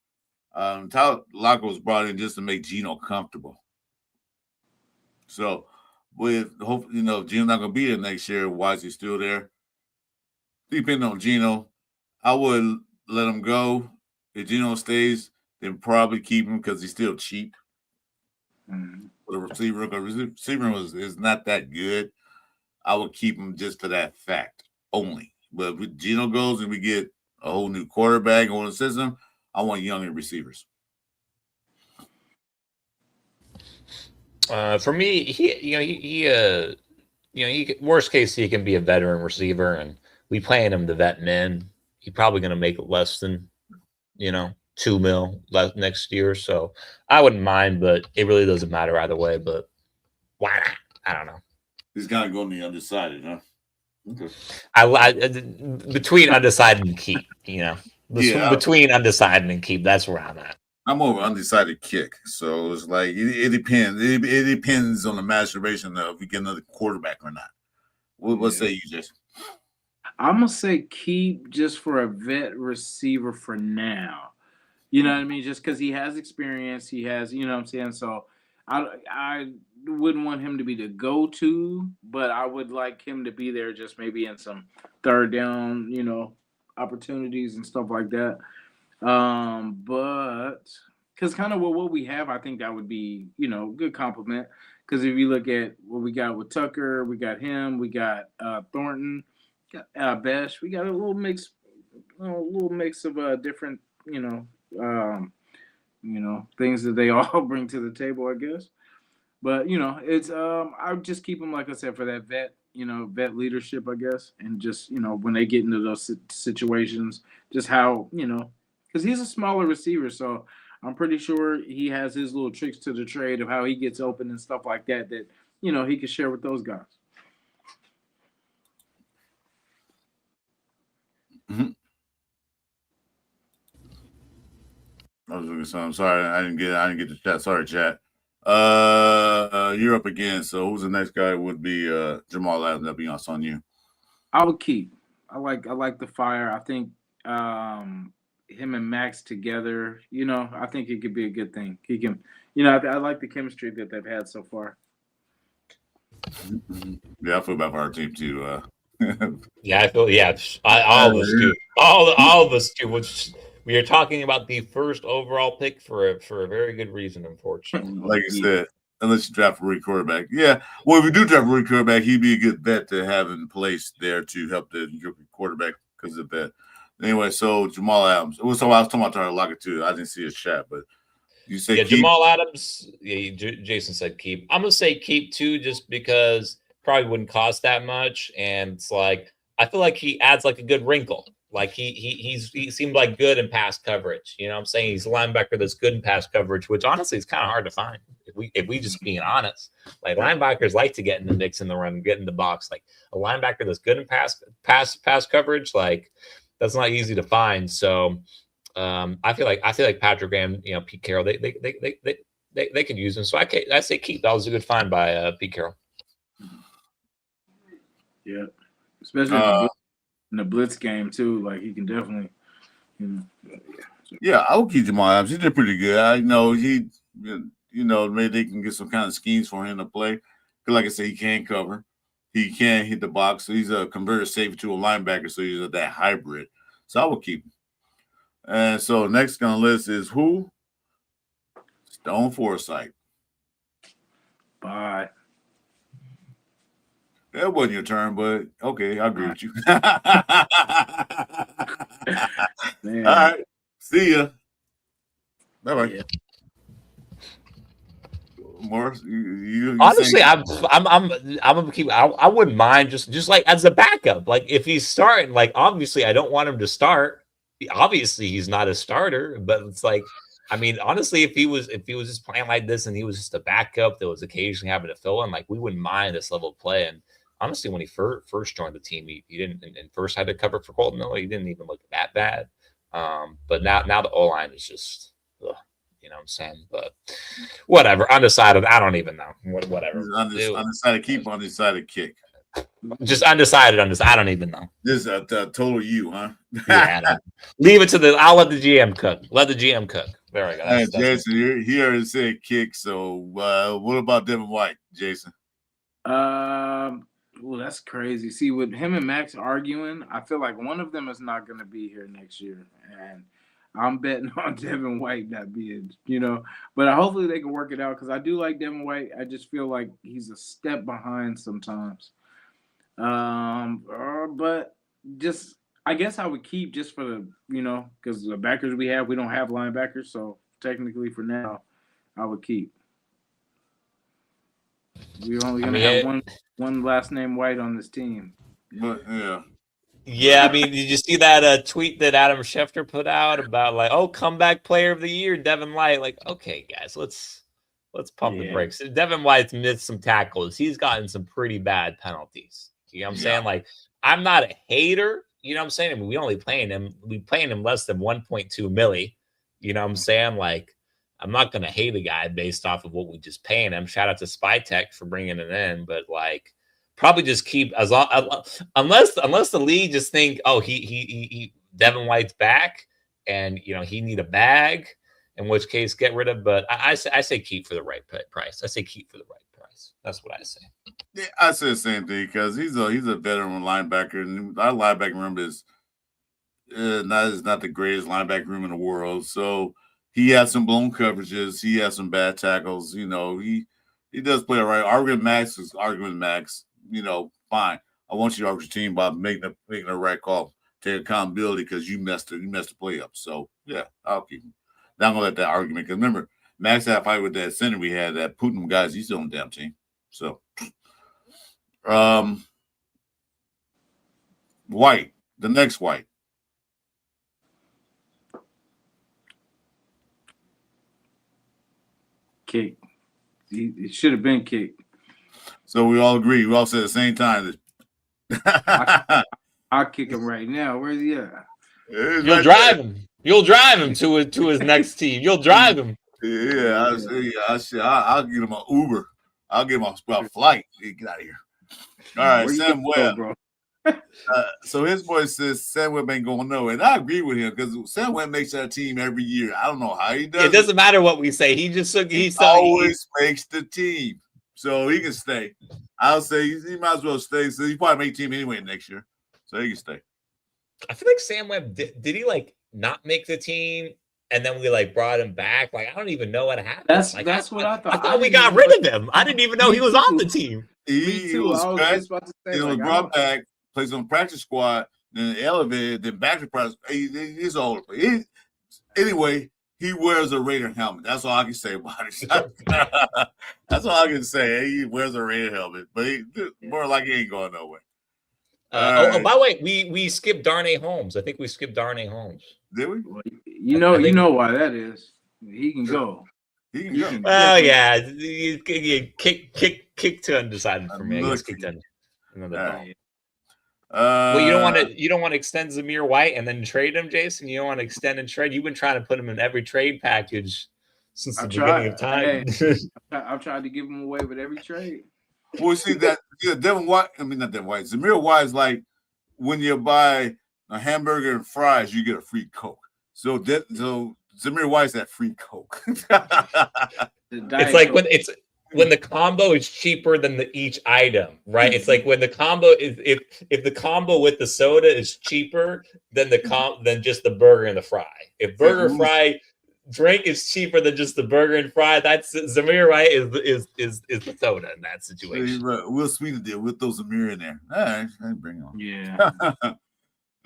Tyler Lockett was brought in just to make Geno comfortable. So with hope, if Geno's not gonna be there next year, why is he still there? Depending on Geno, I would let him go. If Geno stays, then probably keep him because he's still cheap. Mm-hmm. For the receiver, because receiver is not that good. I would keep him just for that fact only. But if Geno goes and we get a whole new quarterback on the system, I want younger receivers. For me, worst case he can be a veteran receiver, and we paying him the vet min. He's probably going to make less than $2 million next year, so I wouldn't mind, but it really doesn't matter either way. But why not? I don't know. He's kind of going to the undecided, huh? Okay. I between undecided and keep, between undecided and keep, that's where I'm at. I'm over undecided kick, so it's like it depends. It depends on the maturation of if we get another quarterback or not. What say you, Jason? I'm gonna say keep just for a vet receiver for now. You know what I mean? Just because he has experience, he has, you know what I'm saying? So I wouldn't want him to be the go-to, but I would like him to be there just maybe in some third down, opportunities and stuff like that. But because kind of what we have, I think that would be, good compliment. Because if you look at what we got with Tucker, we got him, we got Thornton, got Besh, we got a little mix of different, things that they all bring to the table, I guess. But it's I would just keep them, like I said, for that vet leadership, I guess, and just when they get into those situations, just how because he's a smaller receiver, so I'm pretty sure he has his little tricks to the trade of how he gets open and stuff like that he can share with those guys. Mm-hmm. I was looking something. Sorry, I didn't get the chat. Sorry, chat. You're up again. So who's the next guy? Would be Jamal Adams. That'd be on you. I would keep. I like the fire. I think him and Max together. I think it could be a good thing. He can. I like the chemistry that they've had so far. Yeah, I feel bad for our team too. Yeah, I feel. Yeah, all of us do. All of us do. Which we are talking about the first overall pick for a very good reason, unfortunately. Like you said, unless you draft a rookie quarterback. Yeah. Well, if we do draft a rookie quarterback, he'd be a good bet to have in place there to help the rookie quarterback because of that. Anyway, so Jamal Adams. So I was talking about Tyler Lockett too. I didn't see his chat, but you say keep? Jamal Adams. Yeah, Jason said keep. I'm gonna say keep too, just because probably wouldn't cost that much, and it's like I feel like he adds like a good wrinkle. Like he seemed like good in pass coverage. You know what I'm saying? He's a linebacker that's good in pass coverage, which honestly is kind of hard to find. If we just being honest, like linebackers like to get in the mix in the run, get in the box. Like a linebacker that's good in pass coverage, like that's not easy to find. So I feel like Patrick Graham, Pete Carroll, they could use him. So I say keep. That was a good find by Pete Carroll. Yeah, especially in the blitz game too. Like he can definitely, Yeah, I would keep Jamal Adams. He did pretty good. I know maybe they can get some kind of schemes for him to play. Because like I said, he can cover. He can hit the box. So he's a converted safety to a linebacker. So he's that hybrid. So I would keep him. And so next on the list is who? Stone Forsythe. Bye. That wasn't your turn, but okay, I agree with you. Man. All right. See ya. Bye-bye. Yeah. Morris, you Honestly, saying- I'm gonna keep. I wouldn't mind just like as a backup. Like if he's starting, like obviously I don't want him to start. Obviously he's not a starter, but it's like, I mean, honestly, if he was just playing like this and he was just a backup that was occasionally having to fill in, like we wouldn't mind this level of play. And honestly, when he first joined the team, he didn't, and first had to cover for Colton Miller, he didn't even look that bad. But now the O line is just. Ugh. You know what I'm saying? But whatever. Undecided. I don't even know. Whatever. Undecided keep, undecided kick. Just undecided. I don't even know. This is a total you, huh? Yeah. Leave it to the. I'll let the GM cook. Let the GM cook. There we go. Hey, Jason, he already said kick. So what about Devin White, Jason? Well, that's crazy. See, with him and Max arguing, I feel like one of them is not going to be here next year, and I'm betting on Devin White not being, but hopefully they can work it out because I do like Devin White. I just feel like he's a step behind sometimes. But just, I guess I would keep just for the, because the backers we don't have linebackers. So technically for now, I would keep. We're only going to have one last name White on this team. But yeah. Yeah, I mean, did you see that tweet that Adam Schefter put out about like, oh, comeback player of the year, Devin White? Like, okay, guys, let's pump the brakes. Devin White's missed some tackles. He's gotten some pretty bad penalties. You know what I'm saying? Like, I'm not a hater. You know what I'm saying? I mean, we paying him less than 1.2 milli. You know what I'm saying? Like, I'm not going to hate a guy based off of what we just paying him. Shout out to SpyTech for bringing it in, but like, probably just keep unless the league just think, oh, he Devin White's back and he need a bag, in which case get rid of. But I say keep for the right price. I say keep for the right price. That's what I say. Yeah, I say the same thing because he's a veteran linebacker, and our linebacker room is not the greatest linebacker room in the world. So he has some blown coverages. He has some bad tackles. He does play all right. Arguing Max. Fine. I want you to argue your team by making the right call. Take accountability because you messed the play up. So yeah, I'll keep him. Now I'm gonna let that argument because remember, Max had a fight with that center we had that Putin guys. He's still on the damn team. So White, the next White. Kick. It should have been kicked. So we all agree. We all said at the same time. I'll kick him right now. Where's he at? You'll drive him. You'll drive him to his next team. You'll drive him. Yeah, I'll get him an Uber. I'll get him a flight. Get out of here. All right, Sam Webb. Bro? So his boy says Sam Webb ain't going nowhere. And I agree with him because Sam Webb makes that team every year. I don't know how he does it. Doesn't matter what we say. He always makes the team. So he can stay. I'll say he might as well stay. So he probably make team anyway next year. So he can stay. I feel like Sam Webb, did he like not make the team and then we like brought him back? Like, I don't even know what happened. That's what I thought. I thought we got rid of him. I didn't even know he was on the team. He was just about to say, he was brought back, plays on the practice squad, then elevated, then back to practice. He's all over. Anyway, he wears a Raider helmet. That's all I can say about it. That's all I can say. He wears a Raider helmet, but more like he ain't going nowhere. By the way, we skipped Darnay Holmes. I think we skipped Darnay Holmes. Did we? Well, you know why that is. He can go. He can go. Oh yeah, kick to undecided for me. I guess kick to another. Well, you don't want to extend Zamir White and then trade him, Jason. You don't want to extend and trade. You've been trying to put him in every trade package since the beginning of time. Hey, I've tried to give him away with every trade. Well, see that Devin White. I mean, not Devin White. Zamir White is like when you buy a hamburger and fries, you get a free Coke. So Zamir White's that free Coke. It's like when the combo is cheaper than each item, right? It's like when the combo is if the combo with the soda is cheaper than than just the burger and the fry. If burger fry drink is cheaper than just the burger and fry. That's Zamir, right? Is the soda in that situation. We'll sweeten it. We'll throw some mirror in there. All right, bring it on. Yeah.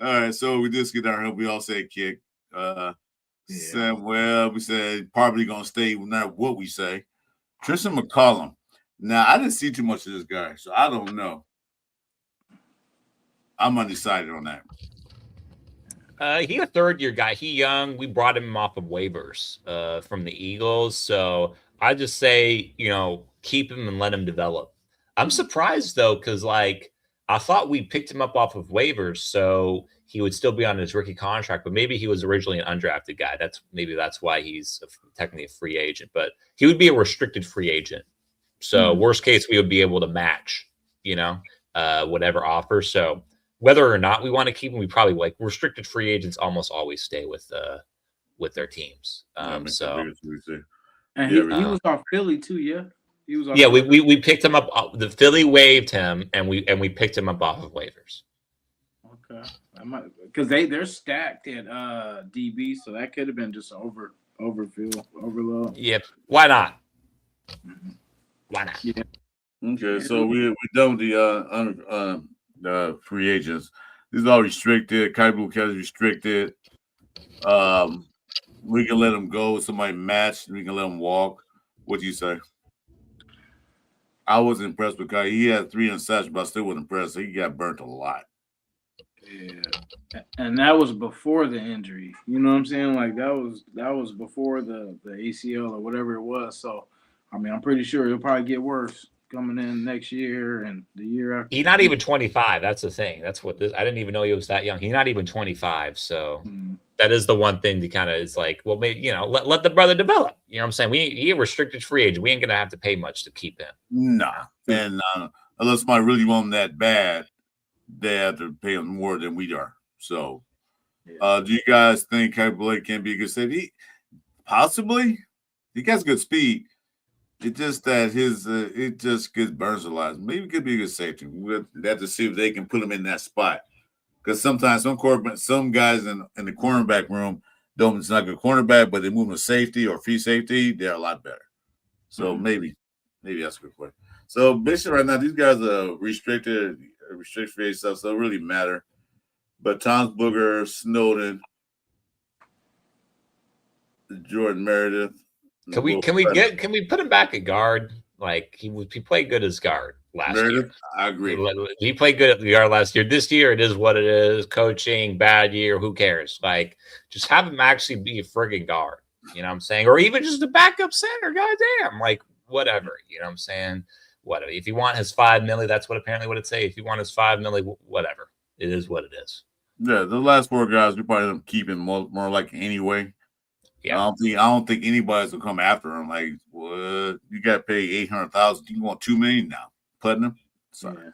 All right, so we just get our help. We all say kick. Said, well, we said probably gonna stay no matter what we say. Tristan McCollum. Now I didn't see too much of this guy, so I don't know. I'm undecided on that. He a third-year guy. He young. We brought him off of waivers from the Eagles. So I just say, keep him and let him develop. I'm surprised though, because like I thought we picked him up off of waivers, so he would still be on his rookie contract. But maybe he was originally an undrafted guy. That's why he's technically a free agent. But he would be a restricted free agent. So worst case, we would be able to match, whatever offer. So whether or not we want to keep him, we probably like restricted free agents almost always stay with their teams. And he was off Philly too, yeah. He was off we picked him up. The Philly waived him, and we picked him up off of waivers. Okay, because they're stacked at DB, so that could have been just overload. Yep. Why not? Why not? Yeah. Okay, so we're done with the free agents. These are all restricted. Kai Blue is restricted. We can let them go. Somebody match. We can let them walk. What do you say? I was impressed with Kai. He had 3 interceptions, but I still wasn't impressed. He got burnt a lot. Yeah, and that was before the injury. You know what I'm saying? Like that was before the ACL or whatever it was. So, I mean, I'm pretty sure it'll probably get worse coming in next year and the year after. He's not even 25. That's the thing. That's what this. I didn't even know he was that young. He's not even 25. So that is the one thing that kind of is like, well, maybe let the brother develop. You know what I'm saying? He a restricted free agent. We ain't gonna have to pay much to keep him. Nah, and unless somebody really want him that bad, they have to pay him more than we are. So, do you guys think Kai Blake can be a good safety? Possibly. He has good speed. It's just that it just gets burns a lot. Maybe it could be a good safety. We'll have to see if they can put him in that spot. Because sometimes some guys in the cornerback room it's not a good cornerback, but they move to safety or free safety, they're a lot better. So maybe that's a good point. So basically right now, these guys are restricted free stuff, so it really matter. But Tom's Booger, Snowden, Jordan Meredith. Can we put him back at guard? Like he played good as guard last year. I agree. He played good at the guard last year. This year it is what it is. Coaching, bad year, who cares? Like just have him actually be a friggin' guard. You know what I'm saying? Or even just a backup center. Goddamn. Like whatever. You know what I'm saying? Whatever. If you want his $5 million, that's what it say. If you want his $5 million, whatever. It is what it is. Yeah, the last 4 guys we probably end up keeping more like anyway. Yeah, I don't think anybody's gonna come after him. Like, what? You got to pay $800,000. You want $2 million now? Putnam? Sorry.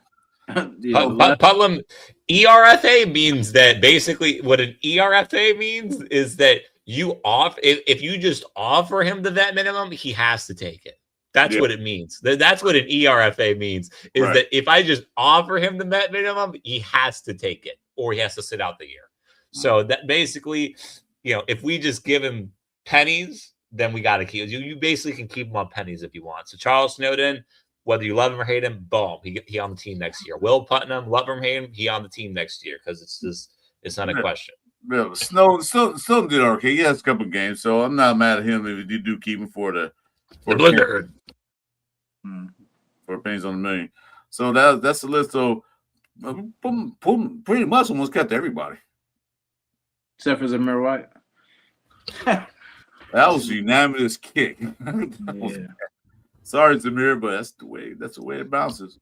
Putnam. ERFA means that basically what an ERFA means is that if you just offer him the vet minimum, he has to take it. That's what it means. That's what an ERFA means is that if I just offer him the vet minimum, he has to take it or he has to sit out the year. So that basically, if we just give him pennies, then we got to keep you basically can keep him on pennies if you want. So Charles Snowden, whether you love him or hate him, boom, he on the team next year. Will Putnam, love him or hate him, he on the team next year because it's not a question. Yeah, Snowden did okay. He has a couple games, so I'm not mad at him if you do keep him for pennies on the million. So that's the list. So pretty much almost kept everybody. Except for Zamir White. That was a unanimous kick. Sorry, Zamir, but that's the way it bounces.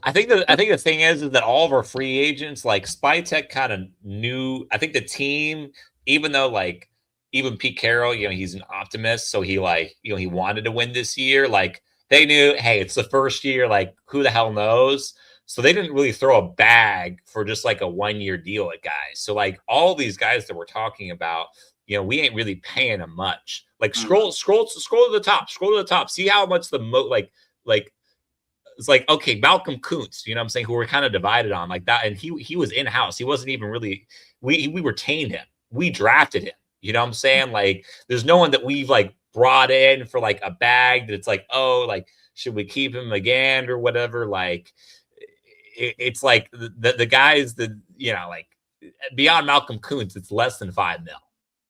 I think the thing is that all of our free agents, like Spytek, kind of knew. I think the team, even though like even Pete Carroll, he's an optimist, so he he wanted to win this year. Like they knew, hey, it's the first year. Like who the hell knows? So they didn't really throw a bag for just like a 1-year deal at guys. So like all these guys that we're talking about, we ain't really paying them much. Like scroll to the top, see how much it's like, okay, Malcolm Kuntz, you know what I'm saying, who we're kind of divided on like that. And he was in-house. He wasn't even really, we retained him. We drafted him. You know what I'm saying? Like, there's no one that we've like brought in for like a bag that's like, oh, like, should we keep him again or whatever? Like, it's like the guys that, you know, like beyond Malcolm Kuntz, it's less than $5 million.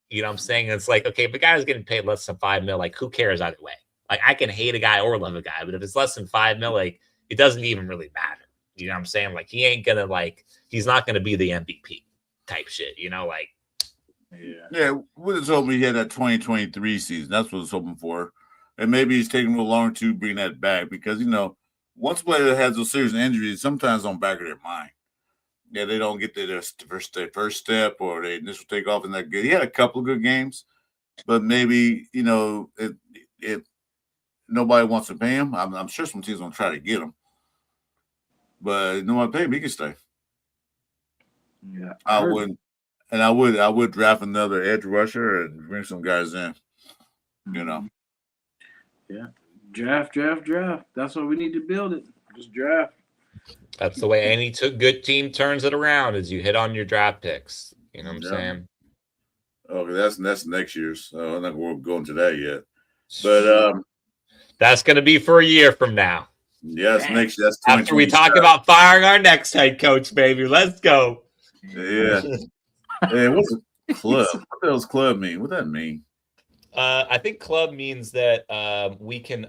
You know what I'm saying? It's like, okay, if a guy's getting paid less than $5 million, like, who cares either way? Like, I can hate a guy or love a guy, but if it's less than $5 million, like, it doesn't even really matter. You know what I'm saying? Like, he ain't gonna, like, he's not gonna be the MVP type shit, you know? Like, yeah, we was hoping he had that 2023 season. That's what I was hoping for. And maybe he's taking a little longer to bring that back because, you know, once a player has those serious injuries, sometimes on the back of their mind. Yeah, they don't get to their first step or their initial takeoff and that good. He had a couple of good games, but maybe, you know, if nobody wants to pay him, I'm sure some teams gonna try to get him. But if no one pay him, he can stay. Yeah, I wouldn't, and I would draft another edge rusher and bring some guys in. You know. Yeah, draft. That's what we need to build it. Just draft. that's the way any good team turns it around, is you hit on your draft picks. You know what I'm saying? Okay, that's next year's. So I'm not going to go into that yet. But that's going to be for a year from now. Yes, next year. That's after we talk about firing our next head coach, baby. Let's go. Yeah. Hey, what's a club? What does club mean? What does that mean? I think club means that we can.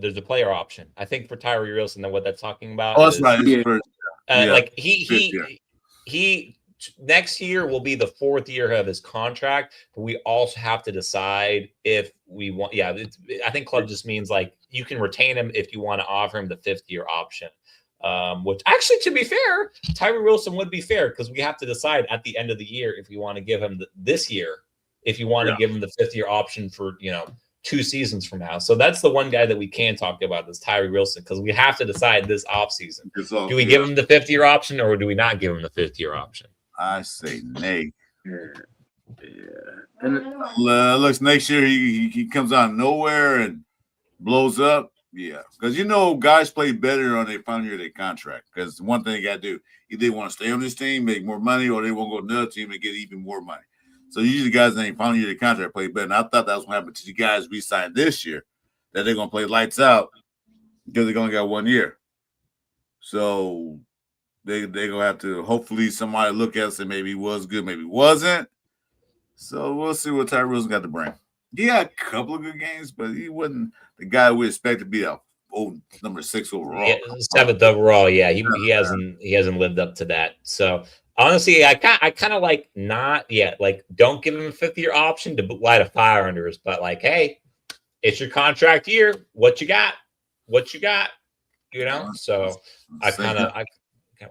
There's a player option. I think for Tyree Wilson, then what that's talking about. Oh, that's right. Like he next year will be the 4th year of his contract, but we also have to decide if we want. Yeah, I think club just means like you can retain him if you want to offer him the 5th year option. Which actually, to be fair, Tyree Wilson would be fair because we have to decide at the end of the year if we want to give him this year. If you want to give him the 5th year option for, 2 seasons from now. So that's the one guy that we can talk about is Tyree Wilson, because we have to decide this offseason. Do we give him the 5th year option or do we not give him the 5th year option? I say nay. Yeah. Looks next year he comes out of nowhere and blows up. Yeah. Because guys play better on their final year of their contract. Because one thing they got to do, either they want to stay on this team, make more money, or they want to go to another team and get even more money. So usually guys in their final year of their contract play better. And I thought that was going to happen to the guys we signed this year, that they're going to play lights out because they're only got 1 year. So they're going to have to, hopefully somebody look at us and maybe he was good, maybe wasn't. So we'll see what Tyree Wilson got to bring. He had a couple of good games, but he wasn't the guy we expect to be a number 6 overall. Yeah, 7th overall. Yeah, he hasn't lived up to that. So honestly, I kind of like not yet. Like, don't give him a 5th year option to light a fire under us. But like, hey, it's your contract year. What you got? So I kind of like that.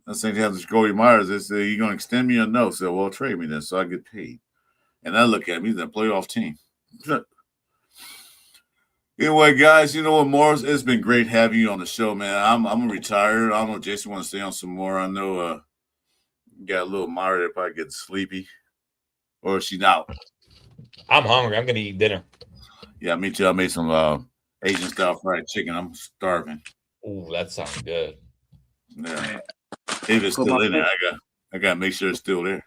The same thing as Jacoby Myers. They say, you going to extend me or no? So, well, trade me then so I get paid. And I look at him, he's a playoff team. Anyway, guys, you know what, Morris? It's been great having you on the show, man. I'm retired. I don't know if Jason wants to stay on some more. I know got a little Myra that probably getting sleepy. Or is she not? I'm hungry. I'm going to eat dinner. Yeah, me too. I made some Asian style fried chicken. I'm starving. Ooh, that sounds good. Yeah. If it's still in there, I got to make sure it's still there.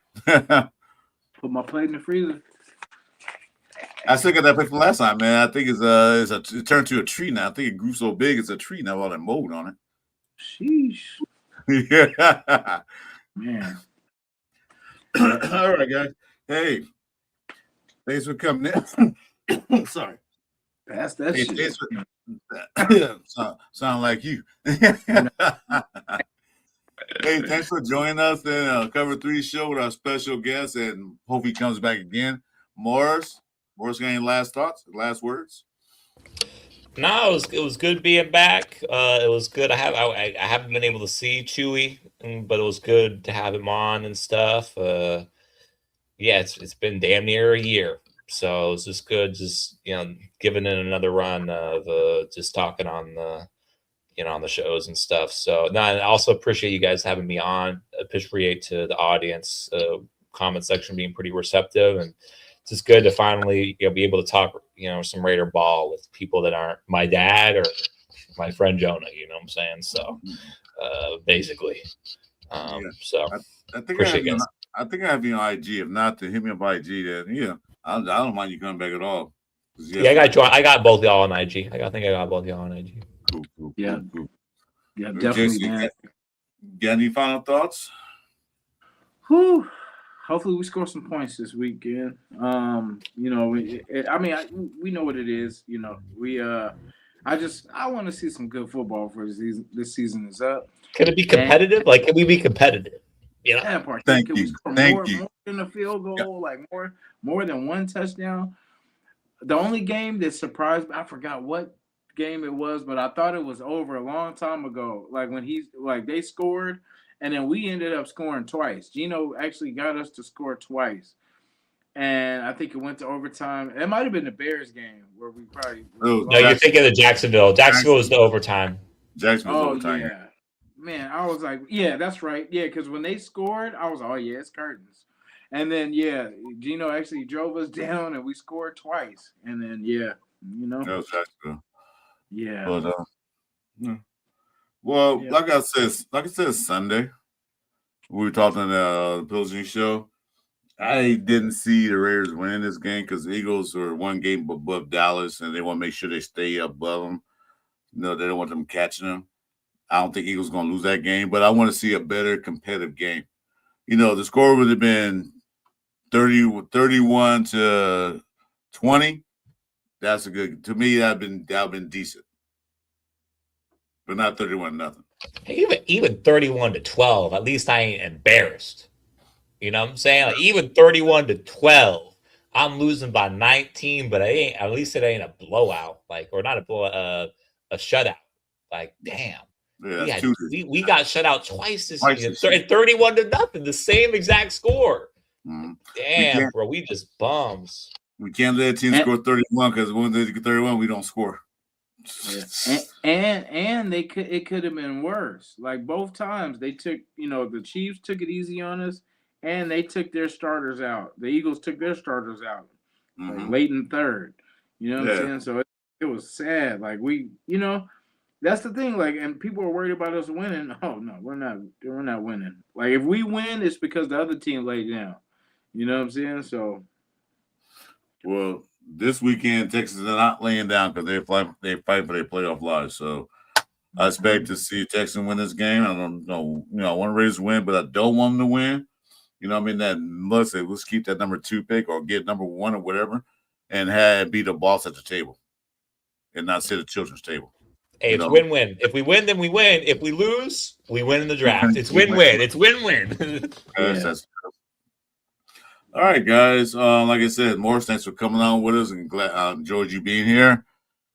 Put my plate in the freezer. I still got that plate from last time, man. I think it turned to a tree now. I think it grew so big it's a tree now, all that mold on it. Sheesh. Yeah. Man. All right, guys. Hey, thanks for coming in. Sorry. Pass that shit. Sound like you. Hey, thanks for joining us in Cover 3 show with our special guest, and hope he comes back again. Morris, got any last thoughts, last words? No, it was good being back. It was good. I haven't been able to see Chewy, but it was good to have him on and stuff. Yeah, it's been damn near a year, so it was just good. Just giving it another run of just talking on the. On the shows and stuff. So no, I also appreciate you guys having me on. Appreciate to the audience, comment section being pretty receptive, and it's just good to finally be able to talk, some Raider ball with people that aren't my dad or my friend Jonah. You know what I'm saying? So basically, so I think appreciate I think I have you on IG. If not, to hit me up IG. Then yeah, I don't mind you coming back at all. Yeah, I got both y'all on IG. I think I got both y'all on IG. Cool. Yeah, Okay, definitely. so got any final thoughts? Whew. Hopefully we score some points this weekend. You know, we know what it is. You know, I want to see some good football for this season is up. Can it be competitive? Can we be competitive? You know, that part. Thank Can you. we score Thank you. more than a field goal? Like more than one touchdown. The only game that surprised me, I forgot what game it was, but I thought it was over a long time ago. Like when they scored, and then we ended up scoring twice. Gino actually got us to score twice, and I think it went to overtime. It might have been the Bears game where we probably. No, you're thinking of Jacksonville. Jacksonville was the overtime. Jacksonville's overtime. Yeah, man, I was like, yeah, that's right. Yeah, because when they scored, I was, oh yeah, it's curtains. And then yeah, Gino actually drove us down, and we scored twice. And then yeah, you know, that was Jacksonville. Yeah. But well, Yeah. like I said, Sunday we were talking on the Pilsner show. I didn't see the Raiders winning this game because the Eagles are one game above Dallas, and they want to make sure they stay above them. No, they don't want them catching them. I don't think Eagles going to lose that game, but I want to see a better competitive game. You know, the score would have been 31 to 20. That's a good, to me, that would have been decent. But not 31-0. Even 31 to 12, at least I ain't embarrassed. You know what I'm saying? Like even 31 to 12, I'm losing by 19, but at least it ain't a blowout, or not a blowout, a shutout. Like, damn. Yeah, we got shut out twice this year. 31 to 0, the same exact score. Mm-hmm. Damn, bro, we just bums. We can't let a team score 31 because when they get 31, we don't score. Yeah. And it could have been worse. Like both times they took, the Chiefs took it easy on us, and they took their starters out. The Eagles took their starters out late in third. You know what I'm saying? So it was sad. Like that's the thing. Like, and people are worried about us winning. Oh no, we're not. We're not winning. Like if we win, it's because the other team laid down. You know what I'm saying? So. Well, this weekend Texas is not laying down because they fight for their playoff lives. So I expect to see Texas win this game. I don't know. I want Raiders to win, but I don't want them to win. You know what I mean? That let's keep that number 2 pick or get number 1 or whatever, and be the boss at the table, and not sit at children's table. Hey, it's win-win. If we win, then we win. If we lose, we win in the draft. It's win-win. It's win-win. That's all right, guys. Like I said, Morris, thanks for coming on with us, and glad enjoyed you being here.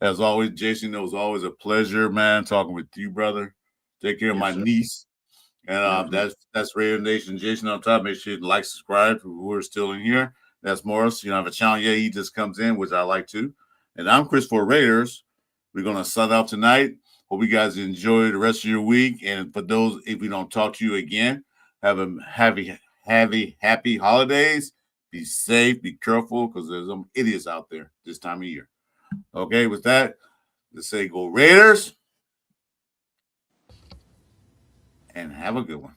As always, Jason, it was always a pleasure, man, talking with you, brother. Take care of my niece. And that's Raider Nation. Jason on top. Make sure you like, subscribe who are still in here. That's Morris. You don't have a channel yet. He just comes in, which I like to. And I'm Chris for Raiders. We're going to sign out tonight. Hope you guys enjoy the rest of your week. And for those, if we don't talk to you again, have a happy holidays. Be safe. Be careful because there's some idiots out there this time of year. Okay, with that, let's say go Raiders. And have a good one.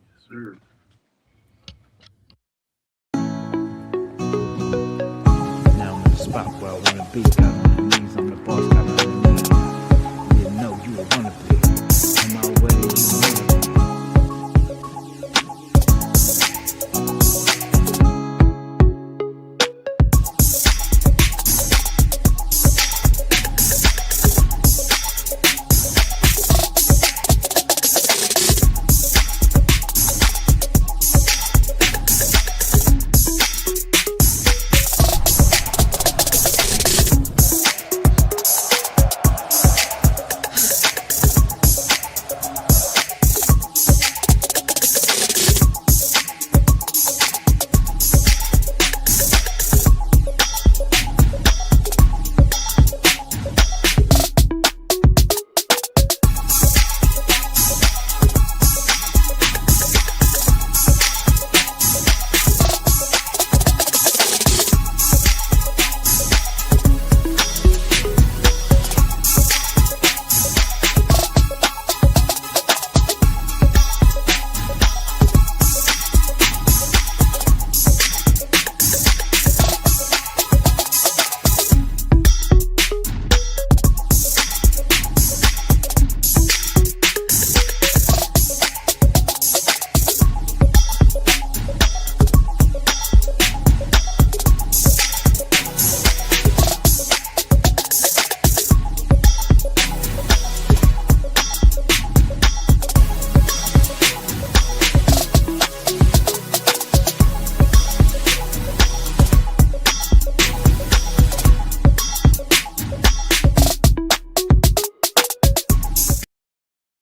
Yes, sir. Now I'm in the spot where I want to be. Got on the knees on the boss. Got on the